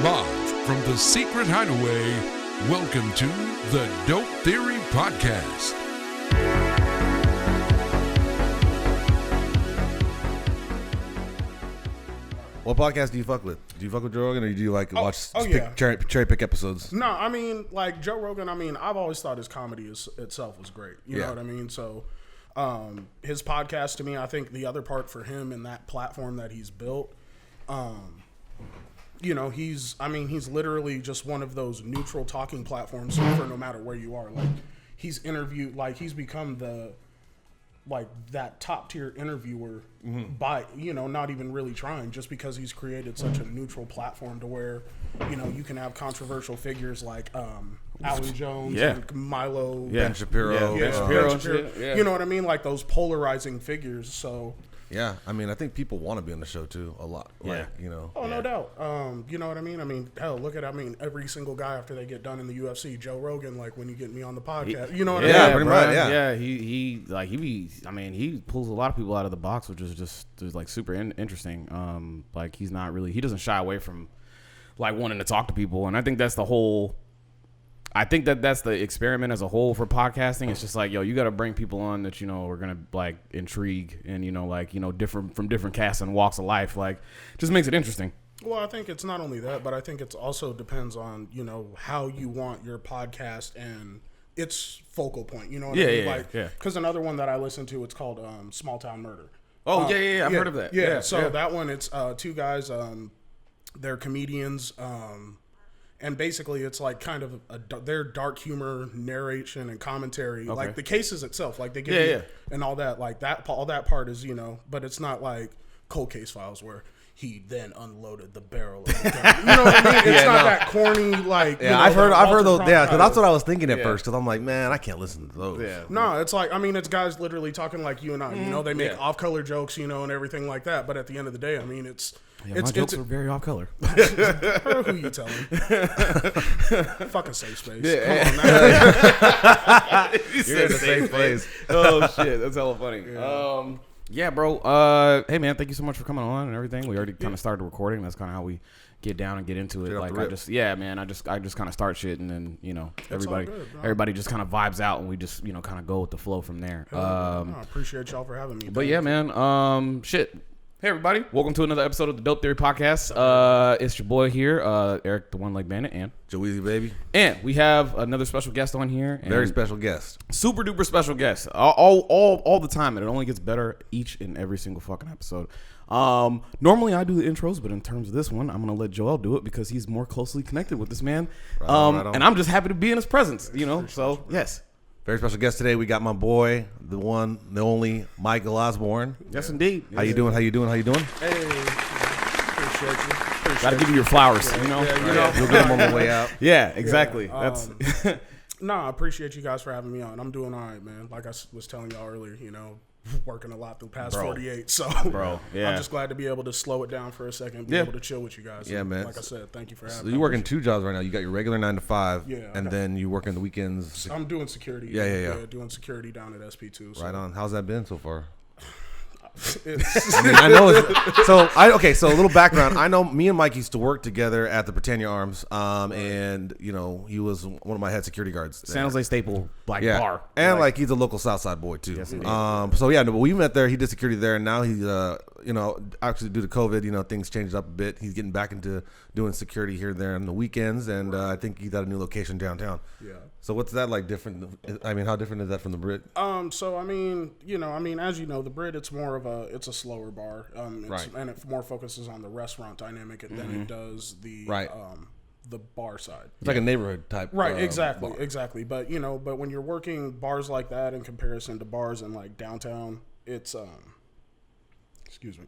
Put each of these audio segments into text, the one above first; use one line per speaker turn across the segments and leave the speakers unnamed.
Live from the Secret Hideaway, welcome to the Dope Theory Podcast.
What podcast do you fuck with? Do you fuck with Joe Rogan, or do you like watch
yeah.
cherry pick episodes?
No, I mean, like Joe Rogan, I've always thought his comedy itself was great. You know what I mean? So his podcast, to me, I think the other part for him and that platform that he's built, he's literally just one of those neutral talking platforms for no matter where you are. Like, he's interviewed, like, he's become that top tier interviewer by, not even really trying, just because he's created such a neutral platform to where, you can have controversial figures like Alan Jones and Milo.
Ben Shapiro.
Ben Shapiro. Yeah. You know what I mean? Like those polarizing figures. So.
Yeah, I think people want to be on the show too a lot. Like,
Oh, no doubt. You know what I mean? Hell, look at every single guy after they get done in the UFC, Joe Rogan, like when you get me on the podcast, you know what I mean?
Yeah, pretty much.
Yeah, he pulls a lot of people out of the box, which is just like super interesting. Like he doesn't shy away from like wanting to talk to people, and I think that's the whole. I think that's the experiment as a whole for podcasting. It's just like, you got to bring people on that, are going to like intrigue and, different from different casts and walks of life. Like, just makes it interesting.
Well, I think it's not only that, but I think it also depends on, how you want your podcast and its focal point. You know what I mean?
Like,
because another one that I listen to, it's called Small Town Murder.
Oh, I've heard of that.
Yeah. So that one, it's two guys, they're comedians, and basically, it's like kind of their dark humor narration and commentary, like the cases itself, like they give you and all that, like that. All that part is, but it's not like Cold Case Files where he then unloaded the barrel of the gun. You know what I mean? It's not that corny, like.
Yeah, I've heard those. Yeah, because that's what I was thinking at first. Because I'm like, man, I can't listen to those.
Yeah. No, it's like, it's guys literally talking like you and I. They make off-color jokes, and everything like that. But at the end of the day, it's.
Yeah, my jokes are very off color.
Who you telling? Fucking safe space. Yeah. Come on, now.
You're in a safe place.
Oh shit, that's hella funny. Yeah, bro. Hey man, thank you so much for coming on and everything. We already kind of started recording. That's kind of how we get down and get into it. Like I just kind of start shit, and then everybody just kind of vibes out, and we just kind of go with the flow from there.
I appreciate y'all for having me.
But yeah, man. Shit. Hey everybody, welcome to another episode of the Dope Theory Podcast. It's your boy here, Eric the One Leg Bandit, and
Joeezy baby.
And we have another special guest on here.
Very special guest.
Super duper special guest. All the time, and it only gets better each and every single fucking episode. Normally I do the intros, but in terms of this one, I'm gonna let Joel do it because he's more closely connected with this man. Right on. And I'm just happy to be in his presence, So yes.
Very special guest today. We got my boy, the one, the only, Mike Osborne.
Yes, indeed.
How you doing?
Hey, appreciate you.
Gotta give you your flowers,
You'll get them on the way out.
Yeah, exactly.
That's. I appreciate you guys for having me on. I'm doing all right, man. Like I was telling y'all earlier, working a lot through past 48. So, I'm just glad to be able to slow it down for a second, be able to chill with you guys.
Yeah, man.
Like I said, thank you for having me.
So you're working two jobs right now. You got your regular 9 to 5, and then you work on the weekends.
I'm doing security.
Yeah.
Doing security down at SP2. So.
Right on. How's that been so far? I know. So a little background. I know me and Mike used to work together at the Britannia Arms, and he was one of my head security guards there.
San Jose Staple bar,
and he's a local Southside boy too.
Yes,
but we met there. He did security there, and now he's actually due to COVID, things changed up a bit. He's getting back into doing security here and there on the weekends, and I think he's at a new location downtown.
Yeah.
So what's that like different? How different is that from the Brit?
So as you know, the Brit, it's more of it's a slower bar.
Right.
And it more focuses on the restaurant dynamic than it does the bar side.
It's like a neighborhood type.
Right. Exactly.
Bar.
Exactly. But but when you're working bars like that in comparison to bars in like downtown, it's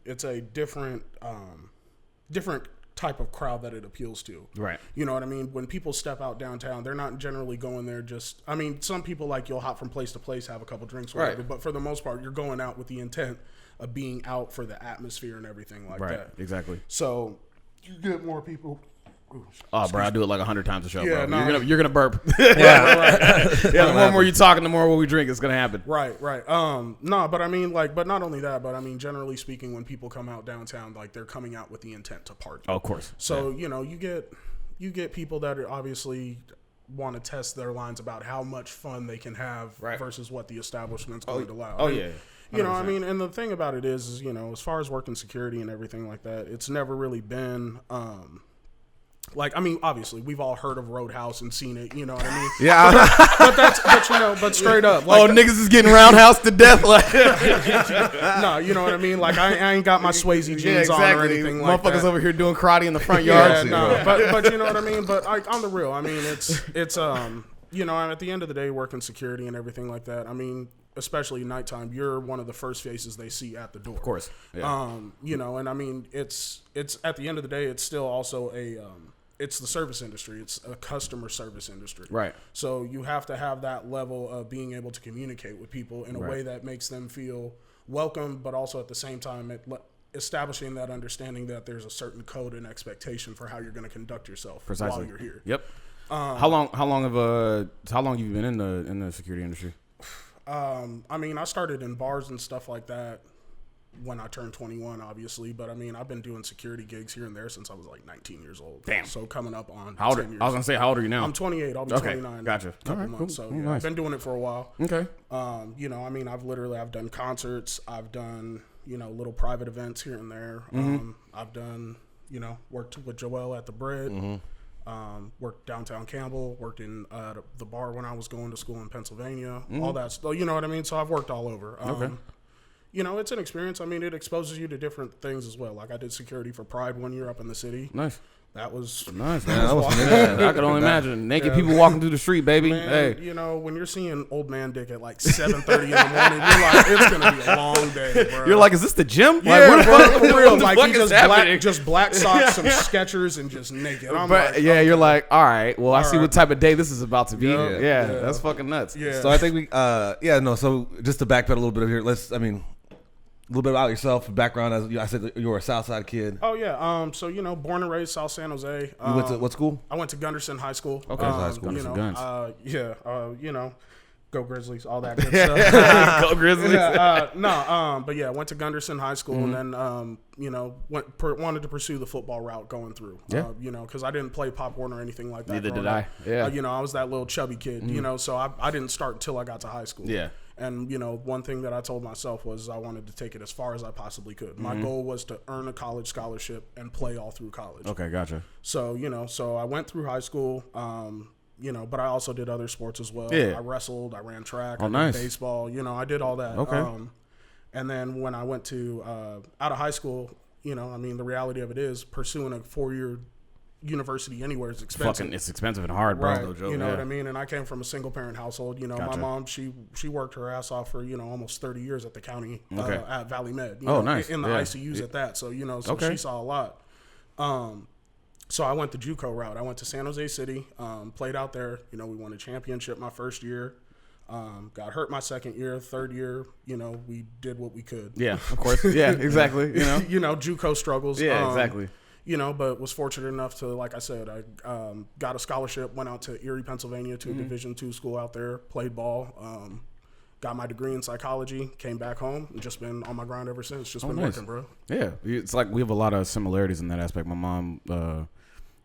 it's a different type of crowd that it appeals to.
Right.
You know what I mean? When people step out downtown, they're not generally going there some people you'll hop from place to place, have a couple drinks, whatever, but for the most part, you're going out with the intent of being out for the atmosphere and everything like that.
Exactly.
So you get more people
Oh, bro, I do it like 100 times a show,
Yeah,
bro.
no.
You're gonna burp. Yeah, the more and more you talk, and the more we drink, it's gonna happen.
Right. No, but I mean, like, but not only that, but I mean, generally speaking, when people come out downtown, like, they're coming out with the intent to party.
Oh, of course.
So you know, you get people that are obviously want to test their lines about how much fun they can have versus what the establishment's going to allow.
Oh,
and,
yeah.
You know, I mean, and the thing about it is, you know, as far as working security and everything like that, it's never really been, like, I mean, obviously, we've all heard of Roadhouse and seen it, you know what I mean?
Yeah.
but straight up. Like,
Niggas is getting roundhouse to death. Like,
no, you know what I mean? Like, I ain't got my Swayze jeans on or anything like that.
Motherfuckers over here doing karate in the front yard.
Yeah, no, but you know what I mean? But like, on the real, I mean, it's you know, at the end of the day, working security and everything like that, I mean, especially nighttime, you're one of the first faces they see at the door.
Of course. Yeah.
You know, and I mean, it's at the end of the day, it's still also it's the service industry. It's a customer service industry.
Right.
So you have to have that level of being able to communicate with people in a way that makes them feel welcome, but also at the same time, establishing that understanding that there's a certain code and expectation for how you're going to conduct yourself while you're here.
Yep. How long have you been in the security industry?
I mean, I started in bars and stuff like that when I turned 21, obviously. But I mean, I've been doing security gigs here and there since I was like 19 years old.
Damn.
So coming up on
How old?
10 years.
I was gonna say, how old are you now?
I'm 28. I'll be 29.
Gotcha.
In a couple months.
Cool.
So yeah,
Nice.
I've been doing it for a while.
Okay.
You know, I mean, I've done concerts. I've done, you know, little private events here and there. I've done, you know, worked with Joel at the Brit. Worked downtown Campbell, worked in the bar when I was going to school in Pennsylvania, all that stuff. You know what I mean? So I've worked all over.
Okay.
You know, it's an experience. I mean, it exposes you to different things as well. Like I did security for Pride 1 year up in the city.
Nice.
That was
nice.
Man, that was
I could only imagine naked people walking through the street, baby.
Man,
hey,
you know, when you're seeing old man dick at like 7:30 in the morning, you're like, it's gonna be a long day, bro.
you're like, is this the gym?
yeah,
like,
bro, for real.
what the
Like
fuck
he
is
just
happening?
black socks, some Skechers, and just naked. I'm
But
like,
yeah, you're like, all right. Well, I see
right.
what type of day this is about to be.
Yeah,
Yeah,
yeah.
that's fucking nuts.
yeah.
So I think we, so just to backpedal a little bit of here, a little bit about yourself, background. As I said, you were a Southside kid.
Oh yeah. So you know, born and raised South San Jose.
You went to what school?
I went to Gunderson High School.
Okay, high school.
You
Gunderson
know,
Guns.
you know, go Grizzlies, all that good stuff.
Go Grizzlies.
But yeah, went to Gunderson High School and then, you know, wanted to pursue the football route going through.
Yeah.
You know, because I didn't play popcorn or anything like that.
Neither
growing
did I.
up.
Yeah.
You know, I was that little chubby kid. You know, so I didn't start until I got to high school.
Yeah.
And, you know, one thing that I told myself was I wanted to take it as far as I possibly could. My goal was to earn a college scholarship and play all through college.
Okay, gotcha.
So, you know, I went through high school, you know, but I also did other sports as well.
Yeah.
I wrestled, I ran track,
Oh,
I did
nice.
baseball, you know, I did all that.
Okay.
And then when I went to, out of high school, you know, I mean, the reality of it is pursuing a 4-year university anywhere is expensive.
It's expensive and hard, bro.
Right.
No joke.
You know
Yeah.
what I mean? And I came from a single parent household. You know,
Gotcha.
my mom, she worked her ass off for, you know, almost 30 years at the county
Okay.
at Valley Med. You
Oh,
know,
nice.
In the
Yeah.
ICUs at that. So, you know, so
Okay.
she saw a lot. So I went the JUCO route. I went to San Jose City, played out there. You know, we won a championship my first year. Got hurt my second year. Third year, you know, we did what we could.
Yeah, of course. Yeah, exactly. You know.
You know, JUCO struggles.
Yeah, exactly.
You know, but was fortunate enough to, like I said, I got a scholarship, went out to Erie, Pennsylvania to a Division II school out there, played ball, got my degree in psychology, came back home, and just been on my grind ever since. Just been
nice.
working, bro.
Yeah, it's like we have a lot of similarities in that aspect. My mom,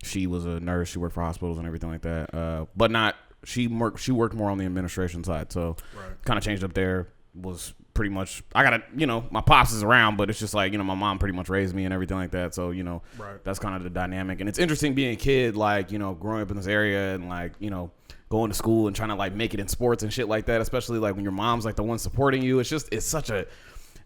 she was a nurse. She worked for hospitals and everything like that. But not she worked more on the administration side. So kind of changed up there. Was pretty much my pops is around, but it's just like, you know, my mom pretty much raised me and everything like that. So, you know, that's kind of the dynamic. And it's interesting being a kid, like, you know, growing up in this area and like, you know, going to school and trying to like make it in sports and shit like that, especially like when your mom's like the one supporting you. It's such a,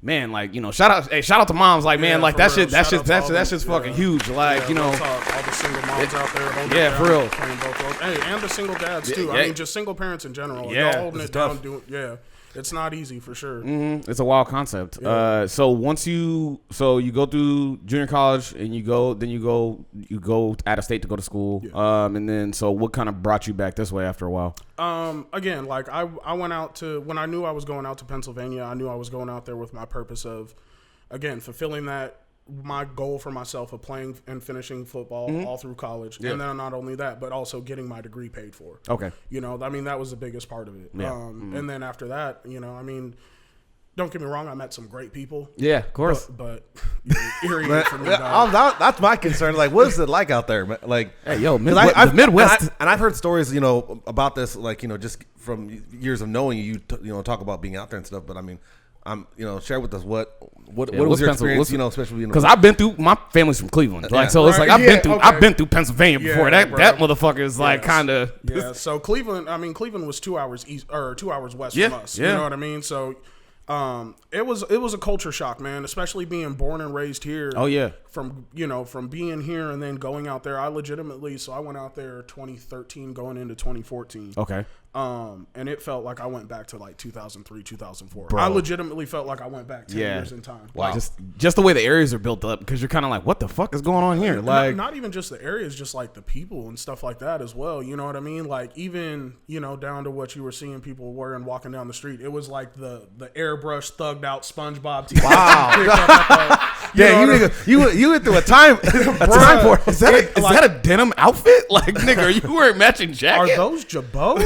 man, like, you know, shout out to moms, like, man, like that's just fucking huge, like, you know,
all the single moms out there holding
yeah,
it
for
down,
real.
playing both roles. Hey, and the single dads too.
Yeah.
I mean, just single parents in general.
Yeah,
Y'all holding
it's
it down,
tough.
it's not easy for sure.
It's a wild concept. So once you go through junior college and you go out of state to go to school.
Yeah.
And then, so what kind of brought you back this way after a while?
Again, like I went out to, when I knew I was going out to Pennsylvania, I knew I was going out there with my purpose of, again, fulfilling that my goal for myself of playing and finishing football all through college. And then not only that, but also getting my degree paid for.
Okay.
You know, I mean, that was the biggest part of it.
Yeah.
And then after that, you know, I mean, don't get me wrong, I met some great people.
Yeah, of course.
But eerie for me, dog.
That's my concern. Like, what is it like out there? Like,
Hey, yo,
the
Midwest.
and I've heard stories, you know, about this, like, you know, just from years of knowing you, you know, talk about being out there and stuff. But I mean, you know, share with us what was your experience, you know, especially
because I've been through. My family's from Cleveland, like so. It's like I've been through Pennsylvania before. That motherfucker is like kind of
So Cleveland, I mean, Cleveland was 2 hours east or 2 hours west from us. You know what I mean? So. It was a culture shock, man, especially being born and raised here.
Oh yeah.
From being here and then going out there, I went out there 2013 going into 2014.
Okay.
And it felt like I went back to like 2003, 2004.
Bro.
I legitimately felt like I went back 10 years in time.
Wow. Just the way the areas are built up, because you're kind of like, what the fuck is going on here? Like,
not even just the areas, just like the people and stuff like that as well. You know what I mean? Like even, you know, down to what you were seeing people wearing walking down the street. It was like the airbrush thugged out SpongeBob t-shirt.
Wow. You went through a time for it.
Is that a denim outfit? Like, nigga, you wearing matching jacket?
Are those Jabos?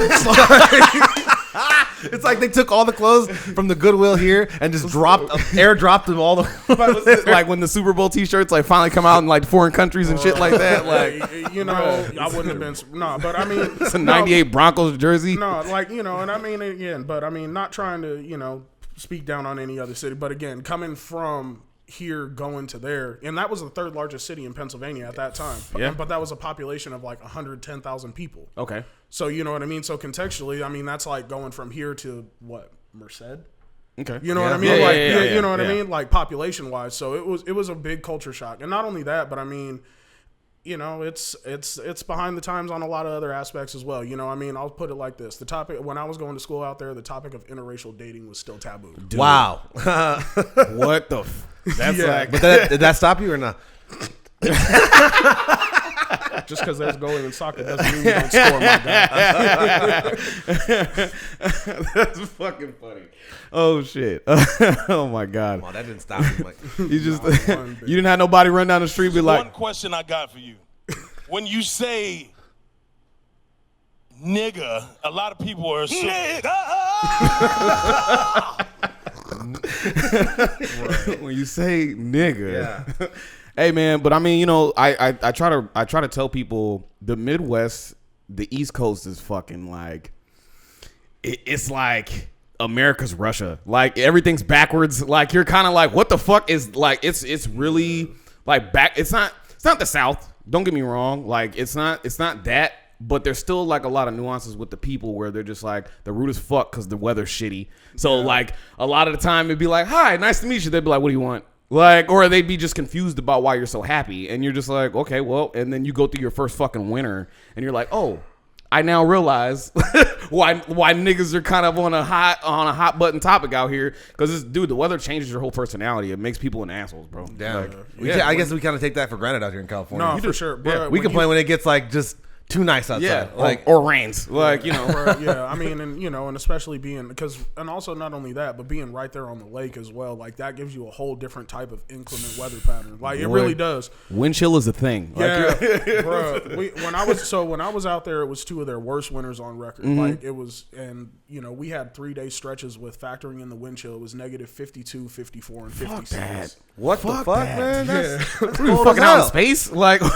It's like they took all the clothes from the Goodwill here and just airdropped them all the
like when the Super Bowl t-shirts like finally come out in like foreign countries and shit like that. Like,
you know, I wouldn't have been but I mean
it's a 98 Broncos jersey.
No, like, you know, and I mean again, but I mean not trying to, you know, speak down on any other city, but again, coming from here going to there, and that was the third largest city in Pennsylvania at that time.
Yeah.
But that was a population of like 110,000 people.
Okay.
So you know what I mean? So contextually, I mean that's like going from here to what, Merced?
Okay.
You know what I mean? You know what I mean? Like population wise. So it was a big culture shock. And not only that, but I mean, you know, it's behind the times on a lot of other aspects as well. You know, I mean, I'll put it like this. The topic, when I was going to school out there, the topic of interracial dating was still taboo.
Dude.
Wow.
What the that's like.
But did that stop you or not?
Just because there's goalie in soccer doesn't mean you don't score, my guy.
That's fucking funny. Oh shit. Oh my god.
Well, that didn't stop you. Like,
You just you didn't have nobody run down the street be like,
one question I got for you. When you say nigga, a lot of people are
when you say nigga.
yeah.
Hey man, but I mean, you know, I try to tell people the Midwest, the East Coast is fucking like it's like America's Russia. Like everything's backwards. Like you're kind of like, what the fuck is like it's really like back. It's not the South. Don't get me wrong. Like it's not that. But there's still like a lot of nuances with the people where they're just like the rude as fuck because the weather's shitty. So like a lot of the time it'd be like, hi, nice to meet you. They'd be like, what do you want? Like, or they'd be just confused about why you're so happy. And you're just like, okay, well, and then you go through your first fucking winter and you're like, oh, I now realize why niggas are kind of on a hot button topic out here. Because dude, the weather changes your whole personality. It makes people an assholes, bro.
Damn. I guess we kind of take that for granted out here in California.
No, for sure. Bro,
we complain when it gets like just too nice outside.
Yeah,
like
or rains. Like, you know.
Yeah, I mean, and you know, and especially being and also not only that, but being right there on the lake as well. Like that gives you a whole different type of inclement weather pattern. Like it really does.
Wind chill is a thing.
Yeah, bro. When I was out there, it was two of their worst winters on record. Like it was, and you know, we had 3-day stretches with factoring in the wind chill. It was negative 52, 54, and 56.
what the fuck, man? That's
We're fucking out in space. Like,
and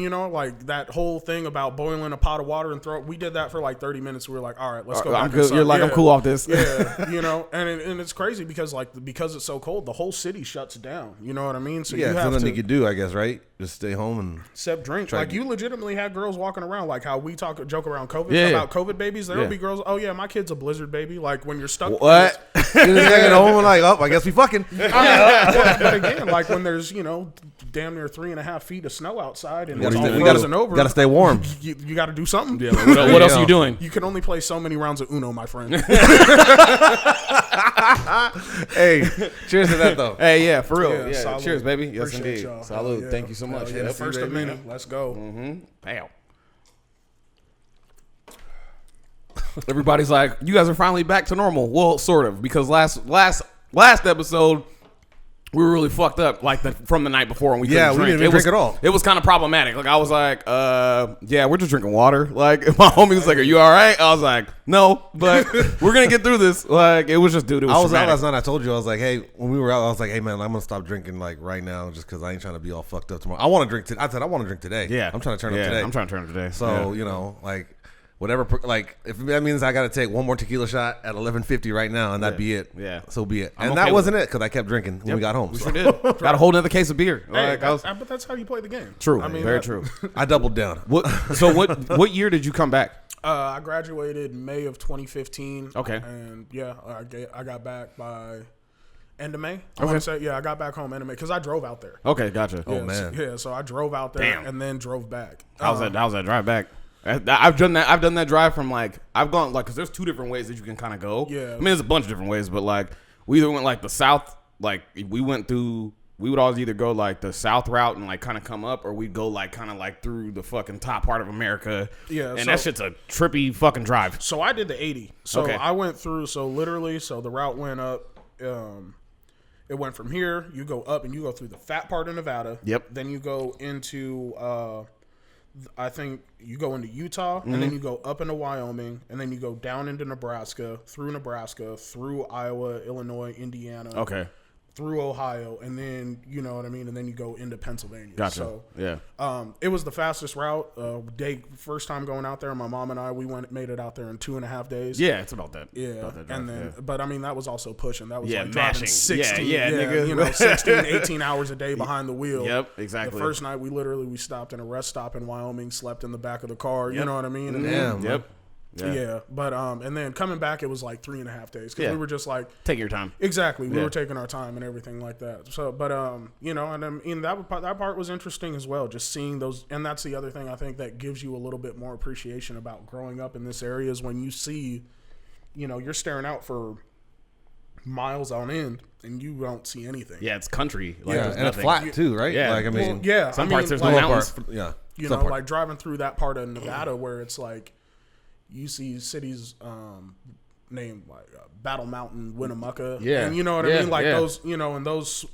you know, like that whole thing about boiling a pot of water and we did that for like 30 minutes. We were like, all right, let's go back
I'm good.
inside.
You're like, I'm cool off this.
Yeah, you know, and it's crazy because it's so cold, the whole city shuts down. You know what I mean? So you have
something
to
you could do, I guess, right? Just stay home and
except drink. Like you legitimately had girls walking around, like how we joke around COVID about COVID babies. There'll be girls. Oh yeah, my kid's a blizzard baby. Like when you're stuck.
What? You're just at home and like, oh, I guess we fucking.
But again, like when there's damn near 3.5 feet of snow outside and it's all frozen over.
Gotta stay warm.
You got to do something.
Yeah, like, what else are you doing?
You can only play so many rounds of Uno, my friend.
Hey, cheers to that though.
Hey, yeah, for real.
Yeah,
Yeah, cheers, baby. Yes,
Appreciate
indeed.
y'all.
Salud.
Yeah.
Thank you so much.
Yeah, the first of many. Let's go.
Bam. Everybody's like, you guys are finally back to normal. Well, sort of, because last episode, we were really fucked up like from the night before, and we couldn't
we
drink.
didn't even drink at all.
It was kind of problematic. Like I was like, yeah, we're just drinking water. Like my homie was like, are you all right? I was like, no, but we're gonna get through this. Like it was just, dude. It was.
I was out
traumatic.
last night. I told you, I was like, hey, when we were out, I was like, hey man, I'm gonna stop drinking like right now, just because I ain't trying to be all fucked up tomorrow. I want to drink. I said I want to drink today.
Yeah,
I'm trying to turn up today.
I'm trying to turn up today.
So you know, like. Whatever, like if that means I got to take one more tequila shot at 11:50 right now, and that'd be it.
Yeah,
so be it.
I'm
And
okay
that wasn't it because I kept drinking when we got home.
We sure did. Got a whole nother case of beer.
Hey,
Like,
but that's how you play the game.
true.
I mean,
very true.
I doubled down.
What year did you come back?
I graduated May of 2015.
Okay.
And yeah, I got back by end of May. I want to say, I got back home end of May because I drove out there.
Okay, gotcha.
Yeah,
man.
So I drove out there
Damn.
and then drove back.
How's that drive back? I've done that drive from like I've gone like because there's two different ways that you can kind of go.
Yeah.
I mean there's a bunch of different ways, but like we either went like the south, like we would always either go like the south route and like kind of come up, or we'd go like kind of like through the fucking top part of America.
Yeah,
and
so-
that shit's a trippy fucking drive.
So I did the 80. So
Okay.
I went through. So literally, so the route went up. It went from here. You go up and you go through the fat part of Nevada.
Yep.
Then you go into. I think you go into Utah, and then you go up into Wyoming, and then you go down into Nebraska, through Iowa, Illinois, Indiana,
Okay.
through Ohio, and then you know what I mean, and then you go into Pennsylvania.
Gotcha.
So,
Yeah.
it was the fastest route. First time going out there, my mom and I made it out there in 2.5 days.
Yeah, it's about that.
Yeah,
About that drive,
and then,
yeah.
but I mean, that was also pushing. That was
Yeah,
like driving
mashing.
16,
Yeah, nigga.
you know, 16, 18 hours a day behind the wheel.
Yep, exactly.
The first night, we stopped in a rest stop in Wyoming, slept in the back of the car. You know what I mean? And
Damn.
then,
Yep.
yeah. But and then coming back, it was like 3.5 days because
Yeah.
we were just like,
Take your time.
exactly, we
Yeah.
were taking our time and everything like that. So, but you know, and I mean that part was interesting as well. Just seeing those, and that's the other thing I think that gives you a little bit more appreciation about growing up in this area is when you see, you know, you're staring out for miles on end and you don't see anything.
Yeah, it's country. Like,
Yeah,
there's
and it's
nothing.
flat too, right?
Yeah.
Like I mean,
Well, yeah,
Some
I
parts
mean,
there's
like,
no
lower
mountains.
part, yeah.
you
some
know,
part.
like driving through that part of Nevada where it's like you see cities named like Battle Mountain, Winnemucca,
Yeah.
and you know what
Yeah,
I mean, like
yeah.
those, you know, in those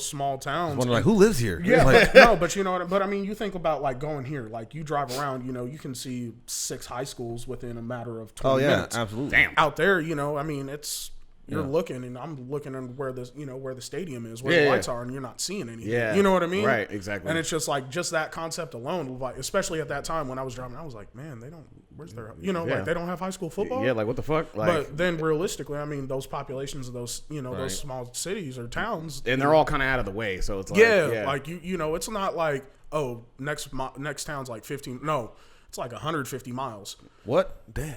small towns.
Wonder like who lives here?
Yeah,
Like,
no, but you know what? But I mean, you think about like going here, like you drive around, you know, you can see 6 high schools within a matter of 20
oh yeah,
minutes.
absolutely.
Damn.
Out there, you know, I mean, it's you're
Yeah.
looking, and I'm looking at where the where the stadium is, where
Yeah,
the
yeah.
lights are, and you're not seeing anything.
Yeah.
You know what I mean?
Right, exactly.
And it's just like that concept alone, like especially at that time when I was driving, I was like, man, they don't. Where's their, you know,
Yeah.
like they don't have high school football.
Yeah, like what the fuck? Like,
But then realistically, I mean, those populations of those, you know,
Right.
those small cities or towns,
and they're all kind of out of the way, so it's like
yeah, like you know, it's not like next town's like 15. No, it's like 150 miles.
What? Damn.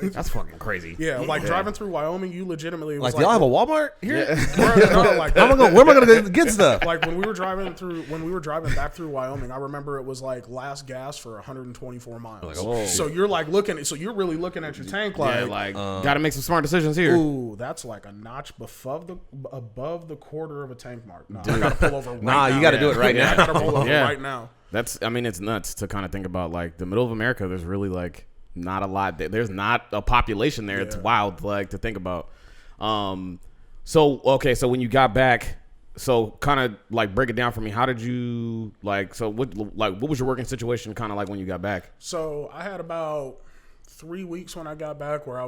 that's fucking crazy.
Yeah, like driving through Wyoming, you legitimately was
Like y'all have a Walmart here?
no, like
Where am I gonna get stuff?
like when we were driving back through Wyoming, I remember it was like last gas for 124 miles.
whoa.
So you're like you're really looking at your tank like,
Yeah, like got to make some smart decisions here.
ooh, that's like a notch above the quarter of a tank mark. No, I gotta pull over. Right
Nah,
now.
you got to do it right
Yeah, I
now.
gotta pull over
Yeah.
right now.
That's, I mean, it's nuts to kind of think about like the middle of America. There's really like not a lot. There's not a population there. It's wild, like to think about. So okay, so when you got back, so kind of like break it down for me. How did you like? So what was your working situation kind of like when you got back?
So I had about 3 weeks when I got back where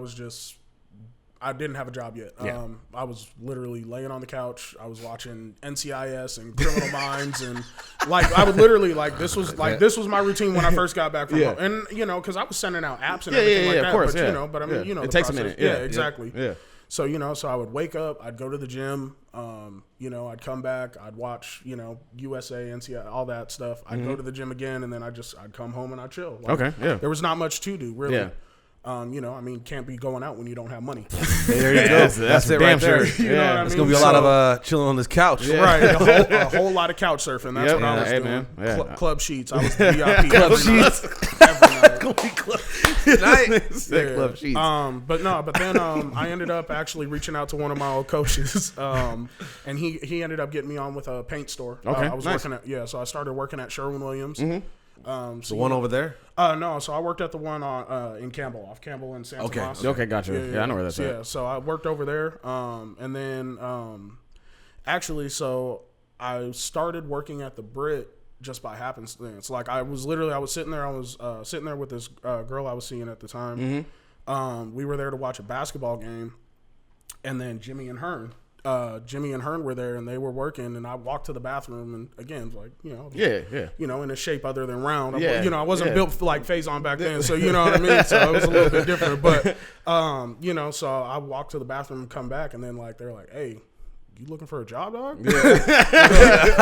I didn't have a job yet.
Yeah.
I was literally laying on the couch. I was watching NCIS and Criminal Minds, and like I would literally like this was my routine when I first got back from home. And you know, because I was sending out apps and everything like that.
Of course,
but you know, but I mean, you know,
it
the
takes
process.
a minute.
Yeah,
Yeah,
exactly.
Yeah.
So you know, so I would wake up, I'd go to the gym. You know, I'd come back, I'd watch, you know, USA, NCIS, all that stuff. I'd go to the gym again, and then I'd come home and I'd chill. Like,
Okay, yeah.
There was not much to do, really.
Yeah.
You know, I mean, can't be going out when you don't have money.
There you go. That's it right there.
You know what I
It's
mean?
gonna be a lot of chilling on this couch.
Right, a whole lot of couch surfing. That's
Yep.
what I was
Hey,
doing.
man. Yeah.
Club sheets. I was VIP.
Club
every night.
sheets.
Every night.
Sick
Yeah.
club sheets.
But then I ended up actually reaching out to one of my old coaches, and he ended up getting me on with a paint store.
Okay,
I was
nice.
working at so I started working at Sherwin-Williams.
The one over there.
No, so I worked at the one in Campbell, off Campbell and Santa Tomas.
Okay, gotcha. Yeah, I know where that's
so,
at.
Yeah, so I worked over there, and then Actually, so I started working at the Brit just by happenstance. Like I was sitting there. I was sitting there with this girl I was seeing at the time. We were there to watch a basketball game, and then Jimmy and Hearn were there, and they were working. And I walked to the bathroom, and again, like in a shape other than round. I wasn't built like Faison back then, so you know what I mean. So it was a little bit different, but so I walked to the bathroom and come back, and then like they're like, "Hey, you looking for a job, dog?"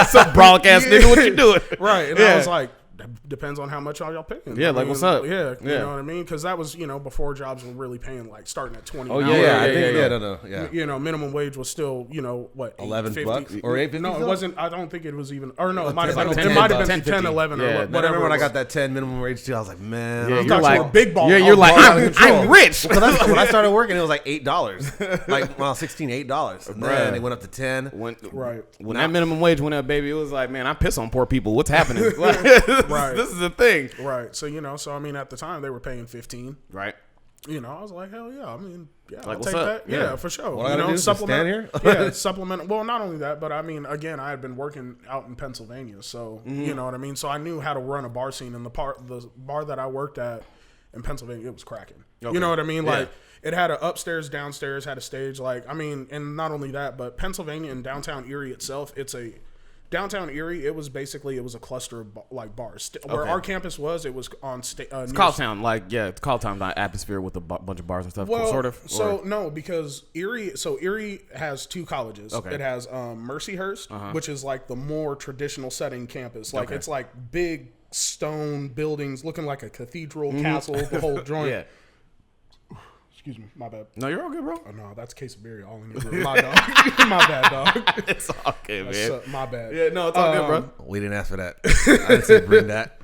Some broadcast nigga, what you doing?
Right, and I was like, depends on how much y'all paying.
Yeah, what's up?
Yeah, you know what I mean? Because that was, before jobs were really paying, like, starting at $20.
Oh, yeah.
Minimum wage was still, what,
$11 or $8.50?
No, it wasn't. I don't think it was even, or no, it might have
like
been 10, 11 or whatever.
I remember when I got that 10 minimum wage too, I was like, man.
Yeah, you're like, big ball.
Yeah, you're like, I'm rich.
When I started working, it was like $8. Like, well, $16, $8. And then it went up to 10.
When that minimum wage went up, baby, it was like, man, I piss on poor people. What's happening?
Right.
This is a thing.
Right. So, I mean, at the time, they were paying $15.
Right.
I was like, hell yeah. I mean, yeah,
like,
I'll take that. Yeah, for sure.
What I gotta do is stand here?
Supplement. Well, not only that, but I mean, again, I had been working out in Pennsylvania, so you know what I mean. So I knew how to run a bar scene, and the bar that I worked at in Pennsylvania, it was cracking. Okay. You know what I mean? Like, it had an upstairs, downstairs, had a stage. Like, I mean, and not only that, but Pennsylvania and downtown Erie itself, Downtown Erie, it was a cluster of bars. Where our campus was, it was on
it's Calltown, it's Calltown atmosphere with a bunch of bars and stuff, sort of.
So no, because Erie has two colleges. Okay. It has Mercyhurst, which is like the more traditional setting campus. Like it's like big stone buildings looking like a cathedral, castle, the whole joint. Yeah. Excuse me, my bad.
No, you're all good, bro.
Oh, no, that's quesadilla all in your My dog. My bad, dog.
It's all good, man.
My bad.
Yeah, no, it's all good, bro.
We didn't ask for that. I didn't say bring that.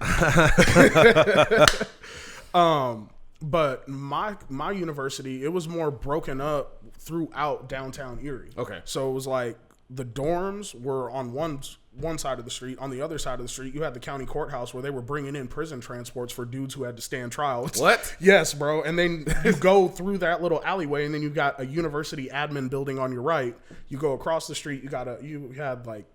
But my university, it was more broken up throughout downtown Erie.
Okay.
So it was like the dorms were on one side of the street. On the other side of the street, you had the county courthouse where they were bringing in prison transports for dudes who had to stand trial.
What?
Yes, bro. And then you go through that little alleyway, and then you got a university admin building on your right. You go across the street. You had like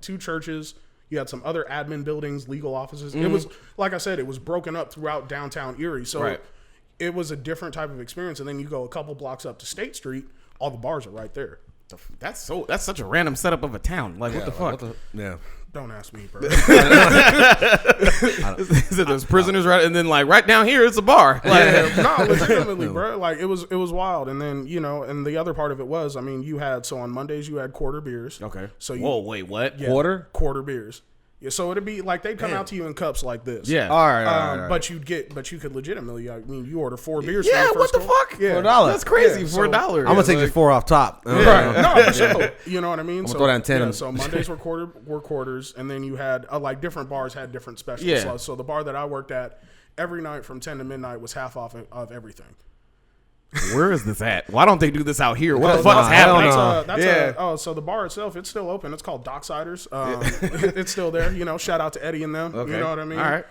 two churches. You had some other admin buildings, legal offices. It was, like I said, it was broken up throughout downtown Erie. So it was a different type of experience. And then you go a couple blocks up to State Street, all the bars are right there.
That's such a random setup of a town. Like, what the fuck?
Don't ask me, bro.
There's prisoners right, and then like right down here, it's a bar. Like,
no, legitimately, bro. Like it was wild. And then and the other part of it was, I mean, on Mondays you had quarter beers.
Okay.
So
whoa, wait, what?
Yeah, quarter beers. Yeah, so it'd be like they'd come out to you in cups like this.
Yeah.
All right.
But you could legitimately. I mean, you order 4 beers.
Yeah.
For
What the fuck?
Yeah.
$4.
That's crazy.
Yeah,
$4.
I'm gonna take just 4 off top.
Right. No, for sure. You know what I mean?
I'm gonna throw down 10.
Yeah, so Mondays were quarters, and then you had like different bars had different specials.
Yeah.
So the bar that I worked at, every night from 10 to midnight was half off of everything.
Where is this at? Why don't they do this out here? What the fuck is happening?
So the bar itself, it's still open. It's called Docksiders. It's still there. Shout out to Eddie and them.
Okay.
You know what I mean?
All right.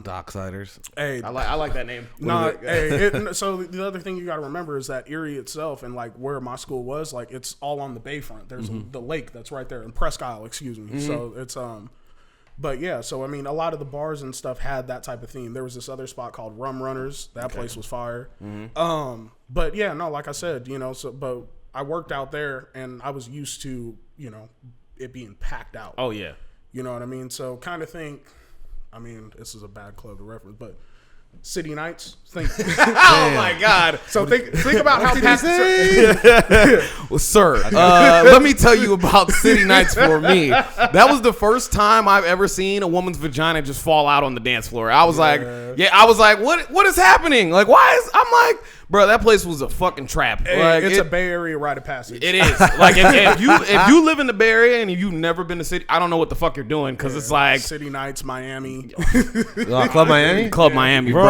Docksiders.
Hey,
I like that name.
So the other thing you got to remember is that Erie itself and like where my school was, like it's all on the bayfront. There's the lake that's right there in Presque Isle, excuse me. So it's But yeah, so I mean, a lot of the bars and stuff had that type of theme. There was this other spot called Rum Runners. That place was fire. But yeah, no, like I said, but I worked out there and I was used to, it being packed out.
Oh yeah.
You know what I mean? So kind of think, I mean, this is a bad club to reference, but City Nights.
Oh my God!
So think about how packed.
Well, sir, let me tell you about City Nights for me. That was the first time I've ever seen a woman's vagina just fall out on the dance floor. I was like, what is happening? Like, I'm like, bro, that place was a fucking trap.
Hey,
like,
it's a Bay Area rite of passage.
It is. Like, if you live in the Bay Area and you've never been to City, I don't know what the fuck you're doing because it's like
City Nights, Miami,
Club Miami,
Miami, bro.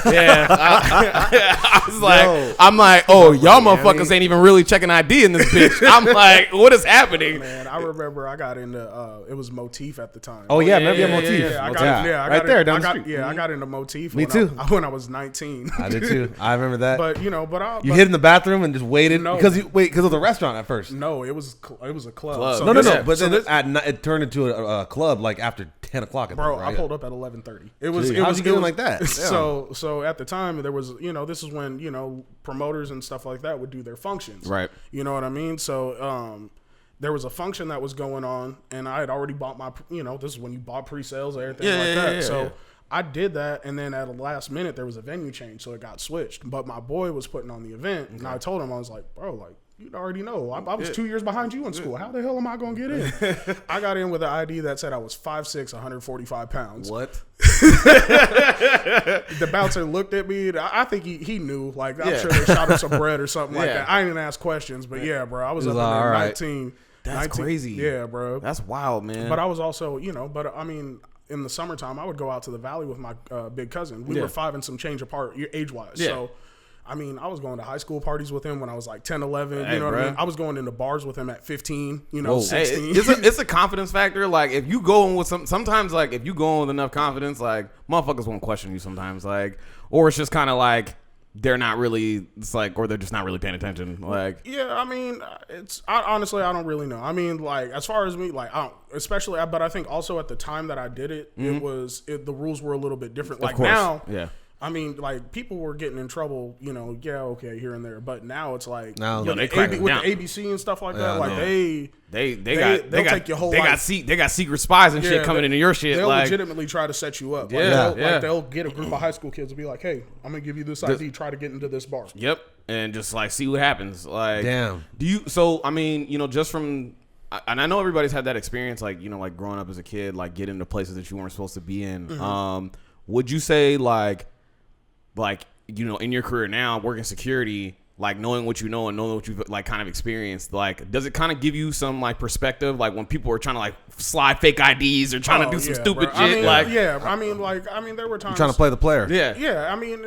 Yeah, I was like, I'm like, oh, y'all motherfuckers ain't even really checking ID in this bitch. I'm like, what is happening?
Man, I remember I got into it was Motif at the time.
Oh yeah, maybe a Motif.
Yeah, I got
right there down the street.
Yeah, I got into Motif.
Me too.
When I was 19.
I did too. I remember that.
But you
hid in the bathroom and just waited
No.
because it was a restaurant at first.
No, it was a club.
Club.
So
No.
this-
But
so
then
this-
at night, it turned into a club like after 10 o'clock.
Bro,
right?
I pulled up at 11:30. It was.
Dude,
It
how'd
was
you get in
it was-
like that?
So at the time there was this is when promoters and stuff like that would do their functions.
Right.
You know what I mean? So there was a function that was going on, and I had already bought my. This is when you bought pre-sales and everything like that. So I did that, and then at the last minute there was a venue change, so it got switched. But my boy was putting on the event, and I told him, I was like, bro, like, you already know. I was 2 years behind you in school. How the hell am I going to get in? I got in with an ID that said I was 5'6", 145 pounds.
What?
The bouncer looked at me. I think he knew. Like, I'm sure they shot him some bread or something like that. I didn't ask questions, but yeah, bro. I was up in there 19.
That's
19.
crazy.
Yeah, bro.
That's wild, man.
But I was also, but I mean, in the summertime, I would go out to the valley with my big cousin. We were 5 and some change apart age-wise.
Yeah.
So, I mean, I was going to high school parties with him when I was like 10, 11.
Hey,
you know what I
bro.
mean? I was going into bars with him at 15,
Hey,
16.
it's a confidence factor. Like if you go in with sometimes like if you go in with enough confidence, like motherfuckers won't question you sometimes. Like, or it's just kind of like they're not really. It's like, or they're just not really paying attention. Like,
Yeah, I mean, honestly, I don't really know. I mean, like, as far as me, like, I don't, but I think also at the time that I did it, the rules were a little bit different. Like
course.
now,
Yeah.
I mean, like, people were getting in trouble, here and there, but now it's like,
Now
with,
they
the,
cracking
with
down.
the ABC and stuff like that,
Yeah,
like,
no.
they'll take your whole life.
They got secret spies and shit coming into your shit.
They'll
like,
legitimately try to set you up.
Yeah,
Like, they'll get a group of high school kids and be like, hey, I'm going to give you this ID, try to get into this bar.
Yep, and just like see what happens. Like,
Damn.
Do you? So I mean, just from, and I know everybody's had that experience, like like growing up as a kid, like getting into places that you weren't supposed to be in.
Mm-hmm.
Would you say like in your career now, working security, like knowing what you know and knowing what you've like kind of experienced, like does it kind of give you some like perspective, like when people are trying to like slide fake IDs or trying to do some stupid
bro.
shit,
there were times
Trying to play the player.
Yeah, I mean,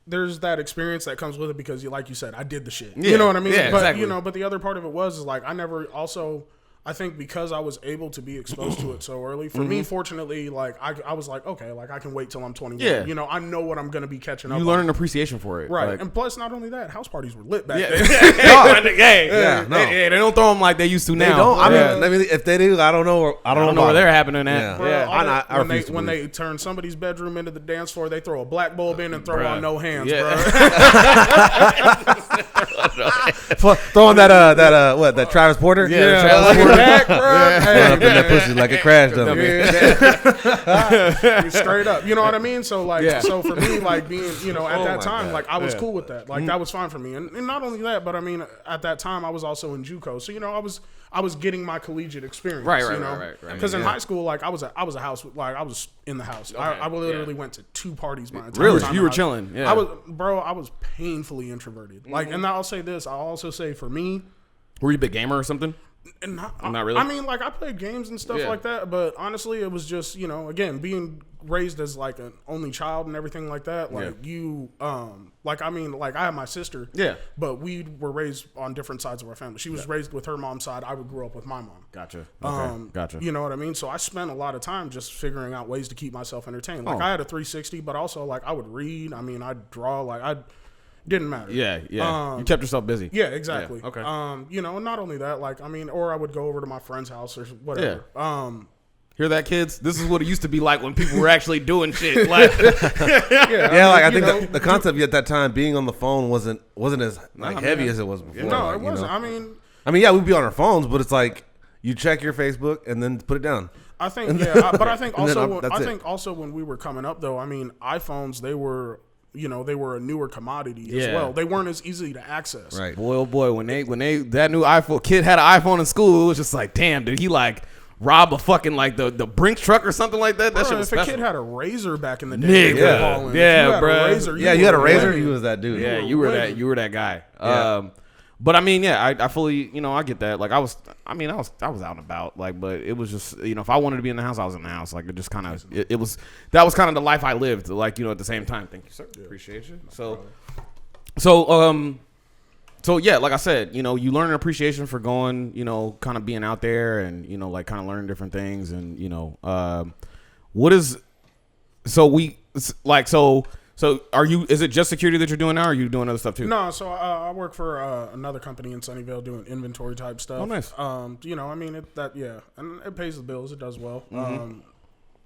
there's that experience that comes with it because, like you said, I did the shit.
Yeah.
You know what I mean?
Yeah,
but
exactly.
but the other part of it was like I never also. I think because I was able to be exposed to it so early, for me, fortunately, like I was like, okay, like I can wait till I'm 21.
Yeah.
I know what I'm going to be catching up.
You learn an appreciation for it,
right?
Like,
And plus, not only that, house parties were lit back
yeah,
then.
no.
they don't throw them like they used to
They
now.
don't.
Yeah.
I mean, if they do, I don't know. I don't know
where
about
they're
it.
happening at.
Yeah.
Bro,
Yeah.
I refuse to
when
believe
they turn somebody's bedroom into the dance floor, they throw a black bulb in and throw
Bruh.
on no hands,
Yeah.
bro.
Throwing that Travis Porter?
Yeah, Travis Porter.
Back, bro. Hey,
Up in that pussy like a crash dummy.
Straight up, you know what I mean? So like,
Yeah.
so for me, like being, at
Oh
that
my
time,
God.
like I was cool with that. Like that was fine for me, and not only that, but I mean, at that time, I was also in JUCO, so I was getting my collegiate experience,
Right.
Because in
Yeah.
hige school, like I was a house, like I was in the house. I literally went to 2 parties my entire
Really?
time.
You
in
were
high
chilling,
school.
yeah.
I was painfully introverted. Like, and I'll say this. I'll also say for me.
Were you a big gamer or something?
And not
really?
I mean, like I played games and stuff
Yeah.
like that, but honestly, it was just again being raised as like an only child and everything like that. Like I have my sister,
Yeah.
but we were raised on different sides of our family. She was raised with her mom's side. I grew up with my mom.
Gotcha. Okay. Gotcha.
You know what I mean? So I spent a lot of time just figuring out ways to keep myself entertained. Like I had a 360, but also like I would read. I mean, I'd draw. Didn't matter.
Yeah. You kept yourself busy.
Yeah, exactly.
Yeah, okay.
And not only that, like, I mean, or I would go over to my friend's house or whatever.
Hear that, kids? This is what it used to be like when people were actually doing shit. Like,
I think the concept at that time being on the phone wasn't as heavy as it was before.
No,
like,
it wasn't.
I mean, yeah, we'd be on our phones, but it's like you check your Facebook and then put it down.
I think, but I think
And then
also,
that's
I
it.
think also when we were coming up, though, I mean, iPhones, they were a newer commodity as
Yeah.
well. They weren't as easy to access.
Right.
boy, oh boy, when that new iPhone kid had an iPhone in school, it was just like, damn, did he like rob a fucking like the Brinks truck or something like that? That
Bro,
shit was
if a
special.
kid had a razor back in the day,
Nigga.
they were balling.
Yeah,
If you had
bro.
a razor,
Yeah, you had a
were
razor.
winning.
He was that dude.
Yeah,
were
you were
winning.
that guy.
Yeah.
But I mean, yeah, I fully, I get that. Like I was out and about, like, but it was just, if I wanted to be in the house, I was in the house. Like it just kind of, that was kind of the life I lived. Like, at the same time. Thank you, sir. Appreciate you. So yeah, like I said, you learn an appreciation for going, kind of being out there and, like kind of learning different things and, So is it just security that you're doing now, or are you doing other stuff too?
No, so I work for another company in Sunnyvale doing inventory type stuff.
Oh, nice.
You know, I mean, and it pays the bills. It does well.
Mm-hmm.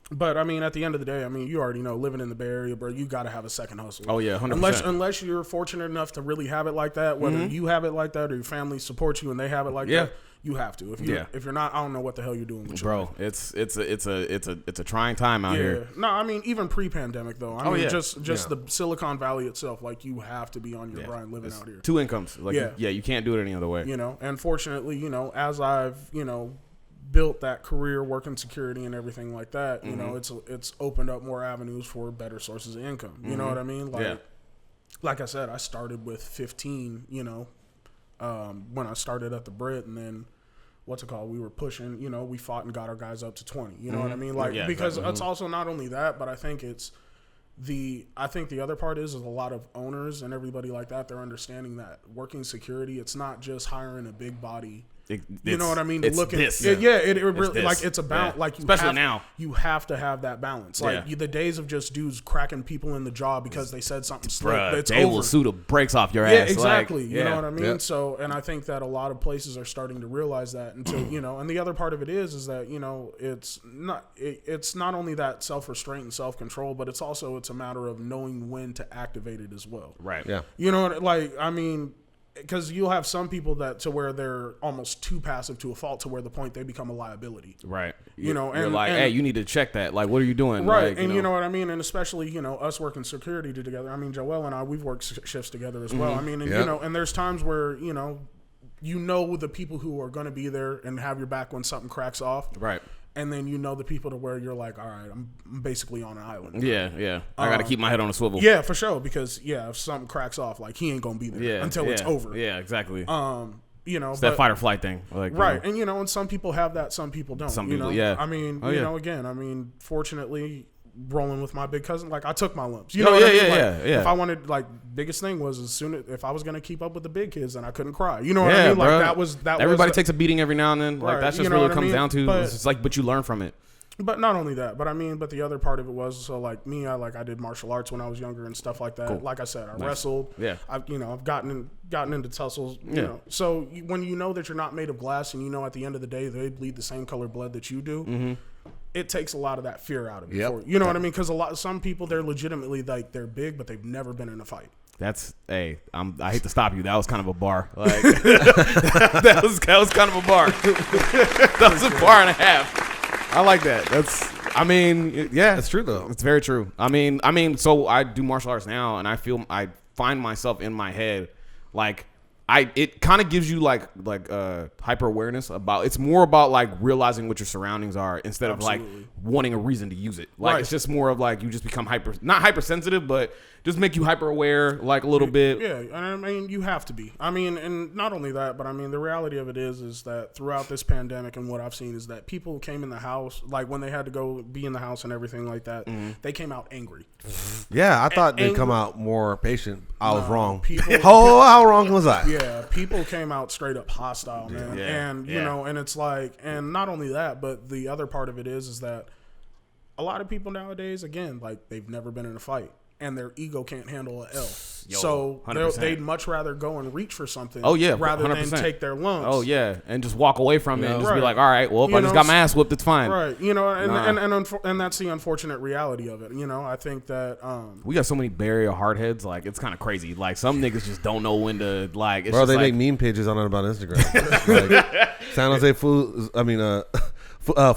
But I mean, at the end of the day, I mean, you already know, living in the Bay Area, bro, you got to have a second hustle.
Oh yeah, 100%.
Unless you're fortunate enough to really have it like that, whether you have it like that or your family supports you and they have it like that, you have to. If you're not, I don't know what the hell you're doing with your life.
It's a trying time out here.
No, I mean, even pre-pandemic though. I mean, just the Silicon Valley itself, like you have to be on your grind living out here.
2 incomes. Like you can't do it any other way.
You know, and fortunately, you know, as I've, you know, built that career working security and everything like that, you know, it's opened up more avenues for better sources of income. You know what I mean? Like I said, I started with 15, you know, when I started at the Brit, and then we were pushing, you know, we fought and got our guys up to 20. You know what I mean? Like, because it's also not only that, but I think the other part is a lot of owners and everybody like that, they're understanding that working security, it's not just hiring a big body. You know what I mean?
It's
look at
this.
it really, like it's about like
especially now
you have to have that balance. Like the days of just dudes cracking people in the jaw because they said something slick. It's
they
over.
will sue the brakes off your ass.
Yeah, exactly.
Like,
you know what I mean? So, and I think that a lot of places are starting to realize that. Until you know, and the other part of it is that you know it's not only that self-restraint and self-control, but it's a matter of knowing when to activate it as well.
Right.
Yeah.
You know, like I mean. Because you'll have some people that to where they're almost too passive to a fault to where the point they become a liability.
Right.
You know,
you're
and
like, hey, you need to check that. Like, what are you doing?
Right.
Like,
and you know what I mean? And especially, you know, us working security together. I mean, Joel and I, we've worked shifts together as well. I mean, and you know, and there's times where, you know the people who are going to be there and have your back when something cracks off.
Right.
And then you know the people to where you're like, all right, I'm basically on an island.
Yeah. I got to keep my head on a swivel.
Yeah, for sure. Because if something cracks off, like he ain't gonna be there until it's over.
Yeah, exactly.
You know,
it's that fight or flight thing. Like,
right.
You know.
And you know, and some people have that, some people don't.
Some
you
people,
know?
yeah.
I mean, you know, again, I mean, fortunately, rolling with my big cousin, like I took my lumps.
You know, what I mean?
If I wanted, like, biggest thing was if I was gonna keep up with the big kids, then I couldn't cry. You know what I mean? Like that.
Everybody takes a beating every now and then. Like that's just really what it comes down to.
But,
it's just like, but you learn from it.
But not only that, but I mean, but the other part of it was so like me, I did martial arts when I was younger and stuff like that. Cool. Like I said, I wrestled. Yeah. I've gotten into tussles. You know, so when you know that you're not made of glass, and you know at the end of the day they bleed the same color blood that you do. It takes a lot of that fear out of it. For you. You know what I mean? Because some people, they're legitimately like they're big, but they've never been in a fight.
I hate to stop you. That was kind of a bar. Like that was kind of a bar. That was a bar and a half. I like that. It's
true though.
It's very true. I mean, so I do martial arts now, and I find myself in my head, like it kind of gives you like hyper awareness about. It's more about like realizing what your surroundings are instead of like wanting a reason to use it. Like it's just more of like you just become not hypersensitive, but just make you hyper aware like a little bit.
Yeah, and I mean you have to be. I mean, and not only that, but I mean the reality of it is that throughout this pandemic and what I've seen is that people came in the house like when they had to go be in the house and everything like that, they came out angry.
Yeah, I thought they'd come out more patient. I was wrong.
How
wrong was I?
Yeah, people came out straight up hostile, man. And you know, and it's like, and not only that, but the other part of it is that a lot of people nowadays, again, like they've never been in a fight. And their ego can't handle an L. So they'd much rather go and reach for something rather 100%. Than take their lumps.
Oh, yeah. And just walk away from it and just be like, all right, well, if I just got my ass whooped, it's fine.
Right. You know, and that's the unfortunate reality of it. You know, I think that...
we got so many Bay Area hardheads. Like, it's kind of crazy. Like, some niggas just don't know when to, like... It's
Bro,
just
they make meme pages on it about Instagram. Like, San Jose food...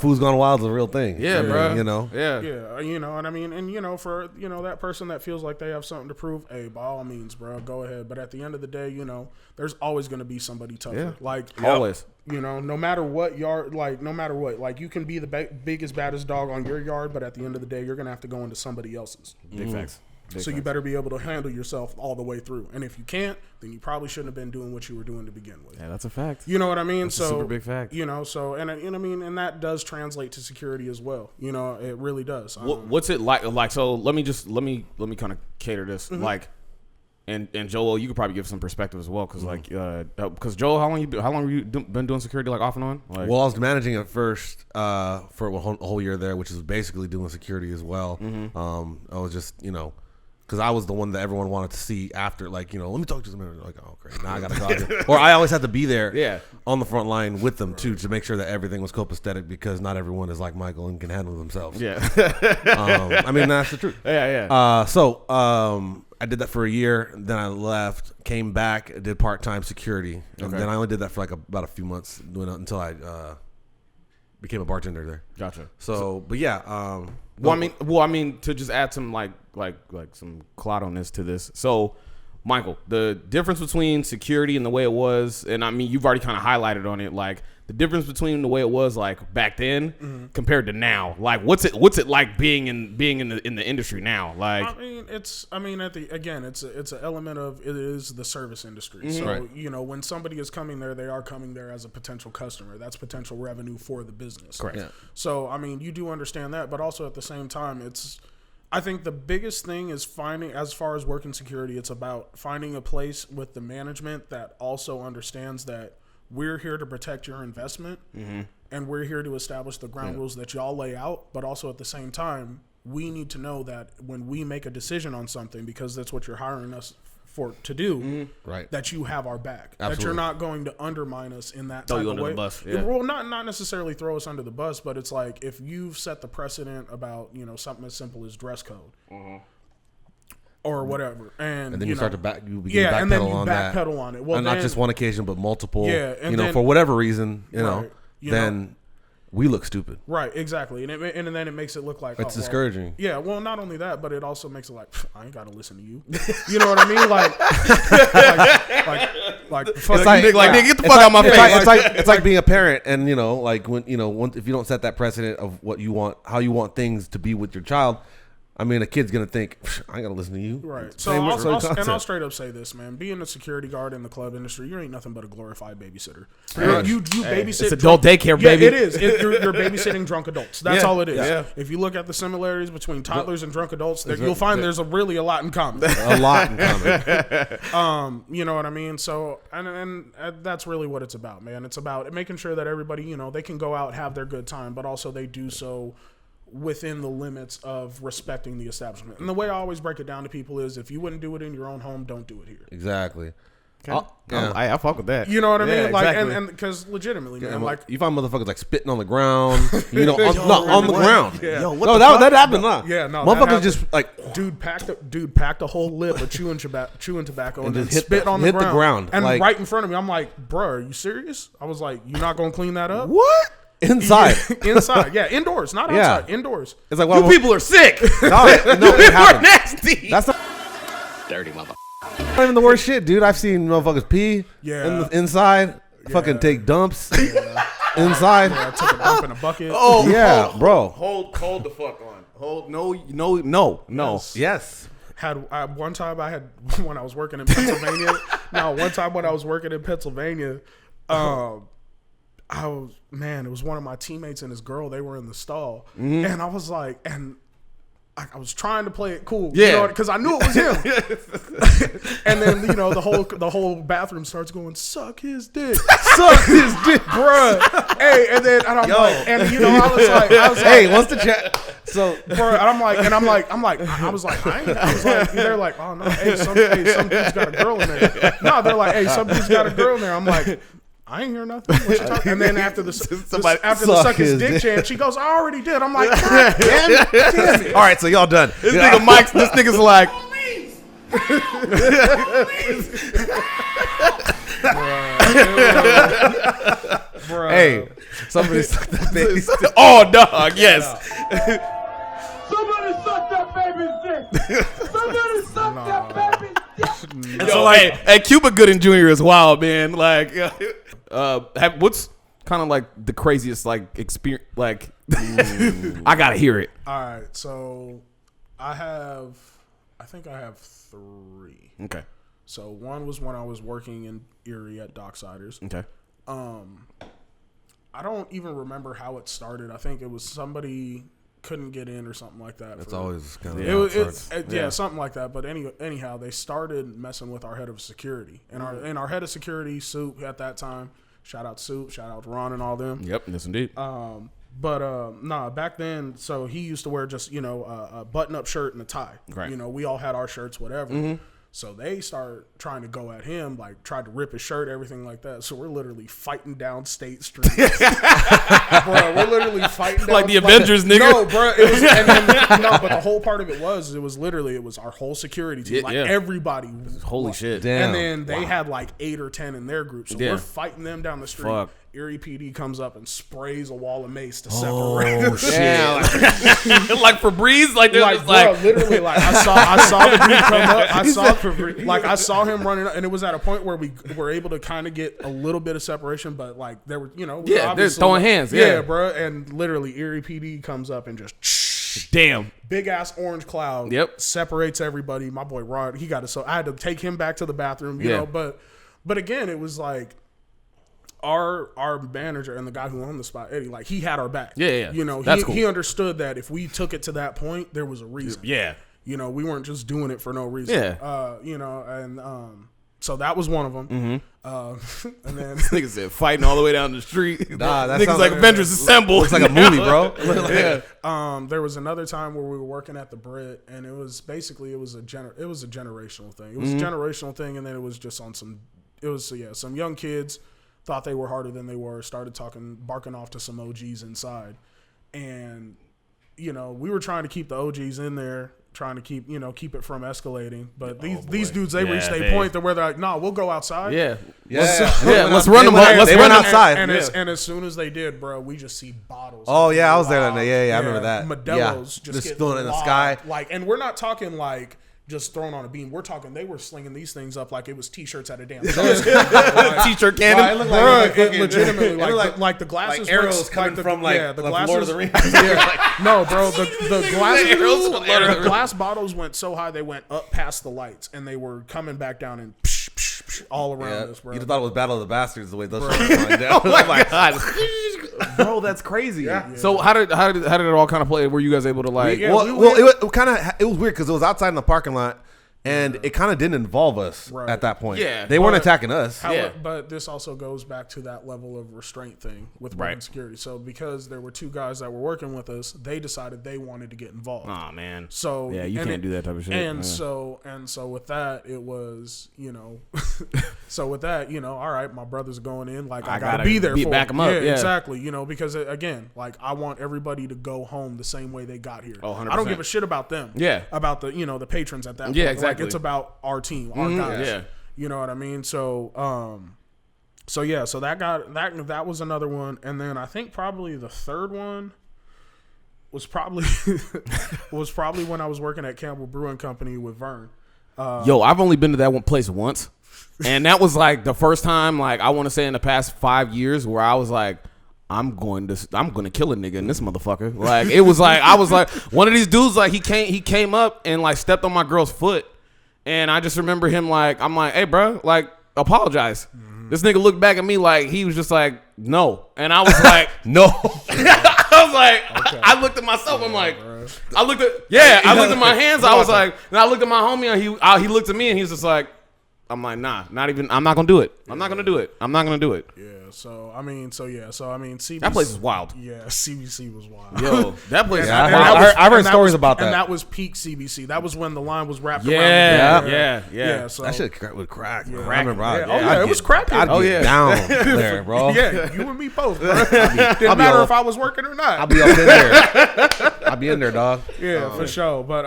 Food's Gone Wild is a real thing.
Yeah, bro.
You know?
Yeah. You know what I mean? And, you know, for, you know, that person that feels like they have something to prove, hey, by all means, bro, go ahead. But at the end of the day, you know, there's always going to be somebody tougher.
Yeah.
Like,
always.
You know, no matter what yard, like, no matter what. Like, you can be the biggest, baddest dog on your yard, but at the end of the day, you're going to have to go into somebody else's.
Big facts.
So you better be able to handle yourself all the way through. And if you can't, then you probably shouldn't have been doing what you were doing to begin with.
Yeah, that's a fact.
You know what I mean?
That's a super big fact.
You know, so and I mean, and that does translate to security as well. You know, it really does.
What's it like? Like, so let me kind of cater this. Like, and Joel, you could probably give some perspective as well, because because Joel, how long have you been doing security like off and on? Like,
well, I was managing it first for a whole year there, which is basically doing security as well. I was just because I was the one that everyone wanted to see after, like, let me talk to them. Like, oh, great, now I gotta go out here. Or I always had to be there, on the front line with them too, to make sure that everything was copacetic, because not everyone is like Michael and can handle themselves. Yeah, I mean, that's the truth. So I did that for a year, then I left, came back, did part-time security, and then I only did that for like about a few months until I became a bartender there.
Gotcha.
So but yeah.
Well, I mean, to just add some like some clout on this to this. So, Michael, the difference between security and the way it was, and I mean, you've already kind of highlighted on it, like the difference between the way it was like back then compared to now. Like, what's it like being in the industry now? Like,
it's an element of, it is the service industry. So when somebody is coming there, they are coming there as a potential customer. That's potential revenue for the business.
Correct. Yeah.
So I mean, you do understand that, but also at the same time, I think the biggest thing is finding, as far as working security, it's about finding a place with the management that also understands that we're here to protect your investment, and we're here to establish the ground rules that y'all lay out. But also at the same time, we need to know that when we make a decision on something, because that's what you're hiring us to do, that you have our back. Absolutely. That you're not going to undermine us in that type of way. Throw you under the bus. Yeah. Well, not necessarily throw us under the bus, but it's like, if you've set the precedent about something as simple as dress code. Or whatever, and
then you start to backpedal on that.
On it. Well,
and not just one occasion, but multiple. Yeah, and then, for whatever reason, then we look stupid.
Right, exactly, and then it makes it look like
it's discouraging.
Yeah, well, not only that, but it also makes it like, I ain't got to listen to you. You know what I mean? Like, get the fuck out of my face.
It's like being a parent, and like when if you don't set that precedent of what you want, how you want things to be with your child. I mean, a kid's going to think, I ain't got to listen to you.
Right. So I'll straight up say this, man. Being a security guard in the club industry, you ain't nothing but a glorified babysitter. You babysit.
It's adult daycare, baby.
Yeah, it is. You're babysitting drunk adults. That's all it is. Yeah. If you look at the similarities between toddlers and drunk adults, you'll find there's really a lot in common.
A lot in common.
You know what I mean? So, and that's really what it's about, man. It's about making sure that everybody, they can go out, have their good time, but also they do so within the limits of respecting the establishment. And the way I always break it down to people is, if you wouldn't do it in your own home, don't do it here.
Exactly.
I fuck with that.
You know what I mean? Like, exactly. and because legitimately, man, like,
you find motherfuckers like spitting on the ground, on the ground. Yeah. Yo, that happened, huh?
Yeah, no,
motherfuckers just like,
dude packed a whole lip of chewing tobacco and then spit on the ground, and
like,
right in front of me. I'm like, bro, are you serious? I was like, you're not gonna clean that up?
What? Inside,
indoors, not outside, indoors.
It's like, well,
you people are sick.
No,
you are nasty.
That's not
dirty motherfucker.
Not even the worst shit, dude. I've seen motherfuckers pee inside, fucking take dumps inside.
Yeah, I took a dump in a bucket.
Bro.
Hold the fuck on. Hold no.
Yes.
One time when I was working in Pennsylvania. One time when I was working in Pennsylvania, it was one of my teammates and his girl. They were in the stall, and I was like, I was trying to play it cool, because I knew it was him. And then the whole bathroom starts going, suck his dick, bruh. Hey, and then I'm like, and I was like,
hey, what's the chat? So,
bro, and I'm like, they're like, oh no, hey, some dude's got a girl in there. No, they're like, hey, some dude's got a girl in there. I'm like, I ain't hear nothing. And then after the suck his dick chant, she goes, I already did. I'm like, God damn it.
All right, so y'all done.
This nigga's like,
hey, somebody suck that baby's dick.
Oh, dog, yes.
Somebody suck that baby's dick. Somebody suck that baby's dick.
So hey, Cuba Gooding Jr. is wild, man. Like, what's kind of like the craziest like experience? Like, I gotta hear it.
All right, so I think I have 3.
Okay.
So one was when I was working in Erie at Docksiders.
Okay.
I don't even remember how it started. I think it was somebody couldn't get in or something like that.
That's always kind of
something like that. But anyhow, they started messing with our head of security, and our head of security, Soup, at that time. Shout out Soup, shout out Ron and all them.
Yep, yes indeed.
But back then, so he used to wear just a button-up shirt and a tie.
Right.
We all had our shirts, whatever.
Mm-hmm.
So they start trying to go at him, like tried to rip his shirt, everything like that. So we're literally fighting down State Street. Bro, we're literally fighting down.
Like the Avengers, nigga.
No, bro. It was, but the whole part of it was our whole security team. Like everybody.
Holy shit.
Damn.
And then they had like 8 or 10 in their group. So we're fighting them down the street.
Fuck.
Erie PD comes up and sprays a wall of mace to separate.
Oh shit!
Yeah, like Febreze, like they're just
bro,
like
literally, like I saw the dude come up. I saw him running up, and it was at a point where we were able to kind of get a little bit of separation, but like there were,
they're throwing hands, yeah,
bro, and literally Erie PD comes up and just
damn
big ass orange cloud, separates everybody. My boy Rod, he got it, so I had to take him back to the bathroom, you know, but again, it was like. Our manager and the guy who owned the spot, Eddie, like he had our back.
Yeah.
He understood that if we took it to that point, there was a reason. Yeah. We weren't just doing it for no reason.
Yeah.
So that was one of them.
Mm-hmm.
And then
niggas said fighting all the way down the street.
Nah, that
niggas like Avengers Assemble.
Looks like a movie, bro.
There was another time where we were working at the Brit, and it was basically it was a generational thing. It was a generational thing, and then it was just on some young kids. Thought they were harder than they were, started barking off to some OGs inside. And, we were trying to keep the OGs in there, trying to keep it from escalating. But these dudes, they reached a point where they're like, nah, we'll go outside.
Let's run them. Let's run
outside.
And as soon as they did, bro, we just see bottles.
Oh, yeah, I was there that day. Yeah, I remember that.
Modelo's just
throwing it in the sky.
And we're not talking like just thrown on a beam. We're talking they were slinging these things up like it was T-shirts at a damn
T-shirt cannon.
It looked like
legitimately like the glasses
like arrows coming from
the glasses,
Lord of the Rings.
No, bro, the glasses, the glass bottles went so high they went up past the lights and they were coming back down and all around us, bro.
You thought it was Battle of the Bastards the way those shit were going down.
Oh my god, bro, that's crazy. Yeah. So how did it all kind of play? Were you guys able to like?
It was weird because it was outside in the parking lot. And it kind of didn't involve us at that point. Yeah, they weren't attacking us.
But this also goes back to that level of restraint thing with prison security. So because there were 2 guys that were working with us, they decided they wanted to get involved.
Oh man.
So
yeah, you can't do that type of shit.
And so with that, it was so with that, all right, my brother's going in, like I gotta be there for
back him up. Yeah,
exactly. Because again, like I want everybody to go home the same way they got here.
Oh, 100%.
I don't give a shit about them.
Yeah,
about the the patrons at that point.
Yeah, exactly.
Like it's about our team, our guys.
Yeah.
You know what I mean? So that was another one. And then I think probably the third one was probably when I was working at Campbell Brewing Company with Vern.
Yo, I've only been to that one place once. And that was like the first time, like I want to say in the past 5 years where I was like, I'm going to kill a nigga in this motherfucker. Like it was like I was like one of these dudes like he came up and like stepped on my girl's foot, and I just remember him like I'm like, hey bro, like apologize. This nigga looked back at me like he was just like no, and I was like no. I was like I looked at myself. I'm like I looked at my hands. I was like, and I looked at my homie and he looked at me and he was just like. I'm like, nah, not even. I'm not gonna do it. I'm not gonna do it. I'm not gonna do it.
Yeah. So I mean, CBC.
That place is wild.
Yeah, CBC was wild.
Yo, that place.
I heard stories about that.
And that was peak CBC. That was when the line was wrapped around.
Yeah.
So
that shit would crack.
Yeah.
I remember.
It was cracking.
I'd get down there, bro.
Yeah, you and me both, bro. Didn't matter if I was working or not.
I'll be up in there. I'll be in there, dog.
Yeah, for sure. But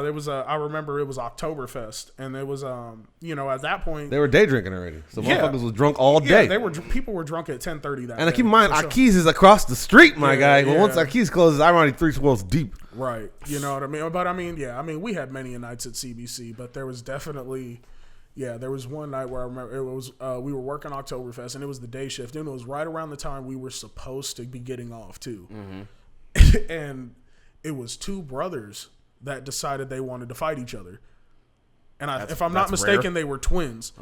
there was I remember it was Oktoberfest, and it was at that point
they were day drinking already, so motherfuckers was drunk all day.
Yeah, people were drunk at 10:30 that day.
And keep in mind, Aki's is across the street, my guy. Yeah. Well, once Aki's closes, I'm already 3 swirls deep.
Right, you know what I mean. But I mean, we had many nights at CBC, but there was definitely. Yeah, there was one night where I remember it was we were working Oktoberfest, and it was the day shift, and it was right around the time we were supposed to be getting off too. Mm-hmm. And it was 2 brothers that decided they wanted to fight each other. And if I'm not mistaken, rare. They were twins.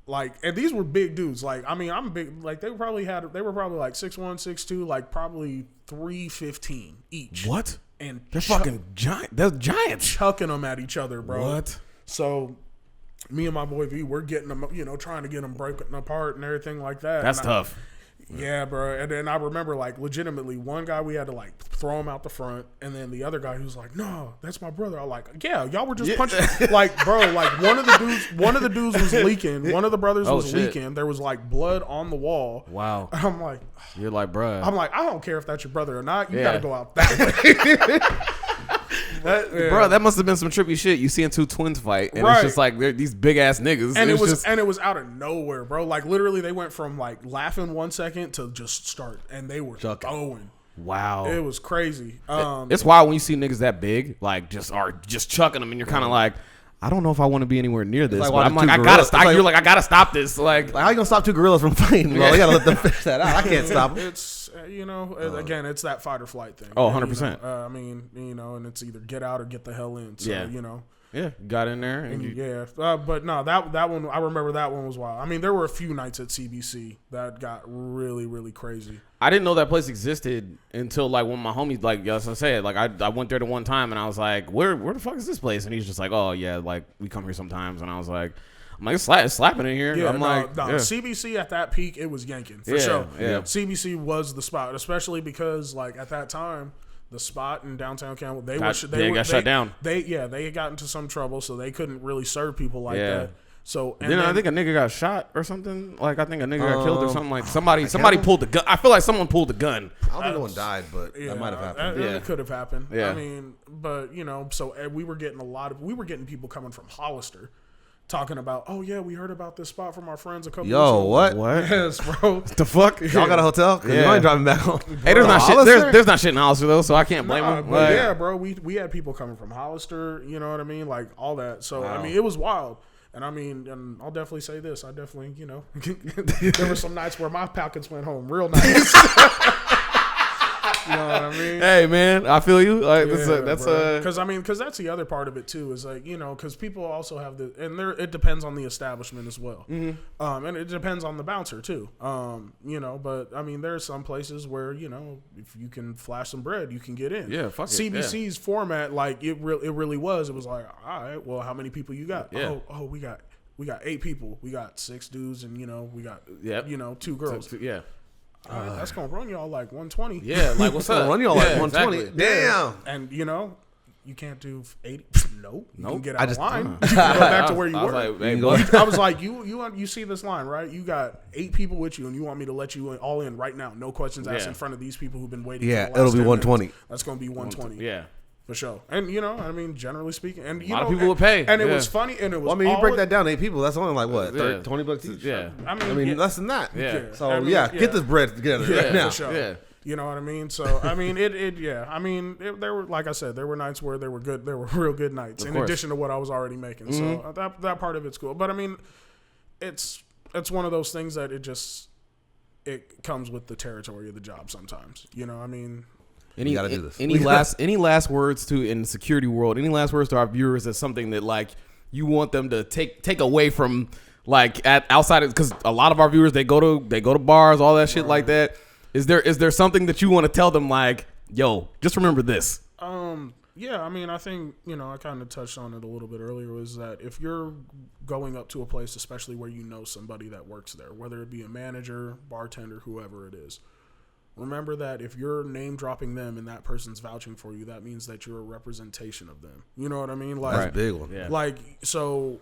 Like, and these were big dudes. Like, I mean, I'm big. Like, they were probably like 6'1", 6'2", like probably 315 each.
What?
And
they're fucking giant. They're giants.
Chucking them at each other, bro.
What?
So, me and my boy V, we're getting them, trying to get them broken apart and everything like that.
That's tough.
Yeah, bro. And then I remember, like, legitimately, one guy we had to, like, throw him out the front, and then the other guy who was like, no, that's my brother. I'm like, yeah, y'all were just punching. Like, bro, like, one of the dudes was leaking. One of the brothers was leaking. There was, like, blood on the wall.
Wow.
And I'm like,
you're like, bro.
I'm like, I don't care if that's your brother or not. You got to go out that way.
Bro, that must have been some trippy shit. You seeing two twins fight, and it's just like they're these big ass niggas,
and it was out of nowhere, bro. Like literally, they went from like laughing 1 second to just start, and they were throwing.
Wow,
it was crazy.
It's wild when you see niggas that big, like just chucking them, and you're kind of like, I don't know if I want to be anywhere near this. Like, but I'm like, I gotta stop. Like, you're like, I gotta stop this. Like
how you gonna stop two gorillas from fighting? Well, you gotta let them finish that out. I can't stop them.
It's again, it's that fight or flight thing.
Oh, 100%.
I mean, and it's either get out or get the hell in. So,
Yeah, got in there.
And but no, that one, I remember that one was wild. I mean, there were a few nights at CBC that got really, really crazy.
I didn't know that place existed until like when my homies, like as I said, like I went there the one time and I was like, where the fuck is this place? And he's just like, oh yeah, like we come here sometimes. And I was like, it's slapping in here.
Yeah,
I'm like,
CBC at that peak, it was yanking for sure.
Yeah.
CBC was the spot, especially because like at that time, the spot in downtown Campbell, they got shut down. They had gotten into some trouble, so they couldn't really serve people like that. So and then I
think a nigga got shot or something. Like I think a nigga got killed or something. Like somebody pulled the gun. I feel like someone pulled the gun.
I don't think no one died, but that might have happened.
It could have happened.
Yeah.
I mean, but so we were getting people coming from Hollister. Talking about, oh yeah, we heard about this spot from our friends a couple years ago.
What?
Yes, bro.
The fuck?
Y'all got a hotel? Cause you ain't driving back home.
Hey, there's not shit. There's not shit in Hollister though, so I can't blame them.
But yeah, bro, we had people coming from Hollister. You know what I mean? Like all that. So I mean, it was wild. And I mean, and I'll definitely say this. I definitely, there were some nights where my pockets went home real nice. You know what I mean?
Hey man, I feel you. Like that's
because that's the other part of it too. Is like because people also have it depends on the establishment as well, and it depends on the bouncer too. But I mean, there are some places where if you can flash some bread, you can get in.
Yeah, fuck it.
CBC's format, like it really was. It was like, all right, well, how many people you got?
Yeah.
Oh, we got 8 people. We got 6 dudes, and we got 2 girls.
Yeah.
All right, that's gonna run y'all like 120.
Yeah, like what's up?
Run y'all like 120. Exactly. Damn.
And you can't do 80. Nope. You can get
I
out
just
of line. You can go back to where you were.
Like, hey,
I was like, you see this line, right? You got 8 people with you, and you want me to let you all in right now, no questions asked in front of these people who've been waiting.
Yeah,
for the last
it'll be
120.
120.
That's gonna be 120.
Yeah.
For sure. And I mean, generally speaking, and
a lot of people would pay.
And it was funny, and it was.
Well, I mean, you break that down, 8 people. That's only like what, $20 each?
Yeah.
I mean,
less than that.
Yeah.
So get this bread together right now.
For sure.
Yeah.
You know what I mean? So I mean, I mean, there were, like I said, there were nights where there were real good nights, in addition to what I was already making. Mm-hmm. So that part of it's cool. But I mean, it's one of those things that it comes with the territory of the job sometimes. I mean.
We gotta do this.
Any last words to in the security world? Any last words to our viewers as something that like you want them to take away from like outside of, because a lot of our viewers they go to bars, all that shit like that. Is there something that you want to tell them like, yo, just remember this?
Yeah, I mean, I think I kind of touched on it a little bit earlier. Was that if you're going up to a place, especially where somebody that works there, whether it be a manager, bartender, whoever it is. Remember that if you're name dropping them and that person's vouching for you, that means that you're a representation of them. You know what I mean? Like,
that's a big one.
Yeah.
Like, so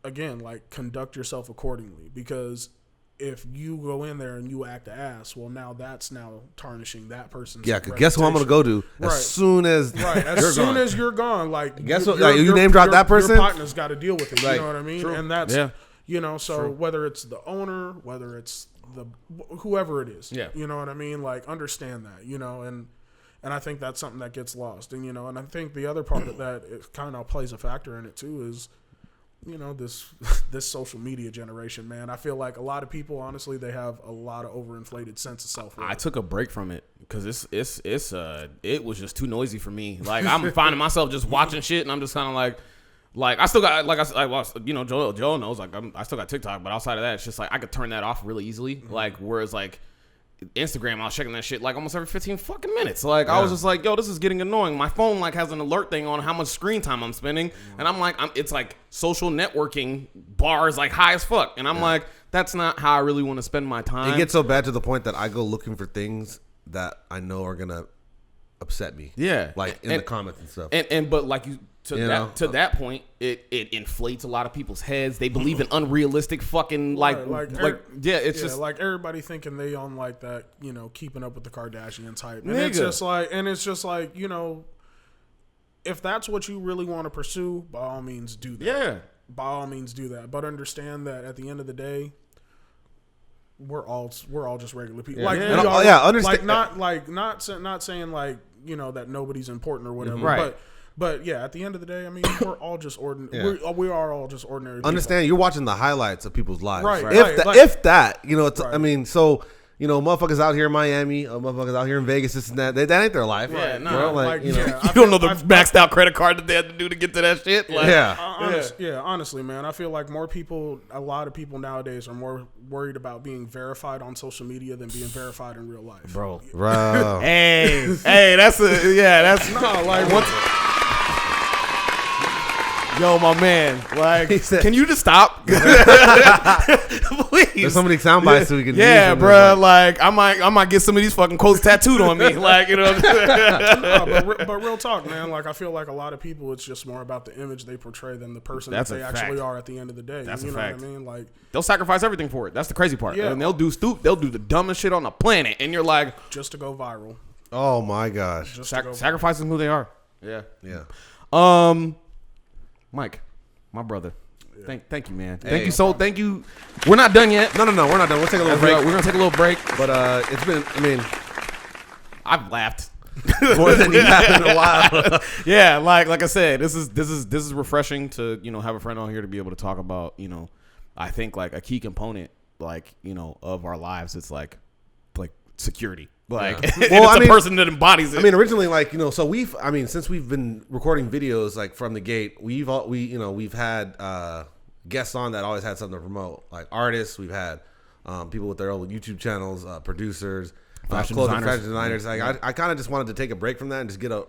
again, like conduct yourself accordingly, because if you go in there and you act the ass, well, now that's tarnishing that person's.
Yeah, because guess who I'm gonna go to as soon as
as you're gone. Like,
guess what? You name drop that person,
your partner's got to deal with it. Right. You know what I mean?
True.
And that's so whether it's the owner, whether it's whoever it is, you know what I mean? Like, understand that, and I think that's something that gets lost, and and I think the other part of that, it kind of plays a factor in it too, is this social media generation, man. I feel like a lot of people, honestly, they have a lot of overinflated sense of self-worth.
I took a break from it because it was just too noisy for me. Like, I'm finding myself just watching shit, and I'm just kind of like I still got, like Joel knows, like I still got TikTok, but outside of that, it's just like I could turn that off really easily. Mm-hmm. Like, whereas like Instagram, I was checking that shit like almost every 15 fucking minutes. Like, I was just like, yo, this is getting annoying. My phone like has an alert thing on how much screen time I'm spending, and I'm like, it's like social networking bars like high as fuck, and I'm like, that's not how I really want to spend my time.
It gets so bad to the point that I go looking for things that I know are gonna upset me.
Yeah,
like in the comments and stuff.
But like that point, it inflates a lot of people's heads. They believe in unrealistic fucking it's just
like everybody thinking they on like that, you know, keeping up with the Kardashians type. And it's just like, you know, if that's what you really want to pursue, by all means do that.
Yeah.
By all means do that. But understand that at the end of the day, we're all just regular people.
Yeah. Understand.
Not saying like, you know, that nobody's important or whatever.
Right.
But yeah, at the end of the day, I mean, we're all just ordinary. Yeah. We are all just ordinary people.
Understand, you're watching the highlights of people's lives.
Right.
If that, you know, it's. Right. I mean, so. You know, motherfuckers out here in Miami, motherfuckers out here in Vegas, this and that. That ain't their life.
Yeah, no.
Bro, like, you know.
You don't know the maxed out credit card that they had to do to get to that shit. Like,
honestly, man, I feel like a lot of people nowadays are more worried about being verified on social media than being verified in real life.
Bro.
hey, that's yo, my man, like, can you just stop? Please.
There's so many sound bites so we can
use bro. Like, I might get some of these fucking quotes tattooed on me. Like, you know.
But real talk, man. Like, I feel like a lot of people, it's just more about the image they portray than the person that they actually are at the end of the day.
That's
you
a
know
fact.
What I mean? Like,
they'll sacrifice everything for it. That's the crazy part.
Yeah.
And they'll do the dumbest shit on the planet, and you're like,
just to go viral.
Oh my gosh.
Sacrificing who they are. Yeah. Mike, my brother. Yeah. Thank you, man. Thank you. Thank you. We're not done yet.
No, we're not done. We'll take a little break.
We're gonna take a little break.
But it's been. I mean,
I've laughed
more than you have in a while.
Yeah, like I said, this is refreshing to, you know, have a friend on here to be able to talk about, you know, I think like a key component, like, you know, of our lives. It's like security. Like, well, it's a person that embodies it.
I mean, originally, like, you know, so since we've been recording videos like from the gate, we've had guests on that always had something to promote, like artists. We've had people with their own YouTube channels, producers, fashion designers. Like, I kind of just wanted to take a break from that and just get a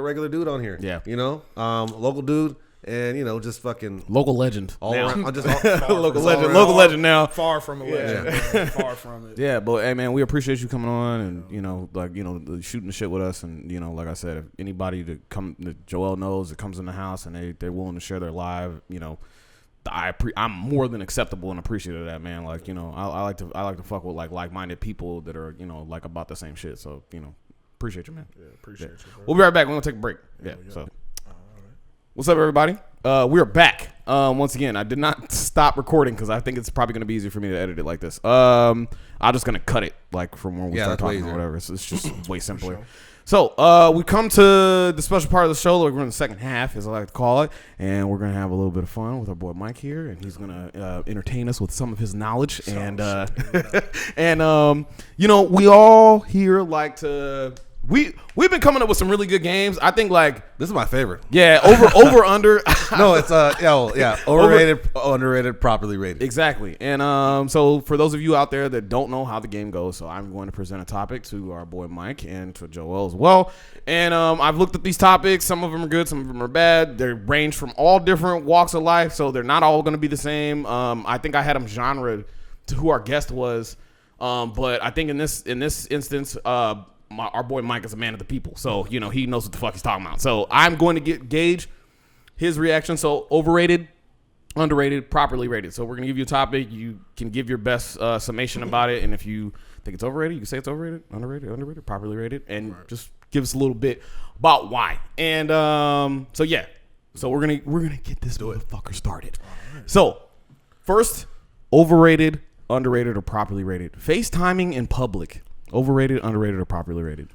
regular dude on here.
Yeah,
you know, local dude. And, you know, just fucking
local legend.
All around,
local legend now.
Far from a legend. Yeah. Far from it.
Yeah, but hey, man, we appreciate you coming on and, you know, like, you know, shooting the shit with us. And, you know, like I said, if anybody that Joel knows that comes in the house and they're willing to share their live, you know, I'm more than acceptable and appreciative of that, man. Like, you know, I like to fuck with like-minded people that are, you know, like about the same shit. So, you know, appreciate you, man.
Yeah, appreciate you, bro.
We'll be right back. We're gonna take a break. Yeah. So. What's up, everybody? We're back. Once again, I did not stop recording because I think it's probably going to be easier for me to edit it like this. I'm just going to cut it like from when we start talking or whatever. So it's just way simpler. Sure. So we come to the special part of the show. We're in the second half, as I like to call it. And we're going to have a little bit of fun with our boy Mike here. And he's going to entertain us with some of his knowledge. And you know, we all here like to... We've been coming up with some really good games. I think like
this is my favorite.
Yeah, over under.
No, it's overrated, underrated, properly rated.
Exactly. And so for those of you out there that don't know how the game goes, so I'm going to present a topic to our boy Mike and to Joel as well. And I've looked at these topics. Some of them are good, some of them are bad. They range from all different walks of life, so they're not all going to be the same. I think I had them genred to who our guest was, but I think in this instance. Our boy Mike is a man of the people, so you know he knows what the fuck he's talking about. So I'm going to gauge his reaction. So overrated, underrated, properly rated. So we're gonna give you a topic. You can give your best summation about it, and if you think it's overrated, you can say it's overrated, underrated, properly rated, and just give us a little bit about why. And so yeah, so we're gonna get this motherfucker started. Right. So first, overrated, underrated, or properly rated. FaceTiming in public. Overrated, underrated, or properly rated?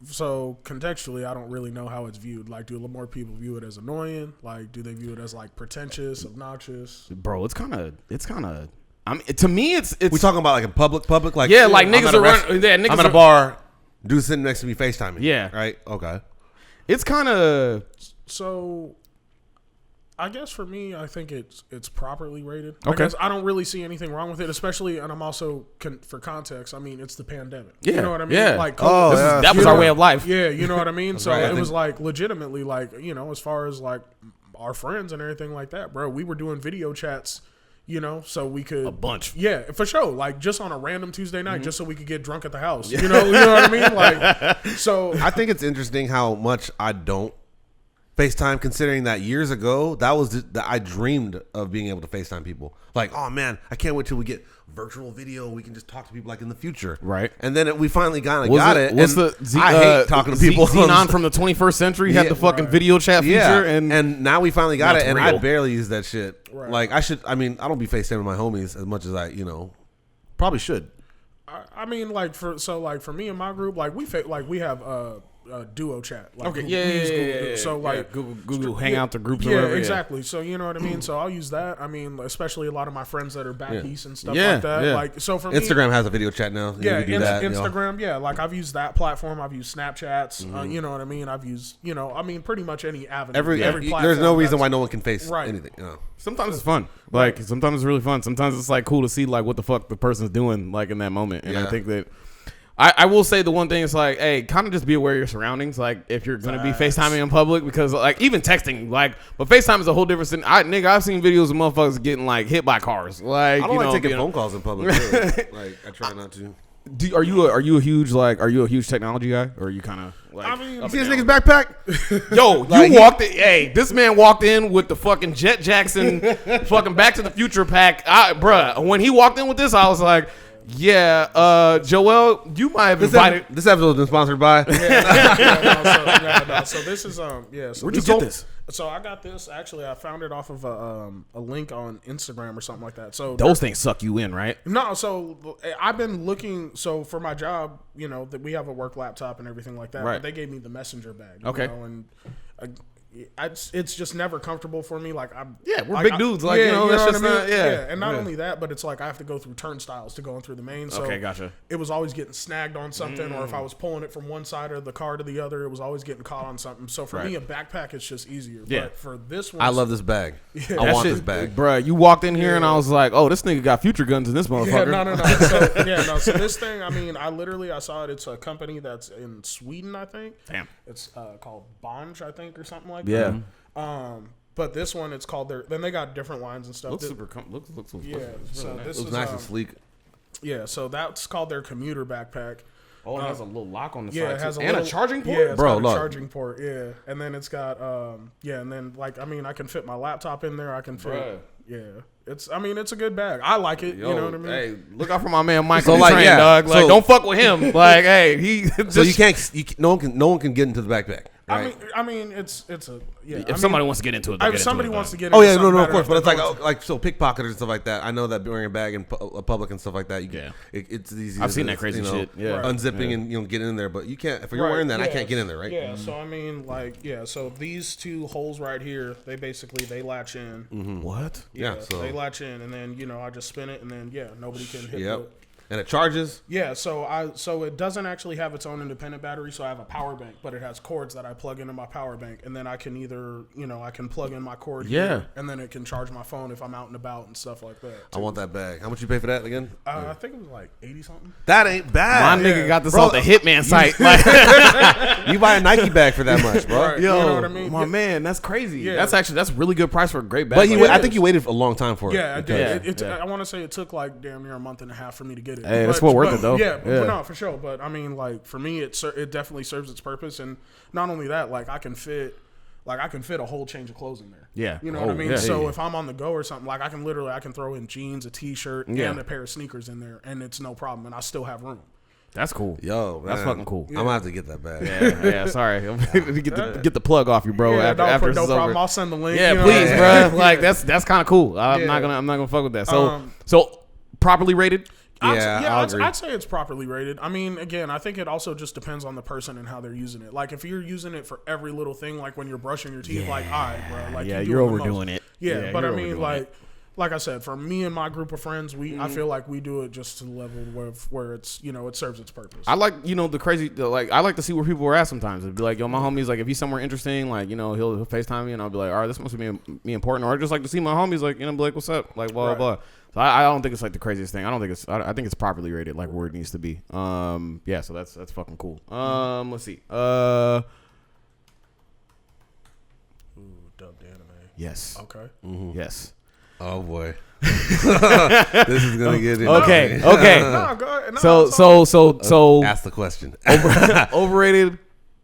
So contextually, I don't really know how it's viewed. Like, do more people view it as annoying? Like, do they view it as like pretentious, obnoxious?
Bro, it's kind of. I mean, to me, it's.
We talking about like in public, like
like niggas are running. Yeah, niggas.
I'm at a bar, dude sitting next to me FaceTiming.
Yeah,
right. Okay.
It's kind of.
So I guess for me, I think it's properly rated.
Okay.
I guess I don't really see anything wrong with it, especially, and I'm also, for context, I mean, it's the pandemic.
Yeah.
You know what I mean?
Yeah.
Like,
that was our way of life.
Yeah, you know what I mean? So it was like legitimately like, you know, as far as like our friends and everything like that, bro. We were doing video chats, you know, so we could
A bunch.
Yeah, for sure. Like just on a random Tuesday night, just so we could get drunk at the house. You know what I mean? Like, so
I think it's interesting how much I don't FaceTime, considering that years ago, that was I dreamed of being able to FaceTime people. Like, oh man, I can't wait till we get virtual video. We can just talk to people like in the future,
right?
And then we finally got it.
What's
and
the
I hate talking to people.
Xenon from the 21st century had the fucking video chat feature,
and now we finally got it. And
real.
I barely use that shit.
Right.
Like I should. I mean, I don't be FaceTiming my homies as much as I, probably should.
I mean, like for me and my group, like we have duo chat. Like,
Okay,
we use Google. So like
Google Hangouts or groups.
Yeah,
or whatever,
exactly. So you know what I mean. So I'll use that. I mean, especially a lot of my friends that are back east and stuff like that.
Yeah.
Like so for
Instagram has a video chat now.
Yeah,
you can do that,
Instagram. Yeah, like I've used that platform. I've used Snapchats. You know what I mean. I've used pretty much any avenue. Every platform.
There's no reason why no one can face
Right.
anything.
Sometimes it's fun. Like sometimes it's really fun. Sometimes it's like cool to see like what the fuck the person's doing like in that moment. And I think that I will say the one thing is like, hey, kind of just be aware of your surroundings. Like if you're gonna be FaceTiming in public, because like even texting, like, but FaceTime is a whole different thing. I've seen videos of motherfuckers getting like hit by cars. Like
I don't like taking phone calls in public. Really. Like I try not to.
Are you a huge technology guy, or are you kind of like?
I mean,
You see this nigga's backpack?
Yo, you walked in. Hey, this man walked in with the fucking Jet Jackson, fucking Back to the Future pack. Bruh, when he walked in with this, I was like, yeah, Joel, you might have invited.
This episode has been sponsored by.
So this is So
where'd you get this?
So I got this. Actually, I found it off of a link on Instagram or something like that. So
Those things suck you in, right?
No, so I've been looking. So for my job, that we have a work laptop and everything like that.
Right.
But they gave me the messenger bag.
Okay.
And it's just never comfortable for me. Like
we're big dudes. Like that's just not.
And not only that, but it's like I have to go through turnstiles to go in through the main. So
Okay, gotcha.
It was always getting snagged on something, or if I was pulling it from one side of the car to the other, it was always getting caught on something. So for me, a backpack is just easier.
Yeah.
But for this one,
I love this bag. I want this bag.
Bruh, you walked in here and I was like, oh, this nigga got future guns in this motherfucker.
No. So this thing, I mean, I saw it. It's a company that's in Sweden, I think.
Damn.
It's called Bonge, I think, or something like
Yeah.
that. But this one, it's called then they got different lines and stuff.
Looks super. Looks
Yeah. So
nice.
this
Looks
is
nice and sleek.
Yeah. So that's called their commuter backpack.
Oh, it has a little lock on the
Yeah,
side.
it has
too.
a
and
little
a charging port.
Yeah, it's
Bro,
got a
look.
charging port. Yeah, and then it's got and then I can fit my laptop in there. I can fit.
Bruh.
Yeah, it's a good bag. I like it.
Yo,
you know what I mean?
Hey, look out for my man Mike.
So,
on the
like,
train,
yeah,
dog. Like,
so-
don't fuck with him. Like, hey, he.
So you can't. No one can get into the backpack. Right?
I mean, it's a
If somebody wants to get into it,
if somebody wants to get.
Oh
into
yeah, no,
something
of course,
better,
but it's
they're
like so pickpocketers and stuff like that. I know that wearing a bag in public and stuff like that. It's easy.
I've seen that crazy shit. Yeah,
Right.
unzipping and getting in there, but you can't if you're wearing that. I can't get in there, right?
Yeah. So I mean, so these two holes right here, they latch in.
What?
Yeah, so
they latch in, and then I just spin it, and then nobody can hit
yep. And it charges.
Yeah, so it doesn't actually have its own independent battery. So I have a power bank, but it has cords that I plug into my power bank, and then I can either I can plug in my cord here, and then it can charge my phone if I'm out and about and stuff like that.
I want that bag. How much you pay for that again?
I think it was like 80 something.
That ain't bad.
My nigga got this off the Hitman site. Like,
You buy a Nike bag for that much, bro.
Right.
yo,
You know what I mean?
my man, that's crazy.
Yeah.
That's really good price for a great bag.
But
like
I think you waited a long time for it.
Yeah, I did.
Yeah.
I want to say it took like damn near a month and a half for me to get it.
Hey, that's what worth it, though.
Yeah,
Yeah.
But no, for sure. But I mean, like for me, it definitely serves its purpose, and not only that, like I can fit a whole change of clothes in there.
Yeah.
You know what I mean?
yeah,
So
yeah.
if I'm on the go or something, like I can throw in jeans, a t-shirt,
Yeah.
and a pair of sneakers in there, and it's no problem, and I still have room.
That's cool.
Yo,
That's
man.
fucking cool.
I'm gonna have to get that bag.
Yeah, sorry. get the plug off you, bro.
Yeah,
after
no
this is
problem.
over.
I'll send the link.
Yeah,
you know?
please,
Yeah.
bro. Like that's kind of cool. I'm not gonna fuck with that. So properly rated.
I'd say it's properly rated. I mean, again, I think it also just depends on the person and how they're using it. Like, if you're using it for every little thing, like when you're brushing your teeth, like, all right, bro, like,
Yeah,
you're
you're
doing the
overdoing
most.
it.
Yeah, but I
you're
mean,
overdoing
like I said, for me and my group of friends, I feel like we do it just to the level where it's it serves its purpose.
I like I like to see where people are at sometimes. It'd be like, yo, my homie's like, if he's somewhere interesting, like he'll FaceTime me and I'll be like, all right, this must be me important, or I just like to see my homies, like be like, what's up, like blah blah blah. So I don't think it's like the craziest thing. I think it's properly rated, like where it needs to be. Yeah, so that's fucking cool. Let's see.
Ooh, dubbed anime.
Yes.
Okay.
Yes.
Oh boy. This is gonna get it.
Okay.
No, go ahead. No,
So
ask the question.
overrated,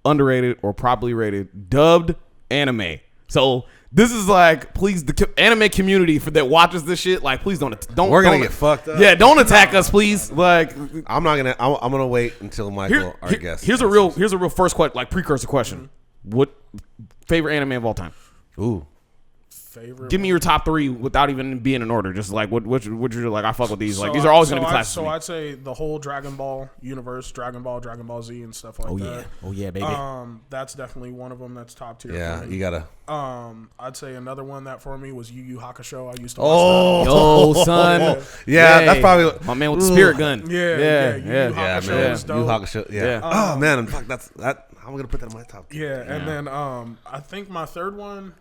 underrated, or properly rated dubbed anime. So this is like, please, the anime community that watches this shit, like, please don't.
We're gonna get fucked up.
Yeah, don't attack us, please. Like,
I'm gonna wait until Michael, our guest.
Here's a real first question, like precursor question. What favorite anime of all time?
Ooh.
Favorite.
Give me your top 3 without even being in order. Just like what you're like, I fuck with these. Like, these are always gonna be classics.
So I'd say the whole Dragon Ball universe, Dragon Ball Z, and stuff like that.
Oh yeah, baby.
That's definitely one of them. That's top tier.
Yeah,
for me.
you gotta.
I'd say another one that for me was Yu Yu Hakusho. I used to.
Yo, son.
Yeah, that's probably
my man with the spirit gun.
Yeah.
yeah.
Yu Yu Hakusho was dope.
Yu Hakusho. Yeah. Oh man, fuck, that. How am I gonna put that in my top?
Yeah, and then I think my third one.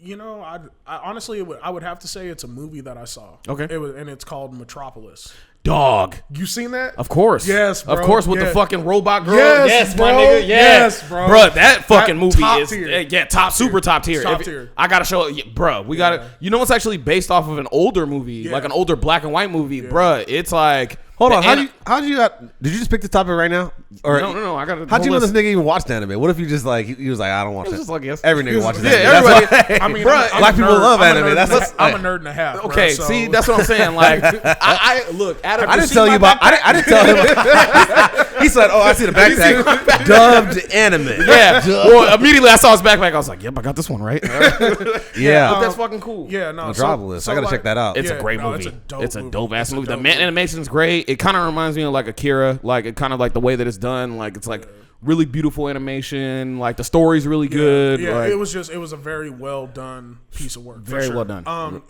You know, I honestly, I would have to say it's a movie that I saw.
Okay.
And it's called Metropolis.
Dog.
You seen that?
Of course.
Yes, bro.
Of course, with the fucking robot girl.
Yes,
my
bro.
nigga.
Yes, bro.
Bro, that fucking movie
top
is
tier.
super top tier.
Top tier.
I gotta show it, bro. We gotta. You know, it's actually based off of an older movie, like an older black and white movie, bro. It's like.
Hold on, did you just pick the topic right now? Or
no, I got.
How'd you know this nigga even watched anime? What if you just like he was like, I don't watch it.
Just like, yes.
Every nigga watches
yeah,
anime.
everybody.
I
mean,
bro, black people love anime.
I'm a nerd and a half.
Okay,
bro, so.
see, that's what I'm saying. Like, I look. Adam,
I didn't tell you about. I didn't tell him. He said, "Oh, I see the backpack. Dubbed anime."
Yeah. Well, immediately I saw his backpack. I was like, "Yep, I got this one right."
Yeah,
but that's fucking cool.
Yeah, no.
Metropolis. I gotta check that out.
It's a great
no,
movie.
It's
a dope ass movie. The animation's great. It kind of reminds me of like Akira. Like, it kind of like the way that it's done. Like, it's like really beautiful animation. Like, the story's really good.
Yeah,
like,
it was a very well done piece of work.
Very
for sure.
well done.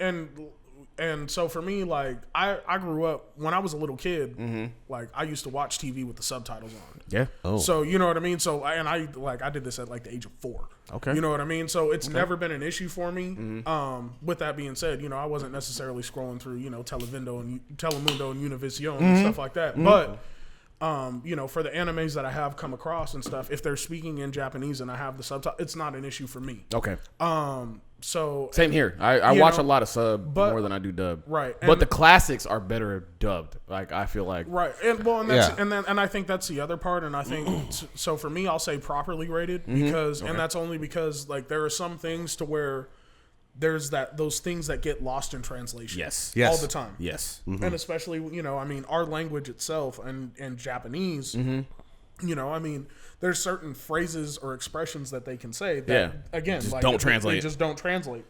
And so for me, like I grew up when I was a little kid. Like, I used to watch TV with the subtitles on.
Yeah.
Oh.
So you know what I mean. So I did this at like the age of 4.
Okay.
You know what I mean. So it's never been an issue for me. With that being said, you know, I wasn't necessarily scrolling through, you know, Telemundo and Univision and stuff like that. But you know, for the animes that I have come across and stuff, if they're speaking in Japanese and I have the subtitle, it's not an issue for me.
Okay.
So
Same here. I watch a lot of sub more than I do dub.
Right.
But the classics are better dubbed. Like, I feel like.
Right. And I think that's the other part. And I think so for me, I'll say properly rated because and that's only because like there are some things to where there's those things that get lost in translation.
Yes.
All the time.
Yes.
And especially, you know, I mean, our language itself and Japanese, you know, I mean, there's certain phrases or expressions that they can say that, again,
just
like
don't translate.
They just don't translate.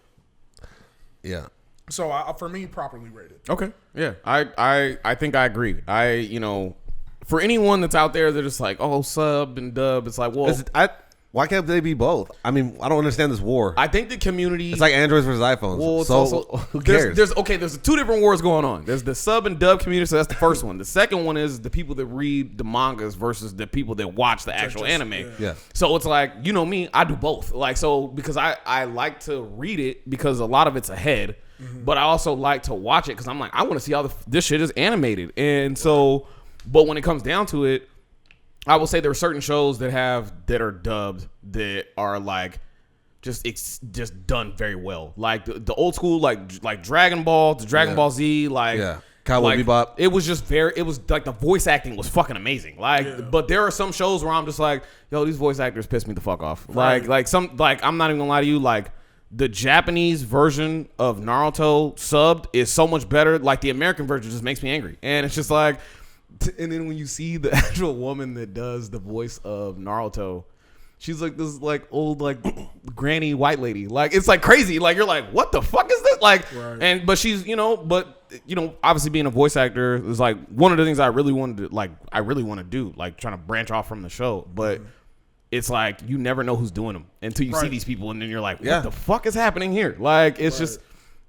Yeah.
So for me, properly rated.
Okay. Yeah. I think I agree. You know, for anyone that's out there that is like, oh, sub and dub, it's like, well,
why can't they be both? I mean, I don't understand this war.
I think the community.
It's like Androids versus iPhones.
Well,
so
also,
who cares?
There's 2 different wars going on. There's the sub and dub community, so that's the first one. The second one is the people that read the mangas versus the people that watch the actual anime.
Yeah.
So it's like, you know me, I do both. Like, so because I like to read it because a lot of it's ahead, but I also like to watch it because I'm like, I want to see how this shit is animated. And so, but when it comes down to it, I will say there are certain shows that are dubbed that are like just done very well. Like the old school, like Dragon Ball, the Dragon Ball Z,
Cowboy Bebop.
It was like the voice acting was fucking amazing. Like, but there are some shows where I'm just like, yo, these voice actors piss me the fuck off.
Right.
Like I'm not even gonna lie to you, like the Japanese version of Naruto subbed is so much better. Like the American version just makes me angry, and it's just like. And then when you see the actual woman that does the voice of Naruto, she's like this like old like granny white lady. Like it's like crazy. Like you're like, what the fuck is this? Like, but she's obviously being a voice actor is like one of the things I really want to do, like trying to branch off from the show. But it's like you never know who's doing them until you see these people, and then you're like, what the fuck is happening here? Like it's just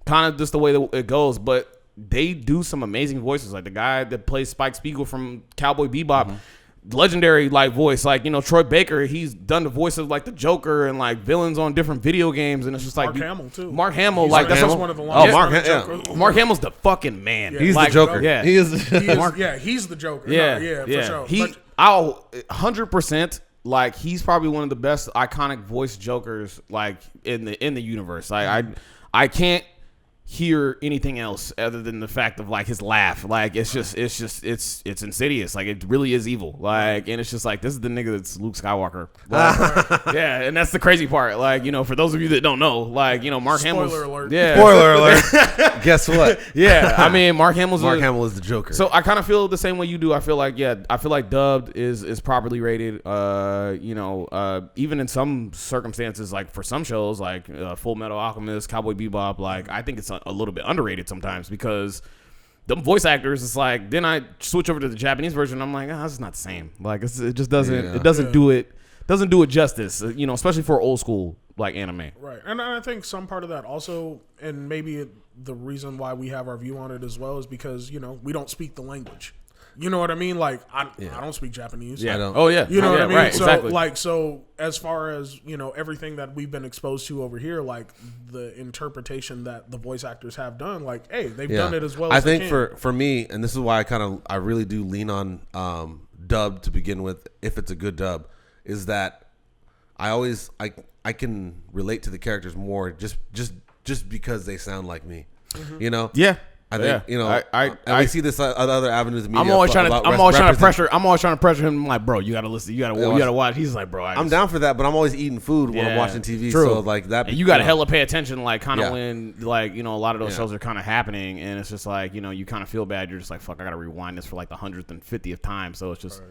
kind of just the way that it goes, but. They do some amazing voices, like the guy that plays Spike Spiegel from Cowboy Bebop, legendary like voice. Like, you know, Troy Baker, he's done the voice of like the Joker and like villains on different video games, and it's just like
Mark Hamill too.
Mark Hamill, like that's
one of the longest.
Mark Hamill's the fucking man.
He's
like,
the Joker.
Yeah,
he's the Joker.
Yeah,
for sure.
I'll 100%. like he's probably one of the best iconic voice Jokers like in the universe. Like I can't hear anything else other than the fact of like his laugh. Like it's insidious. Like it really is evil. Like, and it's just like, this is the nigga that's Luke Skywalker. Like, yeah, and that's the crazy part. Like, you know, for those of you that don't know, like, you know, Mark Hamill.
Spoiler alert.
Yeah.
Spoiler alert. Guess what?
Yeah, I mean, Mark Hamill
is the Joker.
So I kind of feel the same way you do. I feel like dubbed is properly rated. You know, even in some circumstances, like for some shows, like Full Metal Alchemist, Cowboy Bebop, like I think it's a little bit underrated sometimes because the voice actors, it's like, then I switch over to the Japanese version. I'm like, this is not the same. Like it just doesn't do it justice. You know, especially for old school like anime.
Right, and I think some part of that also, and maybe the reason why we have our view on it as well is because, you know, we don't speak the language. You know what I mean? Like I don't speak Japanese.
Yeah.
I don't.
Oh yeah.
You know what I mean?
Right,
so
exactly.
so as far as, you know, everything that we've been exposed to over here, like the interpretation that the voice actors have done, like, hey, they've done it as well as
I think
they can.
for me, and this is why I really do lean on dub to begin with, if it's a good dub, is that I can relate to the characters more just because they sound like me. You know?
Yeah.
I think, you know, I see this other avenues of media.
I'm always trying to pressure him. I'm like, bro, you gotta listen, you gotta watch. He's like, bro,
I'm down for that, but I'm always eating food when I'm watching TV.
True.
So like that,
and you gotta hella pay attention, like kind of when like, you know, a lot of those shows are kind of happening, and it's just like, you know, you kind of feel bad. You're just like, fuck, I gotta rewind this for like the 150th time. So it's just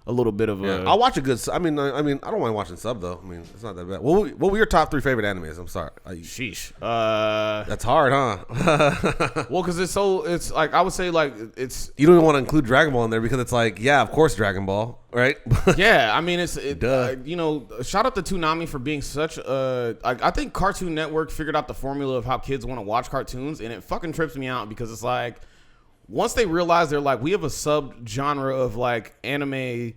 a little bit of a.
I'll watch a good. I mean, I don't mind watching sub though. I mean, it's not that bad. What were your top 3 favorite animes? I'm sorry.
Sheesh.
That's hard, huh?
Well, because it's like I would say like it's.
You don't even want to include Dragon Ball in there because it's like, yeah, of course Dragon Ball, right?
Yeah, I mean you know, shout out to Toonami for being such a. I think Cartoon Network figured out the formula of how kids want to watch cartoons, and it fucking trips me out because it's like, once they realize they're like, we have a sub genre of like anime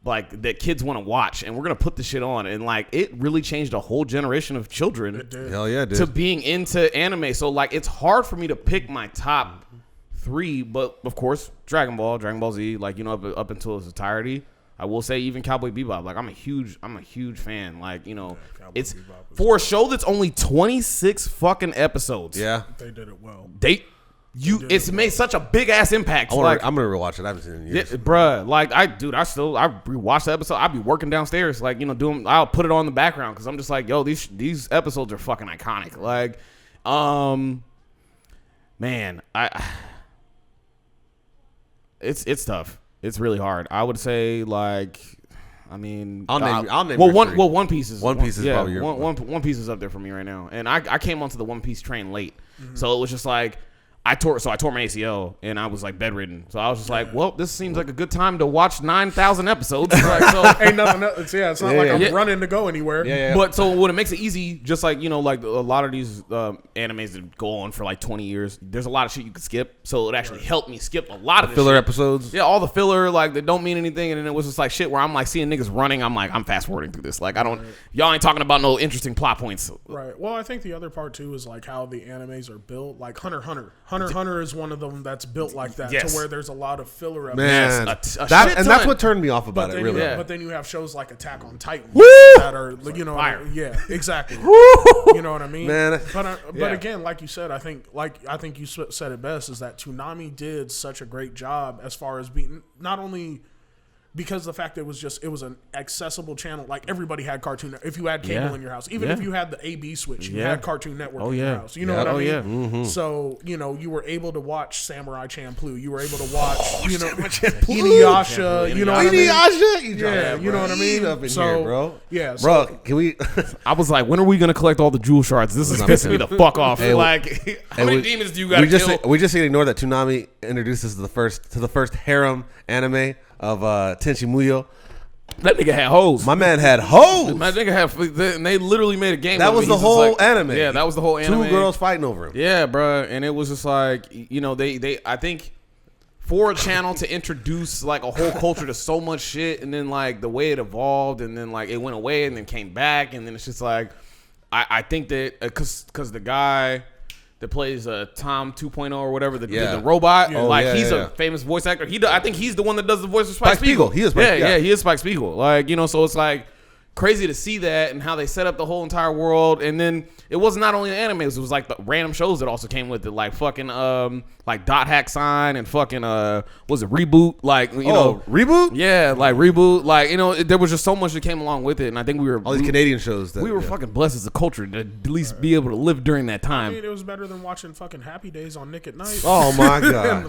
like that kids want to watch, and we're gonna put the shit on, and like it really changed a whole generation of children.
It did.
Hell yeah, it did.
To being into anime. So like it's hard for me to pick my top 3, but of course Dragon Ball Z, like, you know, up until its entirety. I will say even Cowboy Bebop, like I'm a huge fan. Like, you know, it's for a show that's only 26 fucking episodes.
Yeah,
they did it well.
It's made such a big ass impact.
I'm gonna rewatch it. I haven't seen it in years.
Yeah, bruh, like I rewatched the episode. I'll be working downstairs, like, you know, I'll put it on in the background because I'm just like, yo, these episodes are fucking iconic. Like, man, it's tough. It's really hard. I would say like, I mean,
I'll name.
One Piece is
probably your
One Piece is up there for me right now, and I came onto the One Piece train late, so it was just like. I tore my ACL and I was like bedridden. So I was just like, well, this seems like a good time to watch 9,000 episodes. Like, so
ain't nothing else. Yeah, it's not like I'm running to go anywhere.
Yeah.
But so what it makes it easy, just like, you know, like a lot of these animes that go on for like 20 years, there's a lot of shit you could skip. So it actually helped me skip a lot of the
filler
shit.
episodes.
Yeah, all the filler, like, that don't mean anything. And then it was just like shit where I'm like seeing niggas running. I'm like, I'm fast forwarding through this. Like, y'all ain't talking about no interesting plot points.
Right. Well, I think the other part too is like how the animes are built. Like Hunter x Hunter is one of them that's built like that, to where there's a lot of filler episodes.
Man, that's what turned me off about it, really.
But then you have shows like Attack on Titan that are, you know,
fire.
Yeah, exactly. You know what I mean?
Man.
But again, like you said, I think you said it best, is that Toonami did such a great job as far as being not only. Because the fact that it was an accessible channel, like everybody had Cartoon. If you had cable in your house, even if you had the AB switch, you had Cartoon Network in your house. You know what I mean? Yeah. Mm-hmm. So, you know, you were able to watch Samurai Champloo. You were able to watch, you know, Inuyasha. You know what I mean?
Inuyasha.
Yeah, you know what I mean.
Up in here, bro.
Yeah,
bro. Can we?
I was like, when are we gonna collect all the jewel shards? This is pissing me the fuck off. Like, how many demons do you got to kill?
We just need to ignore that Toonami introduces the first harem anime of Tenchi Muyo.
That nigga had hoes.
My man had hoes.
My nigga had, and they literally made a game.
That was the whole anime.
Yeah, that was the whole anime.
2 girls fighting over him.
Yeah, bro, and it was just like, you know, they I think for a channel to introduce like a whole culture to so much shit, and then like the way it evolved, and then like it went away and then came back, and then it's just like I think that because the guy that plays Tom 2.0 or whatever, the robot. Yeah. He's a famous voice actor. I think he's the one that does the voice of Spike Spiegel.
He is Spike.
Yeah, he is Spike Spiegel. Like, you know, so it's like crazy to see that and how they set up the whole entire world. And then it was not only the animes, it was like the random shows that also came with it, like fucking like Dot Hack Sign and fucking was it Reboot? Like, you know,
Reboot?
Yeah, like Reboot. Like, you know, there was just so much that came along with it, and I think we were
all these Canadian shows.
We were fucking blessed as a culture to at least be able to live during that time.
I mean, it was better than watching fucking Happy Days on Nick at Night.
Oh my god!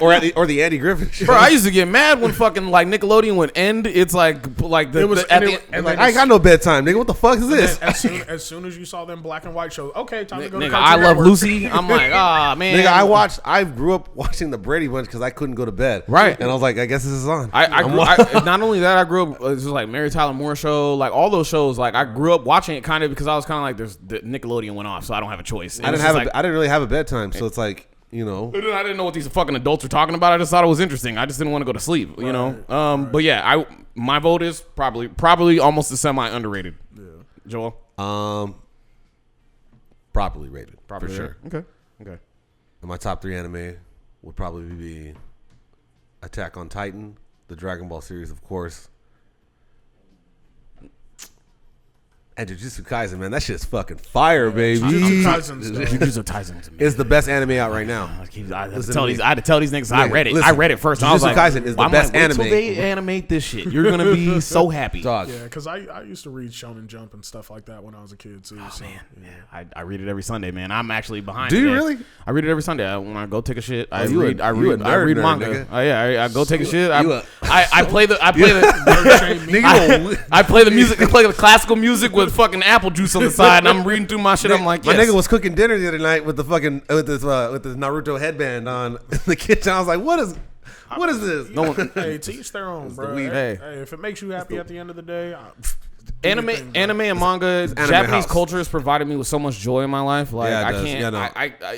Or
or the Andy Griffith show.
Bro, I used to get mad when fucking like Nickelodeon would end. It's like
I ain't got no bedtime, nigga. What the fuck is this?
As soon as you saw them black and white shows, okay, time to go to
Nigga,
Cartoon
I Love
Network.
Lucy. I'm like, man.
Nigga, I grew up watching the Brady Bunch because I couldn't go to bed.
Right.
And I was like, I guess this is on.
Not only that, I grew up, it was like Mary Tyler Moore Show, like all those shows. Like I grew up watching it kind of because I was kind of like, the Nickelodeon went off, so I don't have a choice.
I didn't really have a bedtime, so it's like, you know.
I didn't know what these fucking adults were talking about. I just thought it was interesting. I just didn't want to go to sleep, you know. But yeah, my vote is probably almost a semi underrated. Yeah. Joel?
Properly rated.
For sure. Okay.
And my top 3 anime would probably be Attack on Titan, the Dragon Ball series, of course, and Jujutsu Kaisen. Man, that shit's fucking fire, baby.
Jujutsu Kaisen
is the best anime out right now.
I had to tell these niggas I read it. I read it first. And I was like,
Kaisen is the best anime.
Until they animate this shit, you're gonna be so happy.
Dog.
Yeah, because I used to read Shonen Jump and stuff like that when I was a kid too.
Oh, so, man. I read it every Sunday, man. I'm actually behind.
Do you really?
I read it every Sunday. When I go take a shit, I read
Nigga.
manga. I go take a shit. I play the music. I play the classical music with fucking apple juice on the side, and I'm reading through my shit. I'm like, yes.
My nigga was cooking dinner the other night with the fucking with this Naruto headband on in the kitchen. I was like, what is this?
No one, hey, to each their own, bro. Hey, if it makes you happy at the end of the day.
Anime and manga, Japanese culture has provided me with so much joy in my life. Like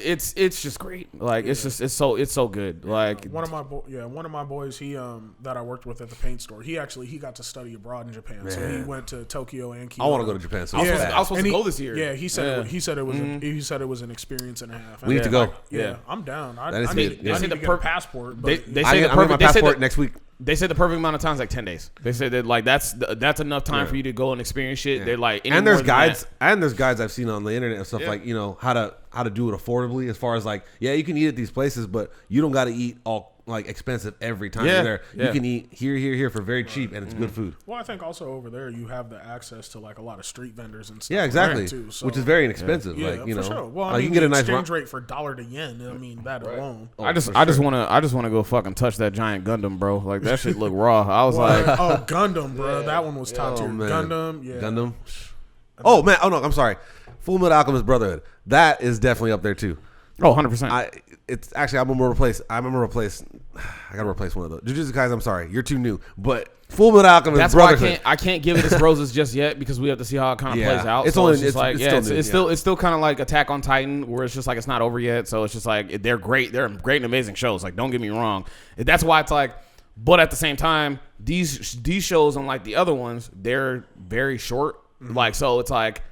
it's just great. Like it's so good. Like
one of my boys, he that I worked with at the paint store. He got to study abroad in Japan. Man. So he went to Tokyo and Kyoto.
I want to go to Japan. So
I was supposed to go this year.
Yeah, he said it was an experience and a half.
We need to go.
Yeah, I'm down. I
need
to get a passport.
They say my passport next week.
They said the perfect amount of time is like 10 days. They said that like that's enough time for you to go and experience shit. They're like,
and there's guides I've seen on the internet and stuff like, you know, how to do it affordably, as far as like, you can eat at these places, but you don't got to eat all like expensive every time you're there. You can eat here for very cheap, and it's good food.
Well, I think also over there you have the access to like a lot of street vendors and stuff.
Yeah, exactly.
Like too, so.
Which is very inexpensive. Like, you know,
for sure. Well, I mean,
you can get a nice
exchange rate for dollar to yen. I mean, that alone.
I just want to go fucking touch that giant Gundam, bro. Like that shit look raw. I was like,
oh, Gundam, bro. That one was top tier. Gundam,
Gundam. Oh man. Oh no. I'm sorry. Full Metal Alchemist Brotherhood. That is definitely up there too.
Oh, 100%.
It's actually I'm gonna replace. I gotta replace one of those. Jujutsu Kaisen. I'm sorry, you're too new. But Full Metal Alchemist.
That's
Brotherhood.
why I can't give it its roses just yet, because we have to see how it kind of plays out. It's still kind of like Attack on Titan, where it's just like it's not over yet. So it's just like they're great. They're great and amazing shows. Like, don't get me wrong. That's why it's like. But at the same time, these shows, unlike the other ones, they're very short. Like, so it's like.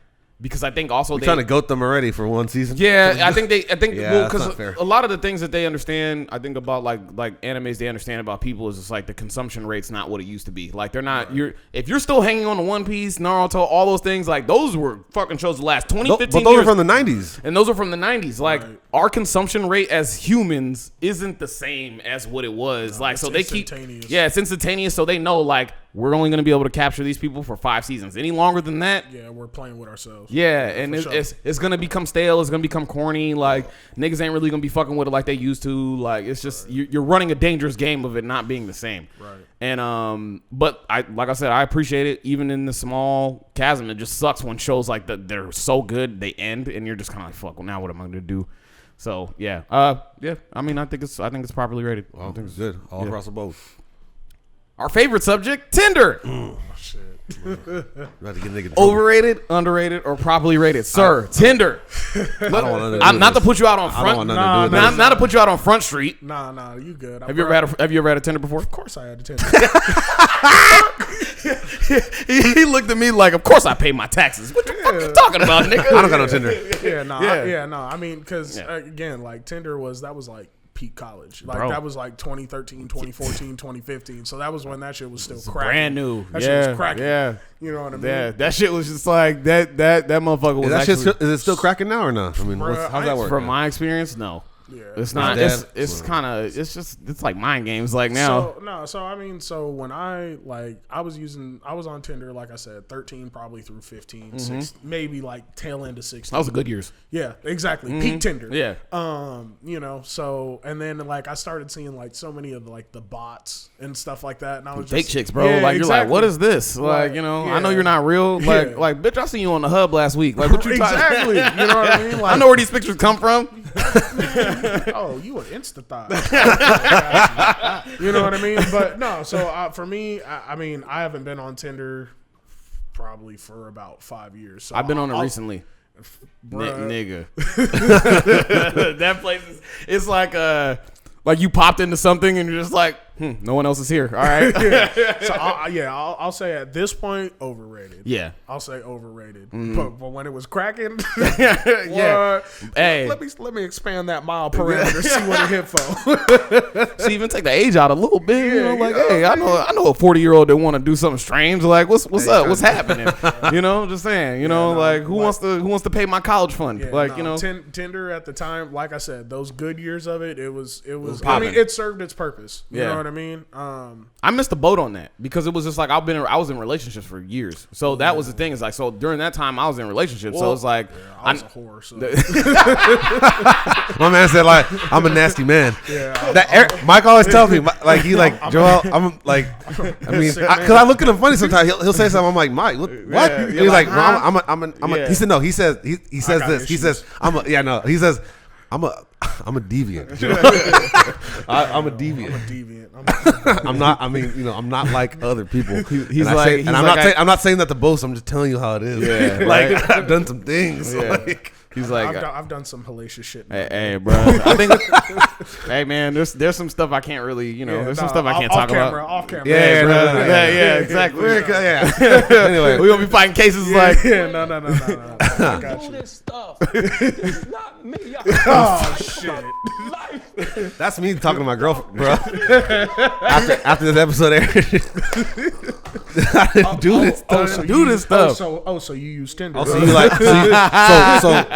Because I think also
trying to goat them already for one season.
Yeah, I think because a lot of the things that they understand, I think about like animes they understand about people is just like the consumption rate's not what it used to be. Like they're not if you're still hanging on to One Piece, Naruto, all those things, like those were fucking shows the last 20, 15 years.
But those are from the 90s.
And those are from the 90s. Like our consumption rate as humans isn't the same as what it was. Like so they keep it's instantaneous, so they know like we're only going to be able to capture these people for 5 seasons. Any longer than that,
we're playing with ourselves.
Yeah, and it's going to become stale. It's going to become corny. Like, niggas ain't really going to be fucking with it like they used to. Like, it's just, you're running a dangerous game of it not being the same.
Right.
And, but like I said, I appreciate it. Even in the small chasm, it just sucks when shows like that, they're so good, they end, and you're just kind of like, fuck, well, now what am I going to do? So, yeah. I mean, I think it's properly rated.
Well, I think it's good. All across the board.
Our favorite subject, Tinder.
Oh, shit.
About to get a nigga
Overrated, underrated, or properly rated, sir. Tinder.
I don't want to
Not to put you out on front.
I don't want nothing to do with
Not to put you out on Front Street.
Nah, you good.
Have you ever had a Tinder before?
Of course I had a Tinder.
He looked at me like, of course I pay my taxes. What the fuck you talking about, nigga?
I don't got no Tinder.
I mean, because again, like Tinder was like peak college. Like that was like 2013, 2014, 2015. So that was when that shit was still cracking.
Brand new.
That shit was cracking. Yeah. You know what I mean?
Yeah. That shit was just like that motherfucker was
Is it still cracking now or not? I mean, how's that work?
From my experience, no.
Yeah.
It's not. It's kind of. It's like mind games. Like now.
So when I was on Tinder, like I said, 13 probably through 15, 16, maybe like tail end of 16.
That was good years.
Yeah, exactly. Peak Tinder.
Yeah.
So and then like I started seeing like so many of like the bots and stuff like that, and I was
fake
just,
chicks, bro.
Yeah,
like
exactly.
you're like, what is this? Like I know you're not real. Like bitch, I seen you on the hub last week. Like what you
exactly? You know what I mean? Like,
I know where these pictures come from.
Oh, you an insta thought. You know what I mean? But no, so for me, I mean, I haven't been on Tinder probably for about 5 years. So
I've been on it recently. Nigga. That place it's like you popped into something and you're just like, no one else is here. All right.
So I'll say at this point, overrated.
Yeah.
I'll say overrated. But when it was cracking,
yeah. Hey,
let me expand that mile parameter, see what it hit for.
So even take the age out a little bit. You know, like, hey, I know a 40-year-old that want to do something strange. Like, what's up? What's happening? You know, just saying. You know, like who wants to pay my college fund?
Tinder at the time, like I said, those good years of it, it was. I mean, it served its purpose. You know what I mean?
I missed the boat on that because it was just like I was in relationships for years. So that was the thing. Is like, so during that time I was in relationships. So it's like
I was a whore. So.
My man said like I'm a nasty man.
Yeah.
Mike always tells me like he like Joel. I'm like I mean because I look at him funny sometimes. He'll say something. I'm like Mike, what?
Yeah,
he's like, well, I'm a. He said no. He says this.
Issues.
He says He says I'm a deviant. I'm a deviant. I'm not. I mean, I'm not like other people. I'm not saying that to boast. I'm just telling you how it is.
Yeah,
like
right?
I've done some things.
Yeah.
Like,
he's like,
I've done some hellacious shit.
Hey, bro. I think, hey, man, there's some stuff I can't really, there's some stuff I can't talk about.
Off camera.
Yeah, exactly.
Anyway,
we're gonna be fighting cases like,
no. I got you.
This stuff. It's not me.
Oh shit.
That's me talking to my girlfriend, bro. after this episode aired, I didn't do this stuff.
So you use Tinder?
Oh, so you like?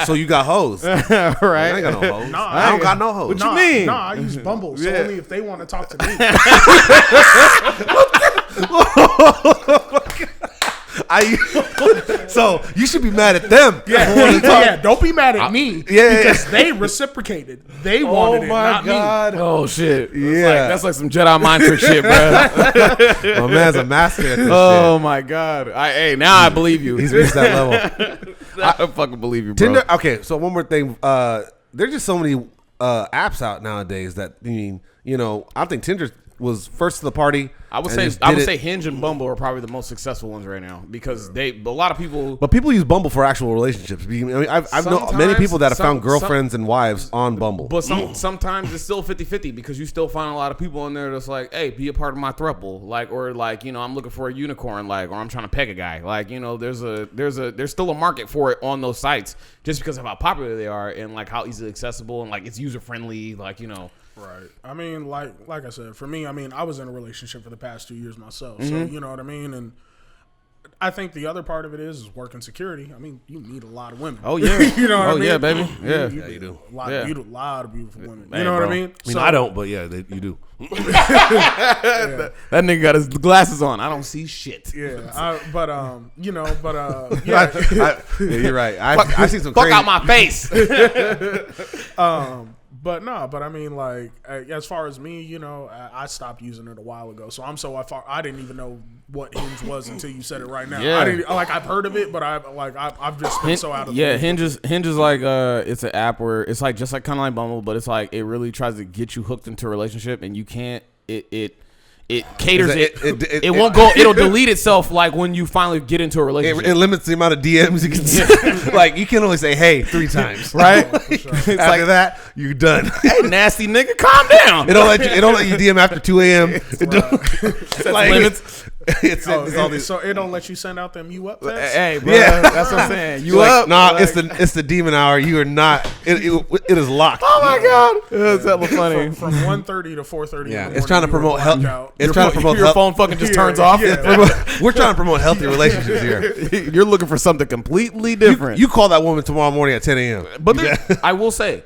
So you got hoes,
right?
I ain't got no hoes.
Nah,
I don't got no hoes.
What you mean?
Nah, I use Bumble. So only if they want to talk to me.
So you should be mad at them.
Yeah, don't be mad at me.
Yeah,
because they reciprocated. They wanted it, not me.
Oh shit! That's like some Jedi mind trick shit, bro.
My man's a master at this
shit. My god! Now I believe you.
He's reached that level.
I fucking believe you, bro.
Tinder. Okay, so one more thing. There's just so many apps out nowadays that I think Tinder was first to the party.
I would say Hinge and Bumble are probably the most successful ones right now because a lot of people.
But people use Bumble for actual relationships. I mean, I've known many people that have found girlfriends and wives on Bumble.
But sometimes it's still 50-50 because you still find a lot of people in there that's like, hey, be a part of my throuple, I'm looking for a unicorn, or I'm trying to peg a guy, there's still a market for it on those sites just because of how popular they are and like how easily accessible and like it's user friendly,
Right. I mean, like I said, for me, I mean, I was in a relationship for the past 2 years myself. So, you know what I mean? And I think the other part of it is working security. I mean, you meet a lot of women.
Oh, yeah.
You know what I mean?
Yeah, baby. Yeah.
You do. A lot of beautiful women.
Hey,
you know
bro.
what I mean?
I mean, I don't, but yeah, you do.
That nigga got his glasses on. I don't see shit.
Yeah.
You're right. I see some
fuck
crazy.
out my face.
But I mean, like, as far as me, I stopped using it a while ago. So I'm so far, I didn't even know what Hinge was until you said it right now.
Yeah.
I've heard of it, but I've just been so out of
it. Hinge is like it's an app where it's like just like kind of like Bumble, but it's like it really tries to get you hooked into a relationship, and you can't. it caters it won't go. It'll delete itself like when you finally get into a relationship.
It limits the amount of DMs you can send. Like you can only say hey 3 times,
right?
It's after that, you're done.
Hey, nasty nigga, calm down.
It don't let you DM after 2 a.m. It don't, like,
limits.
It's all these.
So it don't let you send out them you up tests?
Hey, bro, that's what I'm saying. You
like,
up?
Nah, it's the demon hour. You are not. It is locked.
Oh my god, that's hella funny.
From 1:30 to 4:30.
Yeah, it's trying to promote health. It's trying to promote
your phone fucking just turns off.
We're trying to promote healthy relationships here.
You're looking for something completely different.
You call that woman tomorrow morning at 10 a.m.
But I will say,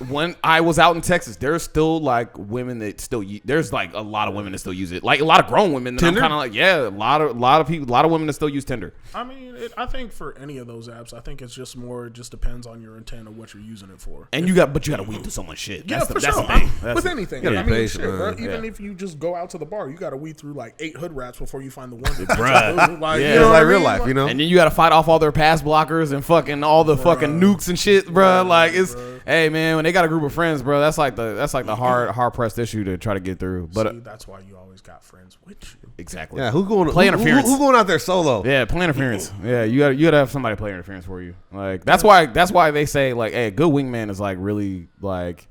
when I was out in Texas, there's still like women that still there's like a lot of women that still use it, like a lot of grown women. That Tinder? I'm kind of like, yeah, a lot of people, a lot of women that still use Tinder.
I mean, I think for any of those apps, I think it's just more. It just depends on your intent of what you're using it for.
And you got to weed through so much shit.
Yeah,
that's
for
the
sure.
thing.
With anything,
I mean,
shit, bro, even if you just go out to the bar, you got to weed through like 8 hood rats before you find the one.
Bruh.
Like,
yeah,
you know
like
real
life, you know.
And then you got to fight off all their pass blockers and fucking all the fucking nukes and shit, bro. Like it's, hey man, when they got a group of friends, bro, that's like the hard pressed issue to try to get through. But
see, that's why you always got friends with you.
Exactly.
Yeah, who's going
interference?
Who's going out there solo?
Yeah, play interference. Yeah, you gotta have somebody play interference for you. Like that's why they say like, hey, a good wingman is like really like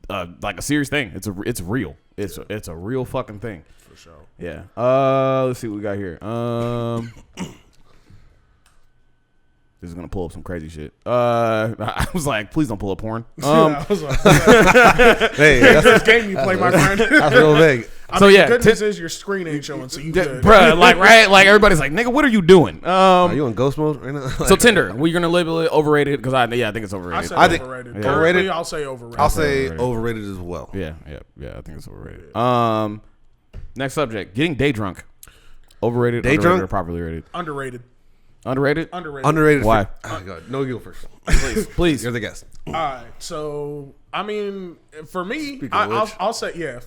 a serious thing. It's real. It's a real fucking thing.
For sure.
Yeah. Let's see what we got here. This is gonna pull up some crazy shit. I was like, please don't pull up porn.
I was like,
Hey, that's
this game you play, my friend.
That's real big.
So yeah, the goodness is your screen ain't showing, so you good.
Bruh, like right, like everybody's like, nigga, what are you doing?
Are you in ghost mode right now?
So Tinder, we're gonna label it overrated because I think it's overrated.
I think overrated.
Yeah. Overrated.
I'll say overrated.
I'll say overrated as well.
Yeah, I think it's overrated. Next subject: getting day drunk. Overrated,
day
underrated,
drunk,
or properly rated?
Underrated.
Underrated.
Underrated.
Why?
No, you go first.
Please.
You're the guest.
All right. So I mean, for me, I'll say yeah.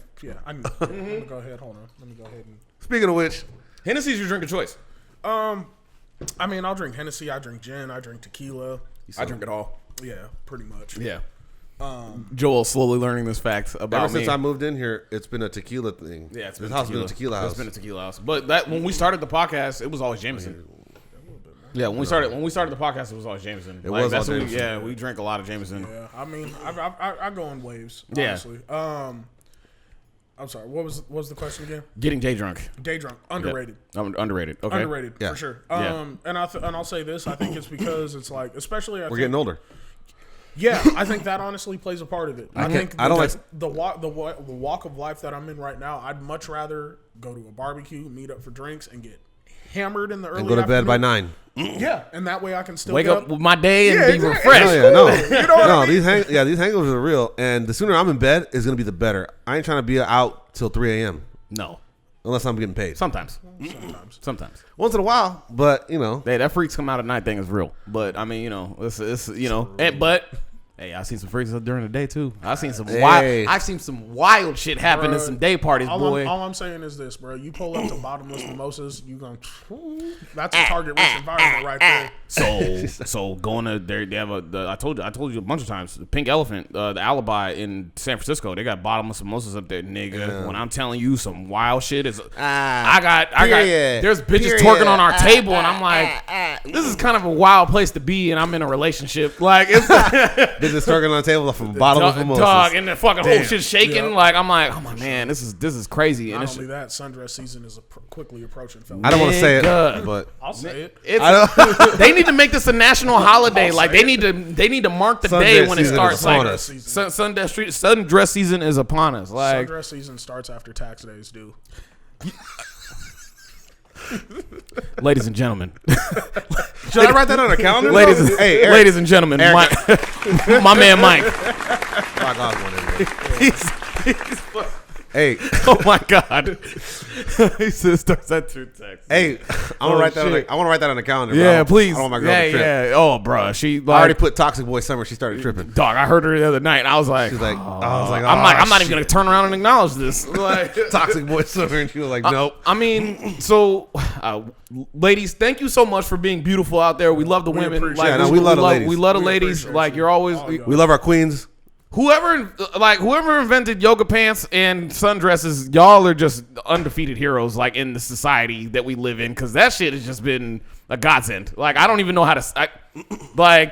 I'm gonna go ahead. Hold on. Let me go ahead and.
Speaking of which,
Hennessy's your drink of choice.
I mean, I'll drink Hennessy. I drink gin. I drink tequila.
I drink it all.
Yeah, pretty much.
Yeah. Joel slowly learning this fact about
ever since I moved in here, it's been a tequila thing.
Yeah, it's
been
a tequila house. It's been a tequila house. But that when we started the podcast, it was always Jameson. Yeah, when we started the podcast, it was always Jameson.
It was all Jameson.
We drank a lot of Jameson.
Yeah, I mean, I go in waves. Honestly. Yeah. I'm sorry. What was the question again?
Getting day drunk.
Day drunk. Underrated.
Underrated. Okay.
Underrated for sure. And I'll say this. I think it's because it's like, especially
we're getting older.
Yeah, I think that honestly plays a part of it. I think the walk of life that I'm in right now. I'd much rather go to a barbecue, meet up for drinks, and get hammered in the early
and go to bed by 9.
Yeah, and that way I can still
wake
get
up with my day and be refreshed.
Oh, yeah, no,
you know what I mean?
These hangovers are real, and the sooner I'm in bed is gonna be the better. I ain't trying to be out till 3 a.m.
No,
unless I'm getting paid.
Sometimes.
Once in a while, but you know,
hey, that freaks come out at night thing is real. But I mean, you know, it's you know, but. Hey, I seen some freaks during the day too. I've seen some wild shit happen in some day parties, boy.
All I'm saying is this, bro. You pull up to bottomless mimosas, you gonna that's a target rich environment right there.
So going to there, they have I told you a bunch of times. The Pink Elephant, the Alibi in San Francisco, they got bottomless mimosas up there, nigga. Yeah. When I'm telling you some wild shit is, I got there's bitches twerking on our table, and I'm like, this is kind of a wild place to be, and I'm in a relationship, like it's.
Just twerking on the table from a bottle of mimosas.
Dog, and the fucking whole shit's shaking. Yeah. Like I'm like, oh my man, this is crazy.
Not only that, sundress season is quickly approaching. Fellas.
I don't want to say it, but
I'll say it.
They need to make this a national holiday. Like they need to mark the day when it starts. Like sundress season is upon us. Like
sundress season starts after tax days due.
Ladies and gentlemen,
should I write that on a calendar?
Ladies and gentlemen, my man Mike.
Mike Osborne. Hey,
oh my God! He says starts at 2 texts.
Hey, I want to write that. I want to write that on the calendar.
Yeah, please.
I want my girl to trip.
Yeah. Oh, bro, she.
I already put Toxic Boy Summer. She started tripping.
Dog, I heard her the other night, and I was like,
she's like,
I'm not even gonna turn around and acknowledge this. Like
Toxic Boy Summer, and she was like, nope.
I mean, so, ladies, thank you so much for being beautiful out there. We love the women.
We love the ladies.
We love the ladies. Like you're always.
We love our queens.
Whoever invented yoga pants and sundresses, y'all are just undefeated heroes, like in the society that we live in, because that shit has just been a godsend. Like I don't even know how to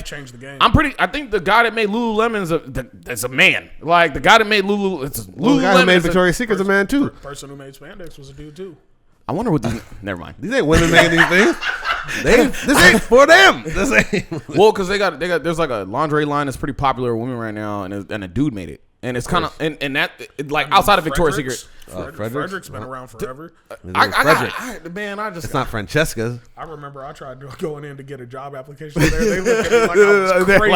change the game.
I think the guy that made Lululemon is a man. Like the guy that made Lululemon,
the guy who made Victoria's Secret's a man too.
The person who made spandex was a dude too.
I wonder what these. Never mind.
These ain't women making these things. This ain't for them. This ain't.
Well, because they got. There's like a lingerie line that's pretty popular with women right now, and a dude made it, and it's kind of and that like outside of Victoria's Secret.
Frederick's been around forever.
It's not Francesca's.
I remember I tried going in to get a job application there. They looked at me like I was crazy.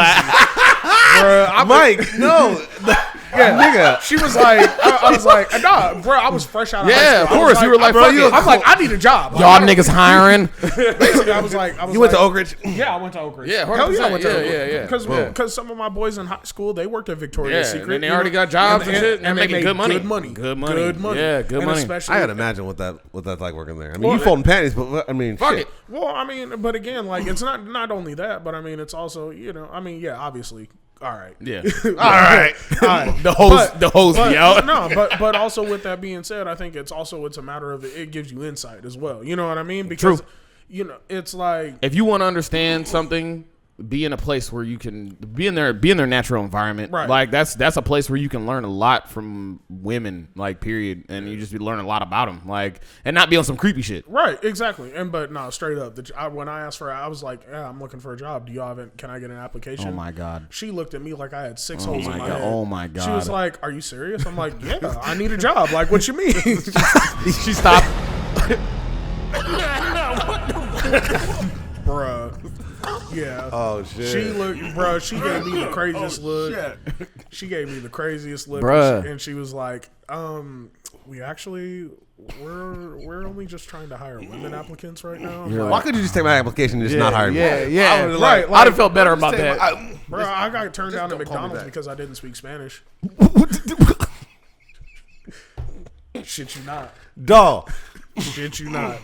Mike, no. Nigga.
She was like, I was like, nah, bro, I was fresh out of high school.
Yeah, of course. You were like,
I'm like, I need a job.
Y'all niggas hiring.
Basically, I was like,
you went to Oak Ridge?
Yeah, I went to Oak Ridge.
Yeah,
hell yeah, I went to Oak
Ridge.
Yeah. Because some of my boys in high school, they worked at Victoria's Secret.
And they already got jobs and shit, and making good money.
Good money.
Yeah, good money.
I gotta imagine what that's like working there. I mean, you folding panties, but I mean,
fuck
shit.
it.
Well, I mean, but again, like it's not only that, but I mean, it's also obviously. All right.
Yeah.
All right.
The hose be out.
No, but also with that being said, I think it's a matter of it gives you insight as well. You know what I mean? Because it's like
if you want to understand something, be in a place where you can be in their natural environment.
Right.
Like that's a place where you can learn a lot from women, like period, and you just be learning a lot about them, like, and not be on some creepy shit.
Right, exactly. But no, straight up, when I asked for it, I was like, yeah, I'm looking for a job. Do y'all have it? Can I get an application?
Oh my god.
She looked at me like I had 6 holes in my head.
Oh my god.
She was like, are you serious? I'm like, yeah, I need a job. Like, what you mean?
She stopped.
Bruh. Yeah.
Oh shit.
She looked, bro. She gave me the craziest look. She gave me the craziest look,
Bruh.
and she was like, we're only just trying to hire women applicants right now."
Why could you just take my application and just not hire me?
Yeah.
Right.
I'd have felt better about that.
Bro, I got turned down at McDonald's because I didn't speak Spanish. Shit you not.
Dog.
Shit you not.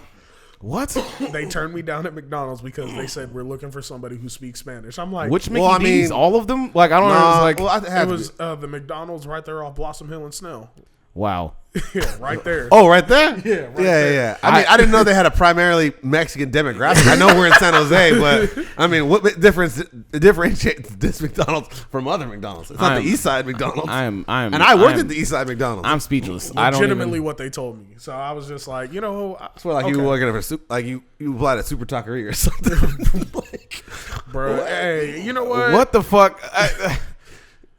What?
They turned me down at McDonald's because they said we're looking for somebody who speaks Spanish. I'm like,
which Mickey D's? All of them? Like I don't know.
It was the McDonald's right there off Blossom Hill and Snell.
Wow.
Yeah, right there.
Oh, right there?
Yeah, right there.
Yeah. I mean, I didn't know they had a primarily Mexican demographic. I know we're in San Jose, but I mean, what differentiates this McDonald's from other McDonald's? It's not the East Side McDonald's. And I worked at the East Side McDonald's.
I'm speaceless.
Legitimately what they told me. So I was just like, I
swear, like you were working for like you applied at Super Taqueria or something.
Bro, hey, you know what?
What the fuck?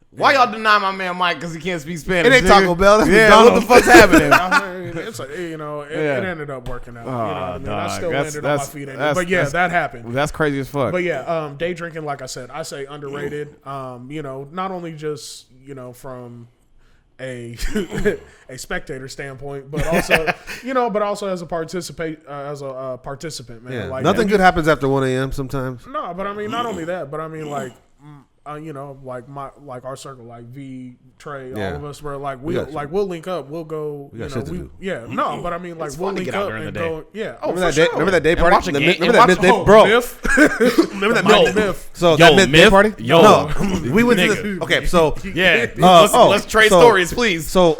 Why y'all deny my man Mike because he can't speak Spanish?
It ain't Taco Bell. That's
McDonald's. What the fuck's happening?
I mean, it's like, it ended up working out. You know what I mean? I still landed on my feet. But yeah, that happened.
That's crazy as fuck.
But yeah, day drinking, like I said, I say underrated. Not only just from a spectator standpoint, but also as a participant, man.
Yeah.
Like,
nothing good happens after 1 a.m. sometimes.
No, but I mean, not only that, but I mean, like. Like our circle, like V, Trey, all of us, were like we'll link up, we'll go.
We got shit to do.
Yeah, no, but I mean, like we'll link up and go. Yeah,
remember that day party? Remember that
Miff,
bro?
Remember that Miff?
So that Miff party?
No,
we went to this. Okay, so
let's trade stories, please.
So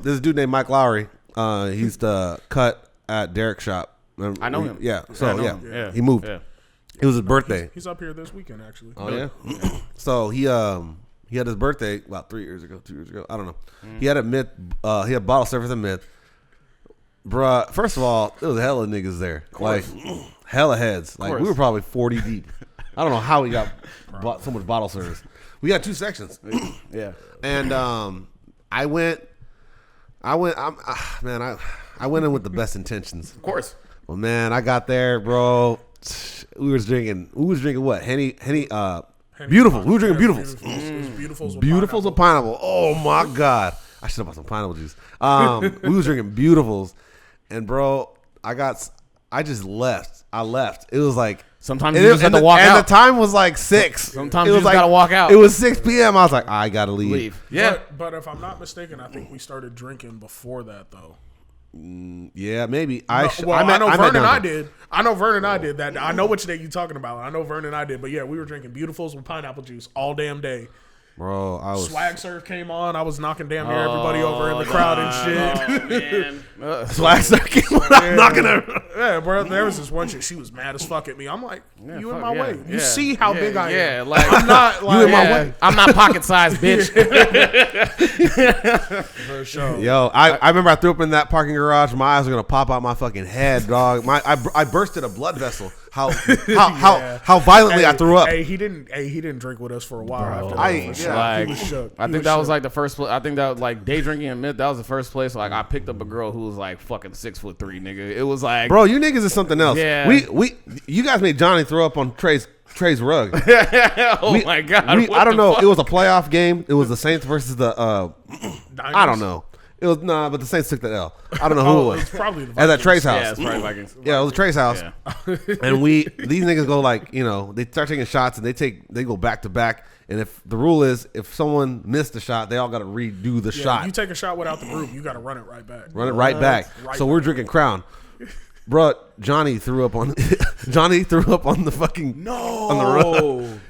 there's a dude named Mike Lowry. He's the cut at Derek's shop.
I know him.
Yeah. So he moved. Yeah. It was his birthday.
He's up here this weekend, actually.
Oh yeah. So he had his birthday about 2 years ago. I don't know. He had a myth. He had bottle service at Myth. Bruh, first of all, there was hella niggas there. Like hella heads. Like we were probably 40 deep. I don't know how we got so much bottle service. We got 2 sections.
Yeah.
And I went in with the best intentions.
Of course.
Well, man, I got there, bro. We was drinking what? Henny Beautiful. We were drinking Beautifuls. Beautifuls with pineapple. Oh my God. I should have bought some pineapple juice. We was drinking Beautifuls, and bro, I just left. I left. It was like
sometimes you just have to walk out.
And the time was like 6.
Sometimes you just gotta walk out.
It was 6 p.m. I was like, I gotta leave.
Yeah.
But if I'm not mistaken, I think we started drinking before that though.
Yeah, maybe.
I know Vern and I did. I know Vern and I did that. I know which day you're talking about. I know Vern and I did. But yeah, we were drinking Beautifuls with pineapple juice all damn day.
Bro, I was
Swag Surf came on. I was knocking damn near everybody over in the crowd and shit.
Man.
Swag Surf came on. I'm knocking her.
Yeah, bro. There was this one chick. She was mad as fuck at me. I'm like, you in my
yeah,
way. You
yeah,
see how big I am.
Yeah, like
I'm not like
You in my way.
I'm not pocket sized, bitch.
For sure.
Yo, I remember I threw up in that parking garage. My eyes were gonna pop out my fucking head, dog. I bursted a blood vessel. How violently I threw up.
Hey, he didn't drink with us for a while. After that.
Like,
he was shook.
I think that was like the first place. I think that like day drinking and myth. That was the first place. Like I picked up a girl who was like fucking 6'3", nigga. It was like,
Bro, you niggas is something else.
Yeah.
You guys made Johnny throw up on Trey's rug.
my god.
I don't know. It was a playoff game. It was the Saints versus the I don't know. It was but the Saints took the L. I don't know who it was.
It's probably the
At that
Vikings.
Trey's house.
Yeah, it's probably Vikings.
Yeah, it was Trey's house.
Yeah.
And these niggas go like, they start taking shots and they go back to back. And if the rule is if someone missed a shot, they all got to redo the shot.
You take a shot without the group, you got to run it right back.
Run it right back.
Right
So we're drinking Crown. Bro, Johnny threw up on the fucking on the rug.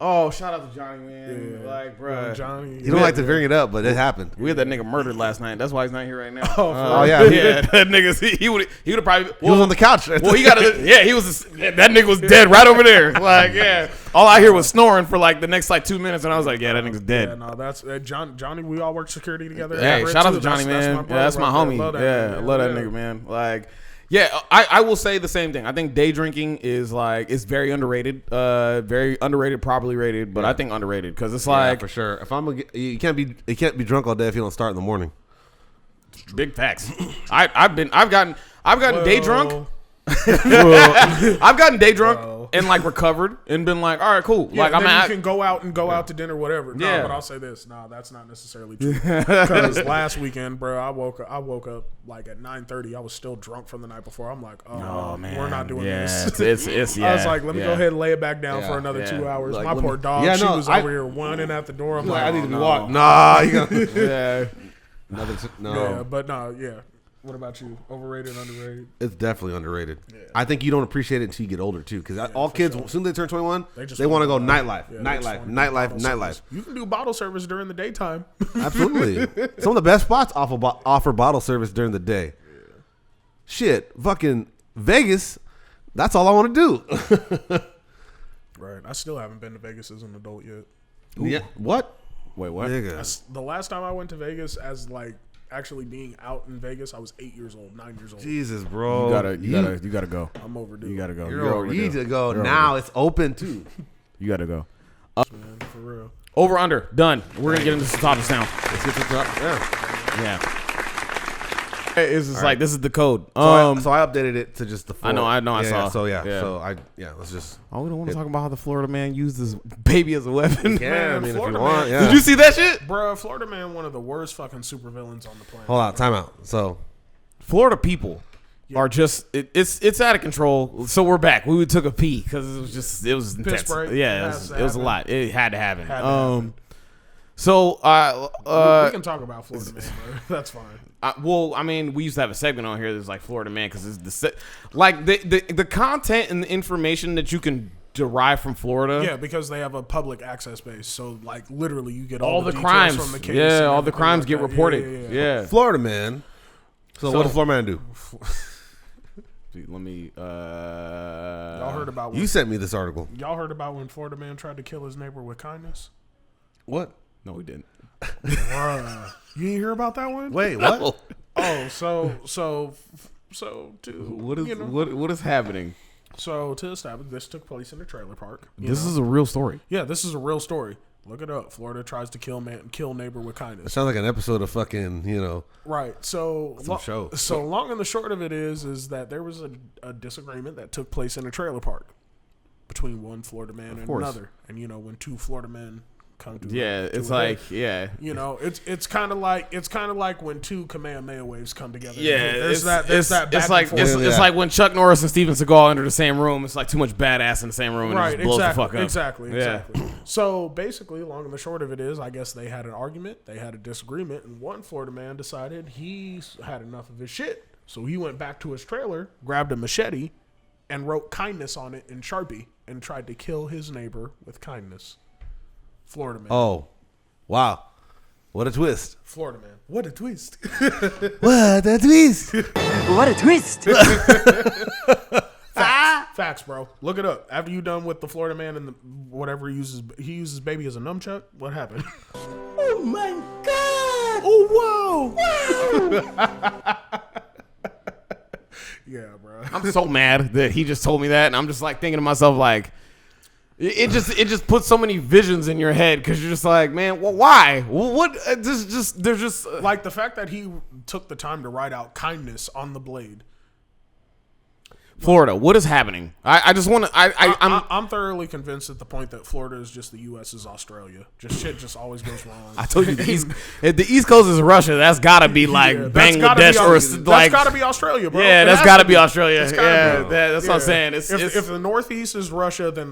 Oh, shout out to Johnny, man. Like, bro,
Johnny.
You don't like to bring it up, but it happened.
we had that nigga murdered last night. That's why he's not here right now.
Oh yeah,
yeah, that nigga. He would have probably.
He was on the couch.
Well, he got to. Yeah, he was. That nigga was dead right over there. Like, yeah. All I hear was snoring for like the next like 2 minutes, and I was like, yeah, that nigga's dead.
Yeah, no, that's Johnny. We all work security together.
Hey,
Everett,
shout out
too.
to Johnny, man.
That's
That's my homie.
Love that
Yeah,
nigga,
love that
man.
nigga, man. Like, yeah, I will say the same thing. I think day drinking is like it's very underrated, properly rated, but I think underrated because it's like
for sure. If you can't be drunk all day if you don't start in the morning.
big facts. I've gotten day drunk.
Well,
I've gotten day drunk and like recovered and been like, all right, cool.
yeah,
like
then
I'm
you can go out to dinner, whatever. No,
Yeah.
but I'll say this. No, that's not necessarily true. Because last weekend, bro, I woke up like at 9:30. I was still drunk from the night before. I'm like, oh man, we're not doing this.
It's
I was like, let me go ahead and lay it back down for another 2 hours.
Like,
My poor dog, she was over here whining at the door. I'm like,
I need to be
no.
walking. Nah, you gotta,
yeah.
no.
Yeah, but no, yeah. What about you? Overrated, underrated?
It's definitely underrated. I think you don't appreciate it until you get older too. Because all kids, as soon as they turn 21, they want to go nightlife,
Yeah,
nightlife.
You can do bottle service during the daytime.
Absolutely. Some of the best spots offer bottle service during the day. Shit, fucking Vegas. That's all I want to do.
Right. I still haven't been to Vegas as an adult yet.
Yeah. What?
Wait, what?
Nigga.
The last time I went to Vegas as like actually being out in Vegas, I was 9 years old.
Jesus, bro.
You gotta go.
I'm overdue.
You gotta go.
You need to go now. It's open too.
You gotta go.
Man, for real.
Over under done. We're gonna get into some topics now.
Let's get to the top. Yeah.
Yeah. It's just like this is the code.
So I updated it to just the full.
I know. I saw.
So
Yeah.
So let's just.
Oh, we don't want to talk about how the Florida man used his baby as a weapon.
Yeah, I mean, if you
Florida
want.
man.
Yeah.
Did you see that shit?
Bruh, Florida man, one of the worst fucking supervillains on the planet.
Hold on, time out. So
Florida people are just it's out of control. So we're back. We took a pee because it was intense.
break.
Yeah,
It
it was a lot. It had to happen.
Had to happen.
So
we can talk about Florida man, bro. That's fine.
well, I mean, we used to have a segment on here that's like Florida man because it's the content and the information that you can derive from Florida.
Yeah, because they have a public access base, so like literally you get
all
the
the
details
crimes
from the case.
Yeah,
and
all the
everything
crimes
like
get
that.
reported. Yeah.
Florida man. So what does Florida man do?
Let me.
Y'all heard about
You sent me this article.
Y'all heard about when Florida man tried to kill his neighbor with kindness?
What?
No, we didn't.
Bruh. You didn't hear about that one?
Wait, what?
Oh, so to
What is happening?
So to establish, this took place in a trailer park.
This is a real story.
Yeah, this is a real story. Look it up. Florida tries to kill neighbor with
It
kindness.
sounds like an episode of fucking,
Right. So
show.
So long and the short of it is that there was a disagreement that took place in a trailer park between one Florida man and another. And when two Florida men come to
It's
a
like
head, it's kind of like when two Kamehameha waves come together.
Yeah,
there's that back and forth.
it's like when Chuck Norris and Steven Seagal enter the same room. It's like too much badass in the same room and
Right,
it just blows the fuck up.
Exactly. So basically, long and the short of it is, I guess they had an argument, they had a disagreement, and one Florida man decided he had enough of his shit. So he went back to his trailer, grabbed a machete, and wrote kindness on it in Sharpie and tried to kill his neighbor with kindness. Florida man.
Oh, Wow. What a twist.
Florida man. What a twist.
What a twist.
What a twist.
Facts, bro. Look it up. After you done with the Florida man and the whatever he uses baby as a nunchuck. What happened?
Oh my God.
Oh wow. Yeah, bro.
I'm so mad that he just told me that, and I'm just like thinking to myself like, it just puts so many visions in your head because you're just like, man, well, why? What? There's just
Like the fact that he took the time to write out kindness on the blade.
Florida. What is happening? I just want to.
I'm thoroughly convinced at the point that Florida is just the U.S.'s Australia. Just shit just always goes wrong.
I told you if the East Coast is Russia, that's gotta be like Bangladesh or like
that's gotta be Australia, bro.
Yeah, that's gotta be Australia. That's what I'm saying.
If the Northeast is Russia, then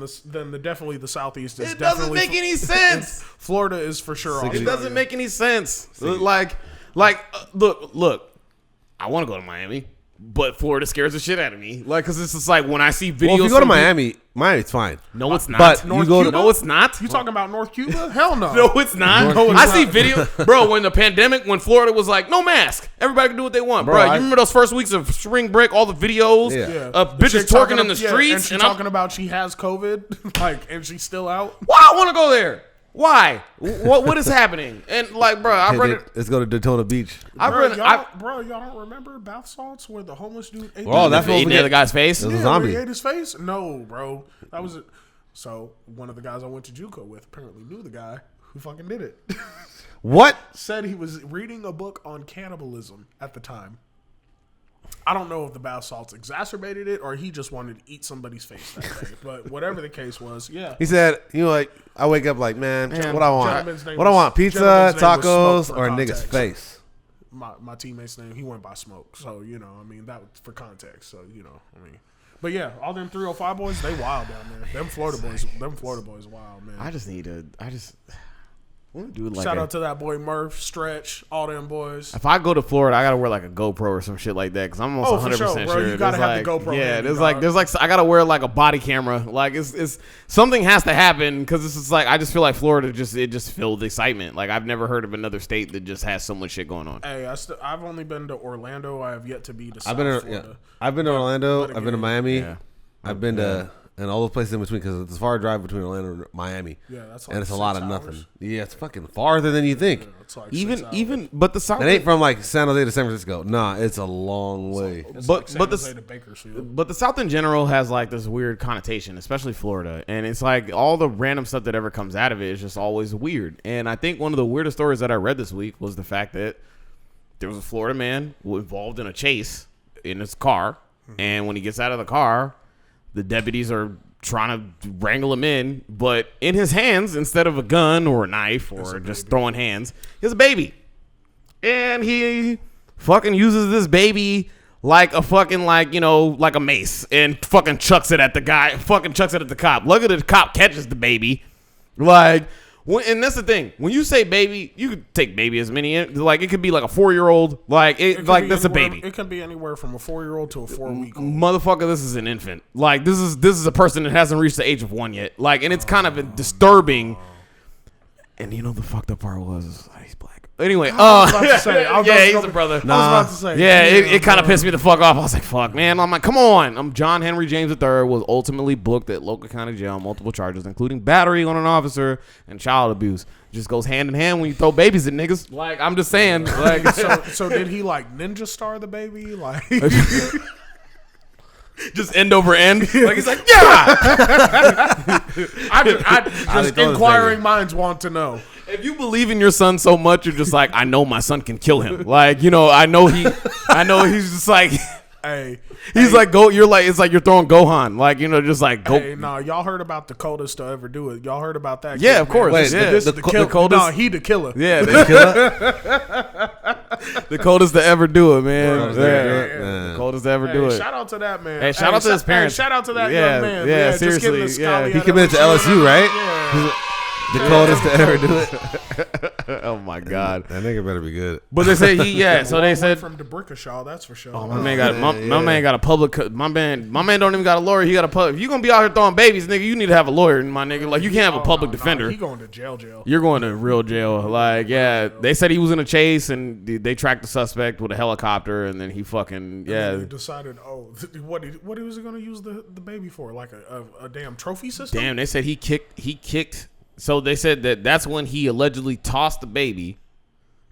definitely the Southeast is.
It doesn't make any sense.
Florida is for sure Australia.
It doesn't make any sense. Look. I want to go to Miami. But Florida scares the shit out of me. Like, because it's just like when I see videos.
Well, if you go to Miami's fine.
No, it's not.
But
North
you go
Cuba?
to.
No, it's not.
You talking about North Cuba? Hell no.
No, it's not. I see video, bro. When the pandemic, when Florida was like, no mask, everybody can do what they want, bro. You remember those first weeks of spring break, all the videos of bitches twerking in the streets,
and she's talking about she has COVID, like, and she's still out.
Why I want to go there? Why? What is happening? And like, bro, I read it.
Let's go to Daytona Beach.
Y'all don't remember bath salts where the homeless dude ate
that's
eating the other guy's face.
It was a zombie.
He ate his face? No, bro. That was it. So one of the guys I went to JUCO with apparently knew the guy who fucking did it.
What?
Said he was reading a book on cannibalism at the time. I don't know if the bath salts exacerbated it or he just wanted to eat somebody's face that day. But whatever the case was, yeah.
He said, like, I wake up like, man, what I want? What I want? Pizza,
Gentleman's name was
tacos,
Smoke
or a
for
nigga's
context.
face?
My teammate's name, he went by Smoke. So, I mean, that was for context. So, I mean. But yeah, all them 305 boys, they wild down there. Them Florida boys wild, man. Shout out to that boy Murph, Stretch, all them boys.
If I go to Florida, I gotta wear like a GoPro or some shit like that because I'm almost 100% sure.
You gotta have the GoPro.
Yeah, there's like I gotta wear like a body camera. Like it's something has to happen because it's just like I just feel like Florida just filled excitement. Like I've never heard of another state that just has so much shit going on.
Hey, I've only been to Orlando. I have yet to be to South Florida.
I've been to Orlando.
Again,
I've been to Miami.
Yeah.
I've been to. And all those places in between, because it's a far drive between Orlando and Miami.
Yeah, that's like
and it's a
6
lot of
hours.
nothing. Yeah, it's fucking farther than you think.
Yeah, it's like 6 hours.
But the South.
It ain't from like San Jose to San Francisco. Nah, it's a long way.
It's
But-
like San
but the-
Jose to Bakersfield.
But the South in general has like this weird connotation, especially Florida. And it's like all the random stuff that ever comes out of it is just always weird. And I think one of the weirdest stories that I read this week was the fact that there was a Florida man involved in a chase in his car. And when he gets out of the car, the deputies are trying to wrangle him in. But in his hands, instead of a gun or a knife or just throwing hands, he has a baby. And he fucking uses this baby like a fucking like a mace and fucking chucks it at the guy, fucking chucks it at the cop. Look at the cop catches the baby. Like, and that's the thing. When you say baby, you could take baby as many, like it could be like a 4-year-old, like that's a baby.
It can be anywhere from a 4-year-old to a 4-week-old.
Motherfucker, this is an infant. Like this is a person that hasn't reached the age of 1 yet. Like, and it's kind of disturbing. And the fucked up part was he's black. Anyway,
I was about to say,
he's a brother.
I was about to say,
yeah, it kind of pissed me the fuck off. I was like, fuck, man. I'm like, come on. John Henry James III was ultimately booked at local county jail on multiple charges, including battery on an officer and child abuse. Just goes hand in hand when you throw babies at niggas. Like, I'm just saying. Like,
so did he like ninja star the baby? Like,
just end over end. Like, he's like, yeah.
I just inquiring minds want to know.
If you believe in your son so much, you're just like, I know my son can kill him. Like, I know he's just like, like go. You're like, it's like you're throwing Gohan. Like, just like go.
Hey, nah, y'all heard about the coldest to ever do it? Y'all heard about that?
Yeah,
kid,
of course.
Man.
Wait,
yeah.
The coldest. Nah, he the killer.
Yeah, the coldest to ever do it, man. The coldest to ever do it.
Shout out to that man.
Hey, shout out to his parents.
Shout out to that young man.
Yeah,
Just getting
seriously.
the Scally
He
out of
committed to
LSU.
LSU, right?
Yeah.
The coldest to ever do it.
Oh my god,
that nigga better be good.
But they said so they said
from DeBrickashaw, that's for sure.
Oh, my man got a public. My man don't even got a lawyer. He got a public. If you gonna be out here throwing babies, nigga, you need to have a lawyer, my nigga. Like you can't have a public defender.
He going to jail.
You're going to real jail. Like they said he was in a chase and they tracked the suspect with a helicopter, and then he fucking
And he decided, what was he gonna use the baby for? Like a damn trophy system?
Damn, they said he kicked. So they said that's when he allegedly tossed the baby,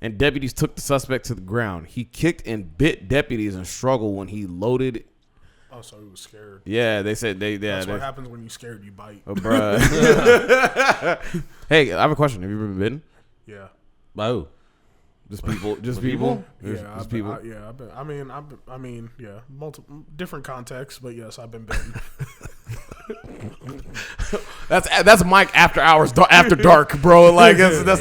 and deputies took the suspect to the ground. He kicked and bit deputies and struggled when he loaded.
Oh, so he was scared.
Yeah, they said
That's what happens when you scared, you bite.
Oh, bruh. Hey, I have a question. Have you ever been bitten?
Yeah.
By who?
Just people. Just people.
Yeah,
just people.
I've been. I mean, yeah, multiple different contexts, but yes, I've been bitten.
That's Mike after hours, after dark, bro. Like I've been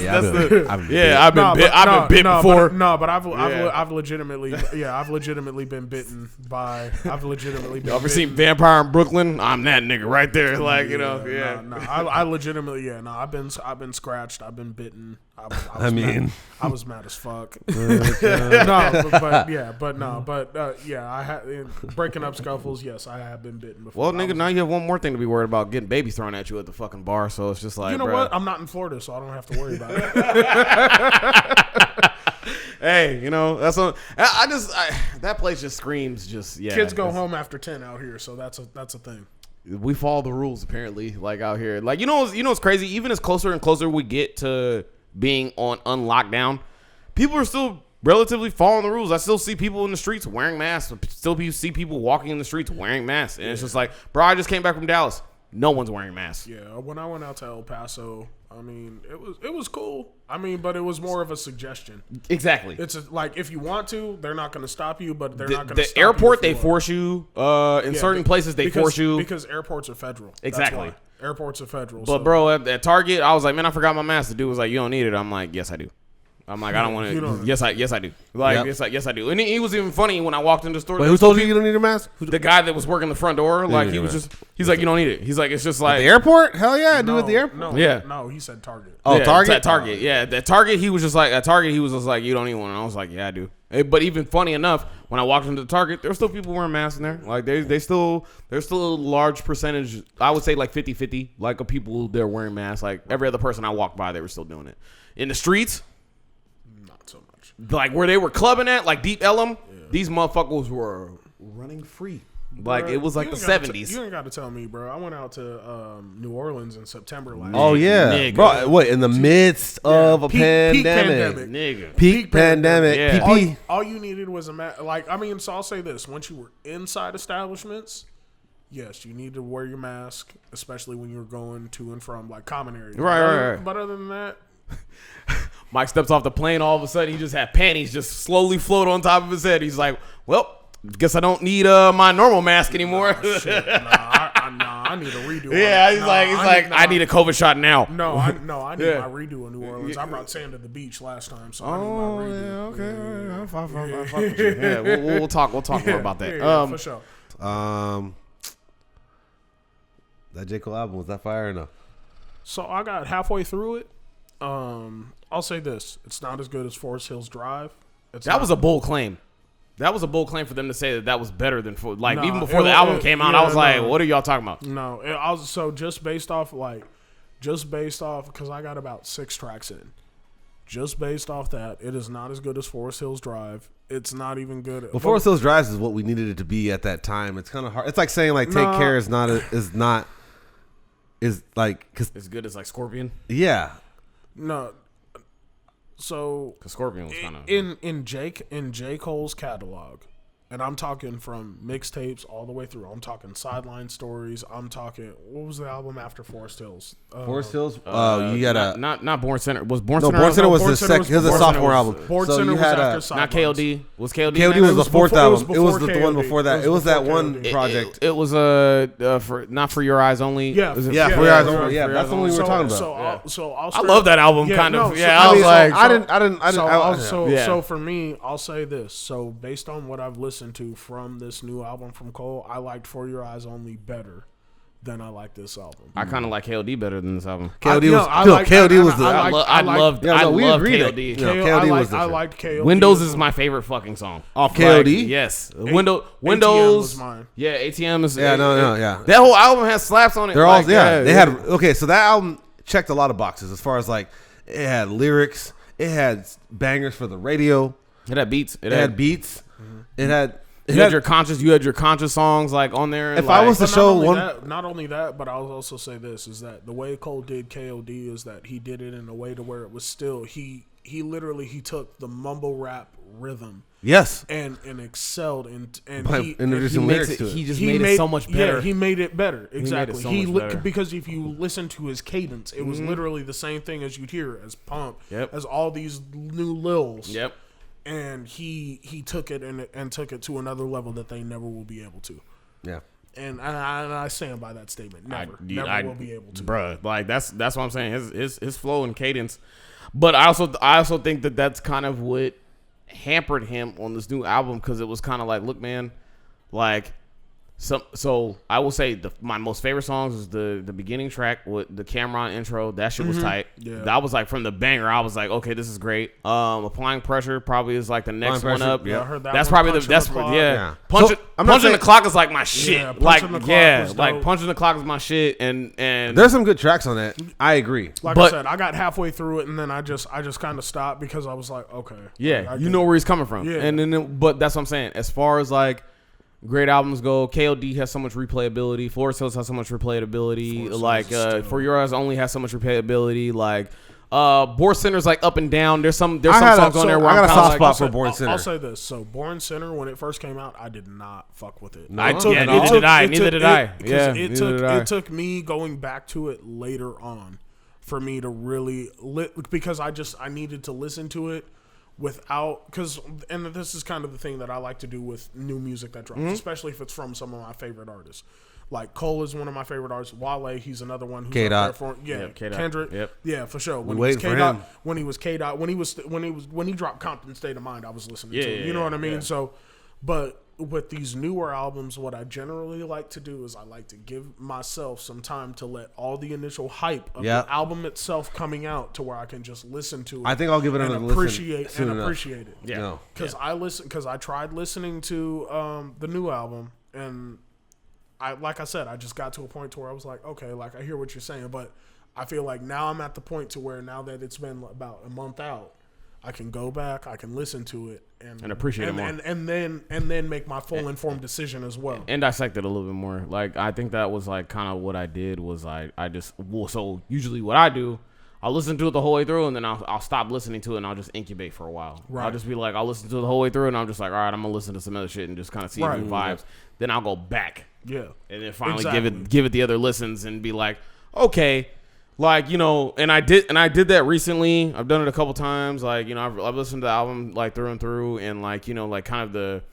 bit before.
But I've legitimately been bitten by.
Ever seen Vampire in Brooklyn? I'm that nigga right there. Like
I legitimately I've been scratched. I've been bitten. I was mad as fuck. I had breaking up scuffles. Yes, I have been bitten before.
Well, nigga, now you have one more thing to be worried about: getting babies thrown at you at the fucking bar. So it's just like,
you know what? I'm not in Florida, so I don't have to worry about it.
Hey, that's that place just screams
Kids go home after 10 out here, so that's a thing.
We follow the rules apparently, like out here. Like what's crazy? Even as closer and closer we get to being on unlockdown, people are still relatively following the rules. I still see people in the streets wearing masks. Still see people walking in the streets wearing masks. And it's just like, bro, I just came back from Dallas. No one's wearing masks.
Yeah, when I went out to El Paso, I mean, it was cool. I mean, but it was more of a suggestion.
Exactly.
It's like, if you want to, they're not going to stop you, but they're not going to stop you.
The airport, they force you. In certain places, they force you.
Because airports are federal.
Exactly.
Airports are federal.
But, bro, at Target, I was like, man, I forgot my mask. The dude was like, you don't need it. I'm like, yes, I do. I'm like, I don't want to. Yes, I do. Like, yes, I do. And he was even funny when I walked into the store.
Wait, who told you don't need a mask?
The guy that was working the front door. Like, he's like, you don't need it. He's like, it's just like.
At the airport? Hell yeah, I do at the airport.
No, he said Target.
Oh,
yeah,
Target?
At Target, yeah. At Target, he was just like, you don't need one. And I was like, yeah, I do. But even funny enough, when I walked into the Target, there were still people wearing masks in there. Like, there's still a large percentage, I would say like 50-50, like of people there wearing masks. Like, every other person I walked by, they were still doing it. In the streets,
not so much.
Like, where they were clubbing at, like Deep Ellum, these motherfuckers were running free. Like, it was like the 70s.
You ain't got to tell me, bro. I went out to New Orleans in September last year.
Oh, yeah.
Nigga.
Bro, what, in the midst of a pandemic?
Nigga.
Peak pandemic.
Yeah.
PP.
All you needed was so I'll say this. Once you were inside establishments, yes, you need to wear your mask, especially when you're going to and from, like, common areas.
Right.
But other than that...
Mike steps off the plane, all of a sudden, he just had panties just slowly float on top of his head. He's like, well... Guess I don't need my normal mask anymore.
Oh, shit. I need a redo.
Yeah, he's like, I need a COVID shot now.
No, I need my redo in New Orleans. I brought sand to the beach last time, so I need my redo.
Yeah, okay. Yeah, we'll talk more about that.
Yeah, for sure.
That J. Cole album, was that fire or no?
So I got halfway through it. I'll say this: it's not as good as Forest Hills Drive.
That was a bold claim. That was a bold claim for them to say that was better than even before the album came out. I was like, what are y'all talking about?
No, I was just based off because I got about 6 tracks in. Just based off that, it is not as good as Forest Hills Drive. It's not even good.
Well, Forest Hills Drive is what we needed it to be at that time. It's kind of hard. It's like saying like Take Care is like
as good as like Scorpion.
Yeah.
No. So
Scorpion was kind of
in J. Cole's catalog, and I'm talking from mixtapes all the way through. I'm talking Sideline Stories. I'm talking, what was the album after Forest Hills?
Forest Hills. You got
not Born Center. Was Born
no
Center?
Born Center was the second. It was a sophomore album.
Born Center was after Sidelines.
Not KOD. Was KOD?
KOD was the 4th album. It was the one before that. It was that one
KOD.
project.
It was for not For Your Eyes Only.
Yeah,
For Your Eyes Only. Yeah, that's the one we were talking about.
I
love that album. Kind of. Yeah, I was like,
So for me, I'll say this. So based on what I've listened to from this new album from Cole, I liked For Your Eyes Only better then I like this album.
I kind of like KOD better than this album.
KOD was the.
I loved KOD.
I liked KOD.
Windows is my favorite fucking song.
Off KOD?
Like, yes.
Windows.
Was
mine.
Yeah, ATM is.
Yeah, yeah.
That whole album has slaps on it.
They're all they had. Okay, so that album checked a lot of boxes as far as like it had lyrics, it had bangers for the radio,
it had beats,
it had beats, it had.
You had your conscious songs like on there.
If I was to show
not only that, but I'll also say this is that the way Cole did KOD is that he did it in a way to where it was still he literally took the mumble rap rhythm.
Yes,
and excelled and
introducing lyrics to it.
He just made it so much better.
Yeah, he made it better. Exactly.
He made it so much better.
Because if you listen to his cadence, it was literally the same thing as you'd hear as Pump, as all these new lils.
Yep.
And he took it and took it to another level that they never will be able to.
Yeah.
And I stand by that statement. Never will be able to.
Bruh, like that's what I'm saying. His flow and cadence. But I also think that that's kind of what hampered him on this new album, because it was kind of like, look, man, like so I will say my most favorite songs is the beginning track with the Cameron intro. That shit was tight. Yeah. That was like from the banger. I was like, okay, this is great. Applying Pressure probably is like the next one up.
Yeah, I heard that.
That's
one.
probably the best one. Yeah.
Punching
the Clock is like my shit.
Yeah,
Punching the Clock is my shit. And
there's some good tracks on that. I agree.
Like I said, I got halfway through it and then I just kind of stopped because I was like, okay.
Yeah,
like,
you know where he's coming from.
Yeah.
And then but that's what I'm saying. As far as like great albums go, KOD has so much replayability. Forest Hills has so much replayability. Like For Your Eyes Only has so much replayability. Like Born Sinner's like up and down. There's some songs on there where
I got a soft spot for
Born
Born Sinner.
I'll say this. So Born Sinner, when it first came out, I did not fuck with it.
Neither did I.
It took me going back to it later on for me to really because I needed to listen to it and this is kind of the thing that I like to do with new music that drops, especially if it's from some of my favorite artists. Like Cole is one of my favorite artists. Wale, he's another one who's up there for Kendrick. Yep. For sure. When he was K-Dot, when he dropped Compton State of Mind, I was listening to him. You know what I mean? Yeah. So, but with these newer albums, what I generally like to do is I like to give myself some time to let all the initial hype of the album itself coming out to where I can just listen to it.
I think I'll give it another
appreciate it.
Yeah.
Because I tried listening to the new album, and like I said, I just got to a point to where I was like, okay, like I hear what you're saying, but I feel like now I'm at the point to where now that it's been about a month out, I can go back, I can llisten to it and
appreciate it more,
and then make my full informed decision as well,
and dissect it a little bit more. Like I think that was like kind of what I did was so usually what I do, I'll listen to it the whole way through, and then I'll stop listening to it and I'll just incubate for a while. Right. I'll just be like, I'll listen to it the whole way through, and I'm just like, all right, I'm gonna listen to some other shit and just kind of see the vibes. Then I'll go back, and then finally give it the other listens and be like, okay. Like, you know, and I did that recently. I've done it a couple times. Like, you know, I've listened to the album like through and through, and like, you know, like kind of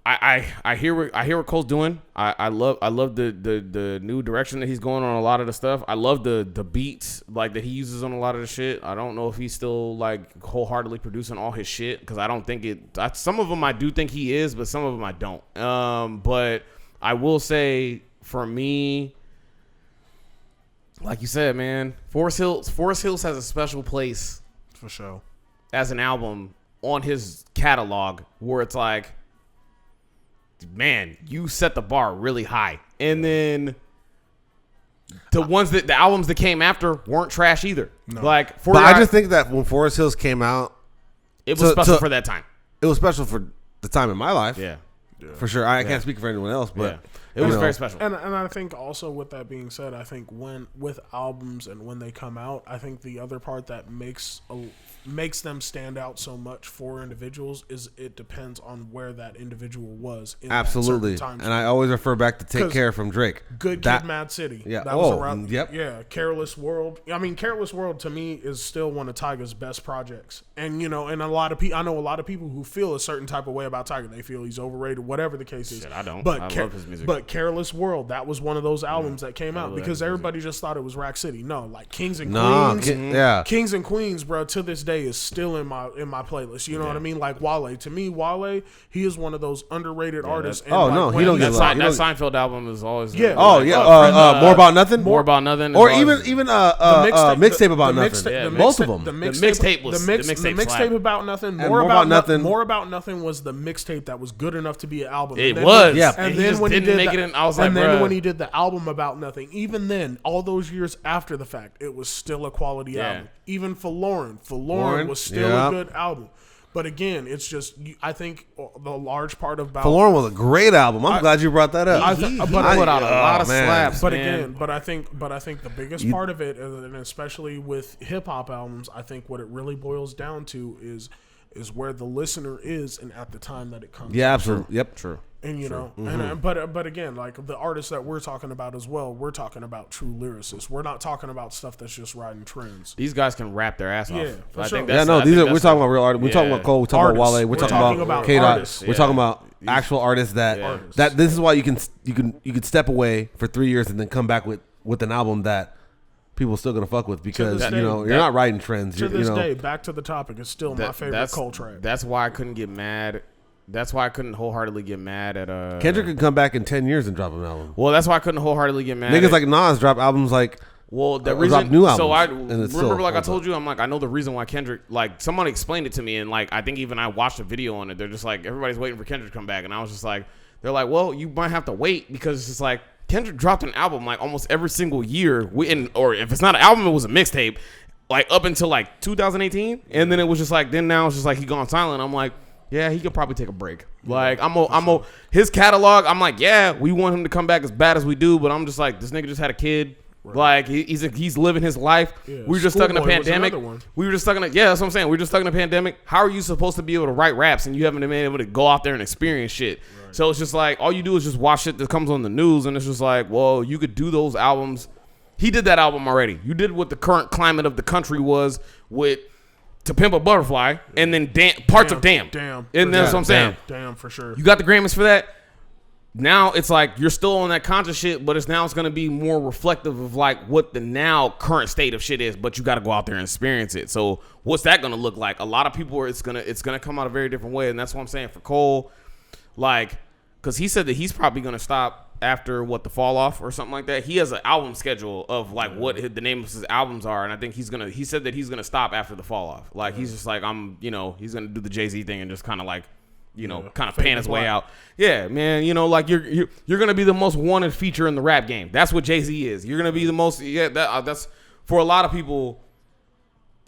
I hear what Cole's doing. I love the new direction that he's going on a lot of the stuff. I love the beats like that he uses on a lot of the shit. I don't know if he's still like wholeheartedly producing all his shit, because I don't think some of them I do think he is, but some of them I don't. But I will say for me, like you said, man, Forest Hills has a special place
for sure
as an album on his catalog where it's like, man, you set the bar really high. And then the albums that came after weren't trash either. No. Like,
I just think that when Forest Hills came out,
it was special for that time.
It was special for the time in my life.
Yeah.
For sure. I can't speak for anyone else, but
it was very special.
And I think also with that being said, I think with albums and when they come out, I think the other part that makes them stand out so much for individuals is it depends on where that individual was in
absolutely
that time.
And I always refer back to Take Care from Drake.
Good Kid, Mad City.
Yeah.
That was around. Yep. Yeah. Careless World. I mean, Careless World to me is still one of Tyga's best projects. And, you know, and I know a lot of people who feel a certain type of way about Tyga. They feel he's overrated, whatever the case is.
Shit, I don't.
But
I love his music.
But Careless World, that was one of those albums that came out because everybody just thought it was Rack City. No, like Kings and Queens. Kings and Queens, bro, to this day day is still in my playlist. You know what I mean? Like Wale. To me, Wale, he is one of those underrated artists. And
he don't get
that Seinfeld album is always
more
about nothing.
More about nothing.
Or even mixtape about nothing. Both of them.
The mixtape about nothing. More about nothing. More about nothing was the mixtape that was good enough to be an album.
It was.
Yeah.
And then when he did when he did the album about nothing, even then, all those years after the fact, it was still a quality album. Even for Lauren was still a good album. But again, it's just I think the large part about
Lauren was a great album. I'm glad you brought that up.
He put out a lot of slaps.
But again, but I think the biggest part of it, and especially with hip hop albums, I think what it really boils down to is where the listener is and at the time that it comes.
Yeah, absolutely. Yep, true.
And and but again, like the artists that we're talking about as well, we're talking about true lyricists. We're not talking about stuff that's just riding trends.
These guys can rap their ass off.
Yeah,
I
sure.
think we're
talking about real artists. We're talking about Cole. We're talking about Wale. We're talking about K-Dot. We're talking about actual artists that this is why you can step away for 3 years and then come back with an album that people are still gonna fuck with because you're not riding trends.
To this day, back to the topic, is still my favorite Cole track.
That's why I couldn't get mad. That's why I couldn't wholeheartedly get mad at
Kendrick could come back in 10 years and drop an album.
Well, that's why I couldn't wholeheartedly get mad.
Niggas like Nas drop albums like
the reason
new albums.
So I remember, like I told you, I'm like, I know the reason why Kendrick, like someone explained it to me, and like I think even I watched a video on it. They're just like, everybody's waiting for Kendrick to come back, and I was just like, they're like, well, you might have to wait because it's just like Kendrick dropped an album like almost every single year, or if it's not an album, it was a mixtape, like up until like 2018, and then it was just like now it's just like he gone silent. I'm like, yeah, he could probably take a break. Like his catalog. I'm like, yeah, we want him to come back as bad as we do, but I'm just like, this nigga just had a kid. Right. Like he's living his life. Yeah, we were just stuck in a pandemic. We were just stuck in that's what I'm saying. We were just stuck in a pandemic. How are you supposed to be able to write raps and you haven't been able to go out there and experience shit? Right. So it's just like all you do is just watch shit that comes on the news, and it's just like, well, you could do those albums. He did that album already. You did what the current climate of the country was with To Pimp a Butterfly, and then parts of Damn. And that's what I'm saying.
Damn, for sure.
You got the Grammys for that. Now it's like you're still on that conscious shit, but it's going to be more reflective of like what the now current state of shit is. But you got to go out there and experience it. So what's that going to look like? A lot of people it's gonna come out a very different way, and that's what I'm saying for Cole. Like, because he said that he's probably going to stop after the fall off or something like that. He has an album schedule of like what the name of his albums are, and I think he said that he's gonna stop after the fall off. Like he's just like he's gonna do the Jay-Z thing and just kind of like kind of pan his way out. Yeah, man, like you're gonna be the most wanted feature in the rap game. That's what Jay-Z is. You're gonna be the most that's for a lot of people.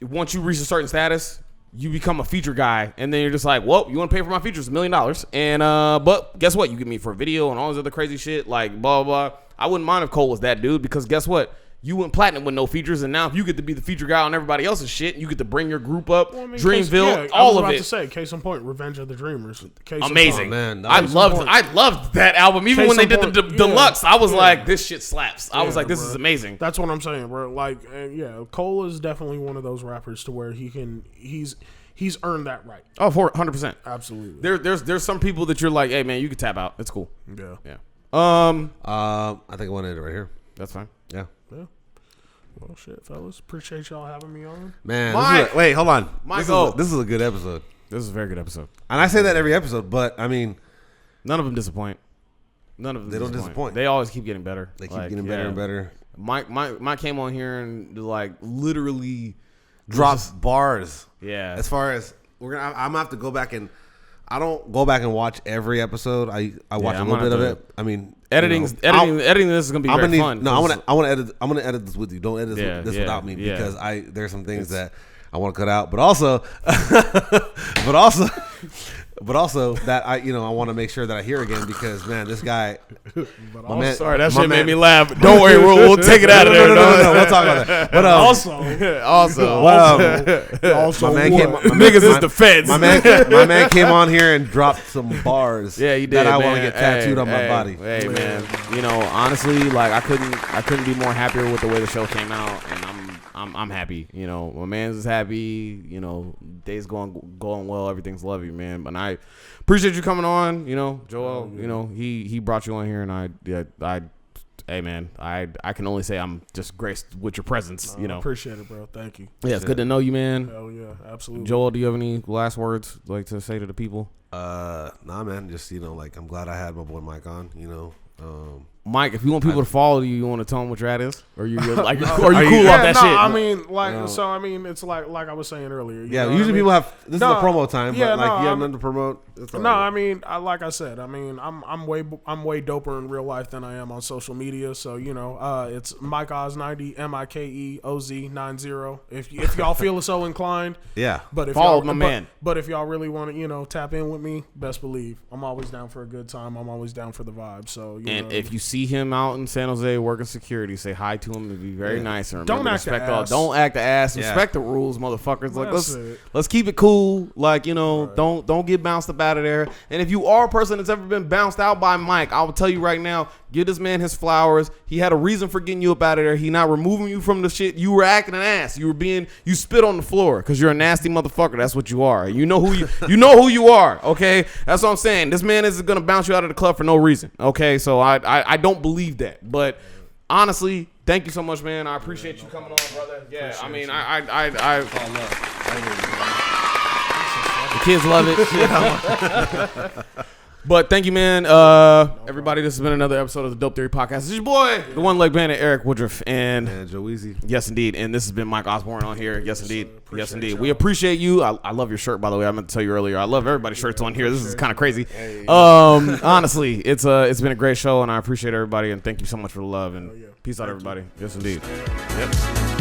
Once you reach a certain status, you become a feature guy, and then you're just like, well, you want to pay for my features, $1 million, and but guess what? You get me for a video and all this other crazy shit, like blah blah blah. I wouldn't mind if Cole was that dude, because guess what? You went platinum with no features, and now if you get to be the feature guy on everybody else's shit, you get to bring your group up, Dreamville, all of it. I was about to
say, case in point, Revenge of the Dreamers.
Amazing, man. I loved that album. Even when they did the deluxe, I was like, this shit slaps. I was like, this is amazing.
That's what I'm saying, bro. Like, Cole is definitely one of those rappers to where he's earned that right.
Oh, 100%.
Absolutely.
There's some people that you're like, hey man, you can tap out. It's cool.
Yeah.
I think I want to end it right here.
That's fine.
Yeah.
Well, shit, fellas. Appreciate y'all having me on.
Man, wait, hold on. This is a good episode.
This is a very good episode.
And I say that every episode, but I mean,
none of them disappoint. They don't disappoint. They always keep getting better.
They keep getting better and better.
Mike came on here and like literally
drops bars.
Yeah.
As far as I'm gonna have to go back and I don't go back and watch every episode. I watch a little bit of it. I mean, editing this is gonna be very fun. No, I want to edit. I'm gonna edit this with you. Don't edit this without me because there's some things that I want to cut out. But also that I want to make sure that I hear again because man, this guy.
Sorry, that shit made me laugh. Don't worry, we'll take it out of there.
No, we'll talk about that. But
also,
my man came.
Niggas is the feds.
My man came on here and dropped some bars.
Yeah, you did.
That I want to get tattooed on my body.
Hey, man. Honestly, like I couldn't be more happier with the way the show came out, and I'm happy. My man's is happy. Day's going well. Everything's lovely, man. But I appreciate you coming on. Joel. He brought you on here, and I hey man, I can only say I'm just graced with your presence. You know,
appreciate it, bro. Thank you.
Yeah, it's good to know you, man.
Hell yeah, absolutely.
Joel, do you have any last words like to say to the people?
Nah, man. Just like I'm glad I had my boy Mike on.
Mike, if you want people to follow you, you want to tell them what your ad is, or you like, or you cool off that shit?
I mean, it's like I was saying earlier.
Usually people have this is the promo time, but you have nothing to promote.
I mean, like I said, I mean, I'm way doper in real life than I am on social media. So it's Mike Oz 90, MikeOz 90. If y'all feel so inclined,
But
if
follow
y'all,
my man.
But if y'all really want to tap in with me, best believe I'm always down for a good time. I'm always down for the vibe. So
if you see him out in San Jose working security, say hi to him and be very nice. And
don't act
respect
the ass.
Don't act the ass. Respect the rules, motherfuckers. Like let's keep it cool. Like don't get bounced up out of there. And if you are a person that's ever been bounced out by Mike, I will tell you right now, give this man his flowers. He had a reason for getting you up out of there. He not removing you from the shit. You were acting an ass. You spit on the floor because you're a nasty motherfucker. That's what you are. You know who you are. Okay, that's what I'm saying. This man isn't gonna bounce you out of the club for no reason. Okay, so I don't believe that. But honestly, thank you so much, man. I appreciate you coming on, brother. Yeah, I mean, the kids love it. But thank you, man. Everybody, this has been another episode of the Dope Theory Podcast. This is your boy, the one leg bandit, Eric Woodruff, and
Joe Easy.
Yes, indeed. And this has been Mike Osborne on here. Yes, indeed. Yes, indeed. We appreciate you. I love your shirt, by the way. I meant to tell you earlier. I love everybody's shirts on here. This is kind of crazy. Honestly, it's been a great show, and I appreciate everybody. And thank you so much for the love. And peace out, everybody. Yes, indeed. Yep.